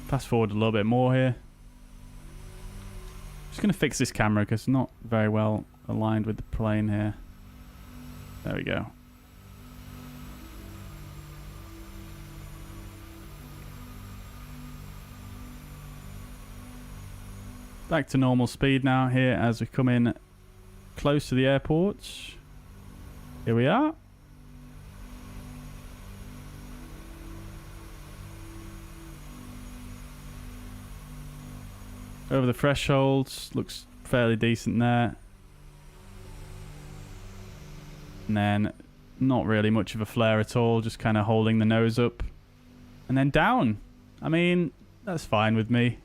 Fast forward a little bit more here. Just going to fix this camera because it's not very well aligned with the plane here. There we go. Back to normal speed now here as we come in close to the airport. Here we are. Over the thresholds, looks fairly decent there. And then not really much of a flare at all, just kind of holding the nose up. And then down. I mean, that's fine with me.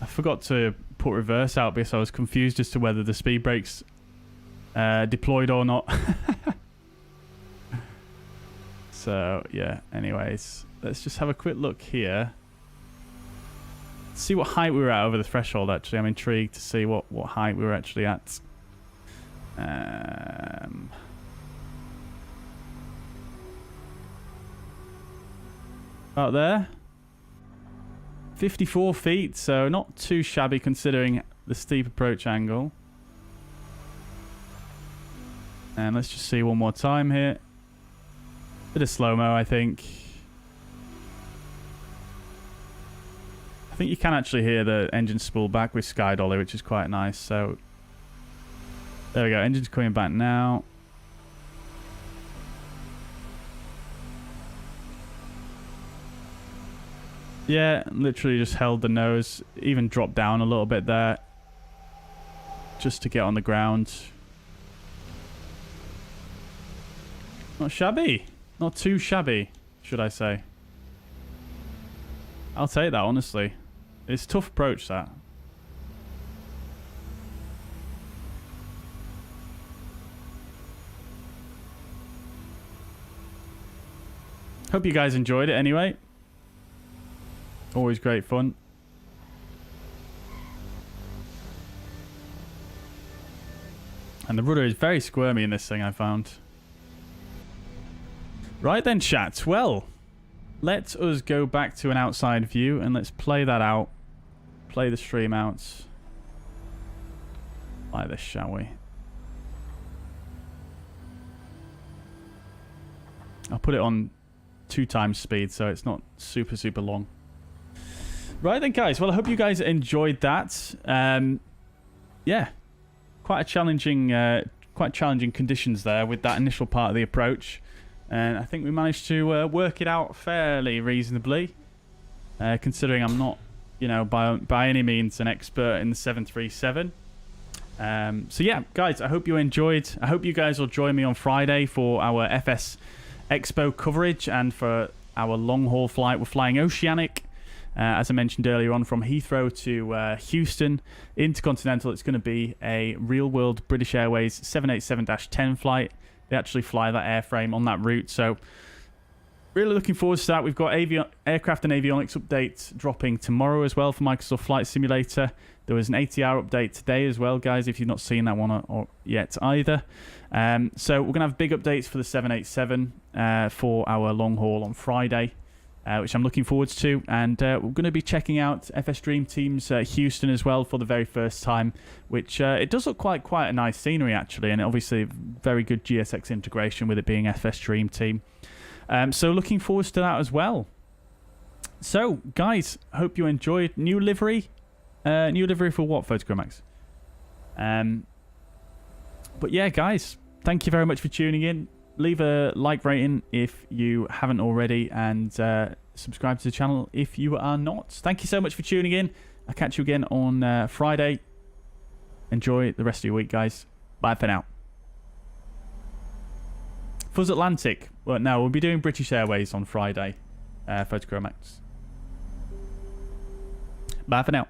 I forgot to put reverse out because I was confused as to whether the speed brakes deployed or not. So, yeah, anyways. Let's just have a quick look here. See what height we were at over the threshold, actually. I'm intrigued to see what height we were actually at. About there. 54 feet, so not too shabby considering the steep approach angle. And let's just see one more time here. Bit of slow-mo, I think. I think you can actually hear the engine spool back with Sky Dolly, which is quite nice. So there we go. Engine's coming back now. Yeah, literally just held the nose. Even dropped down a little bit there. Just to get on the ground. Not shabby. Not too shabby, should I say. I'll take that, honestly. It's a tough approach, that. Hope you guys enjoyed it anyway. Always great fun. And the rudder is very squirmy in this thing, I found. Right then, chat. Well, let us go back to an outside view and let's play that out. Play the stream out. Like this, shall we? I'll put it on 2 times speed so it's not super long. Right then, guys. Well, I hope you guys enjoyed that. Yeah, quite challenging conditions there with that initial part of the approach, and I think we managed to work it out fairly reasonably, considering I'm not, you know, by any means an expert in the 737. So yeah, guys, I hope you enjoyed. I hope you guys will join me on Friday for our FS Expo coverage and for our long haul flight. We're flying Oceanic. As I mentioned earlier on, from Heathrow to Houston, intercontinental. It's going to be a real-world British Airways 787-10 flight. They actually fly that airframe on that route, so really looking forward to that. We've got aircraft and avionics updates dropping tomorrow as well for Microsoft Flight Simulator. There was an ATR update today as well, guys, if you've not seen that one or yet either. So we're going to have big updates for the 787 for our long haul on Friday. Which I'm looking forward to, and we're going to be checking out Fsdreamteam's Houston as well for the very first time, which it does look quite a nice scenery actually, and obviously very good GSX integration with it being Fsdreamteam. So looking forward to that as well. So guys, hope you enjoyed. New livery for what, Photochromax? But yeah, guys, thank you very much for tuning in. Leave a like rating if you haven't already, and subscribe to the channel if you are not. Thank you so much for tuning in. I'll catch you again on Friday. Enjoy the rest of your week, guys. Bye for now. Fuzz Atlantic. Well, no, we'll be doing British Airways on Friday. Photochromax. Bye for now.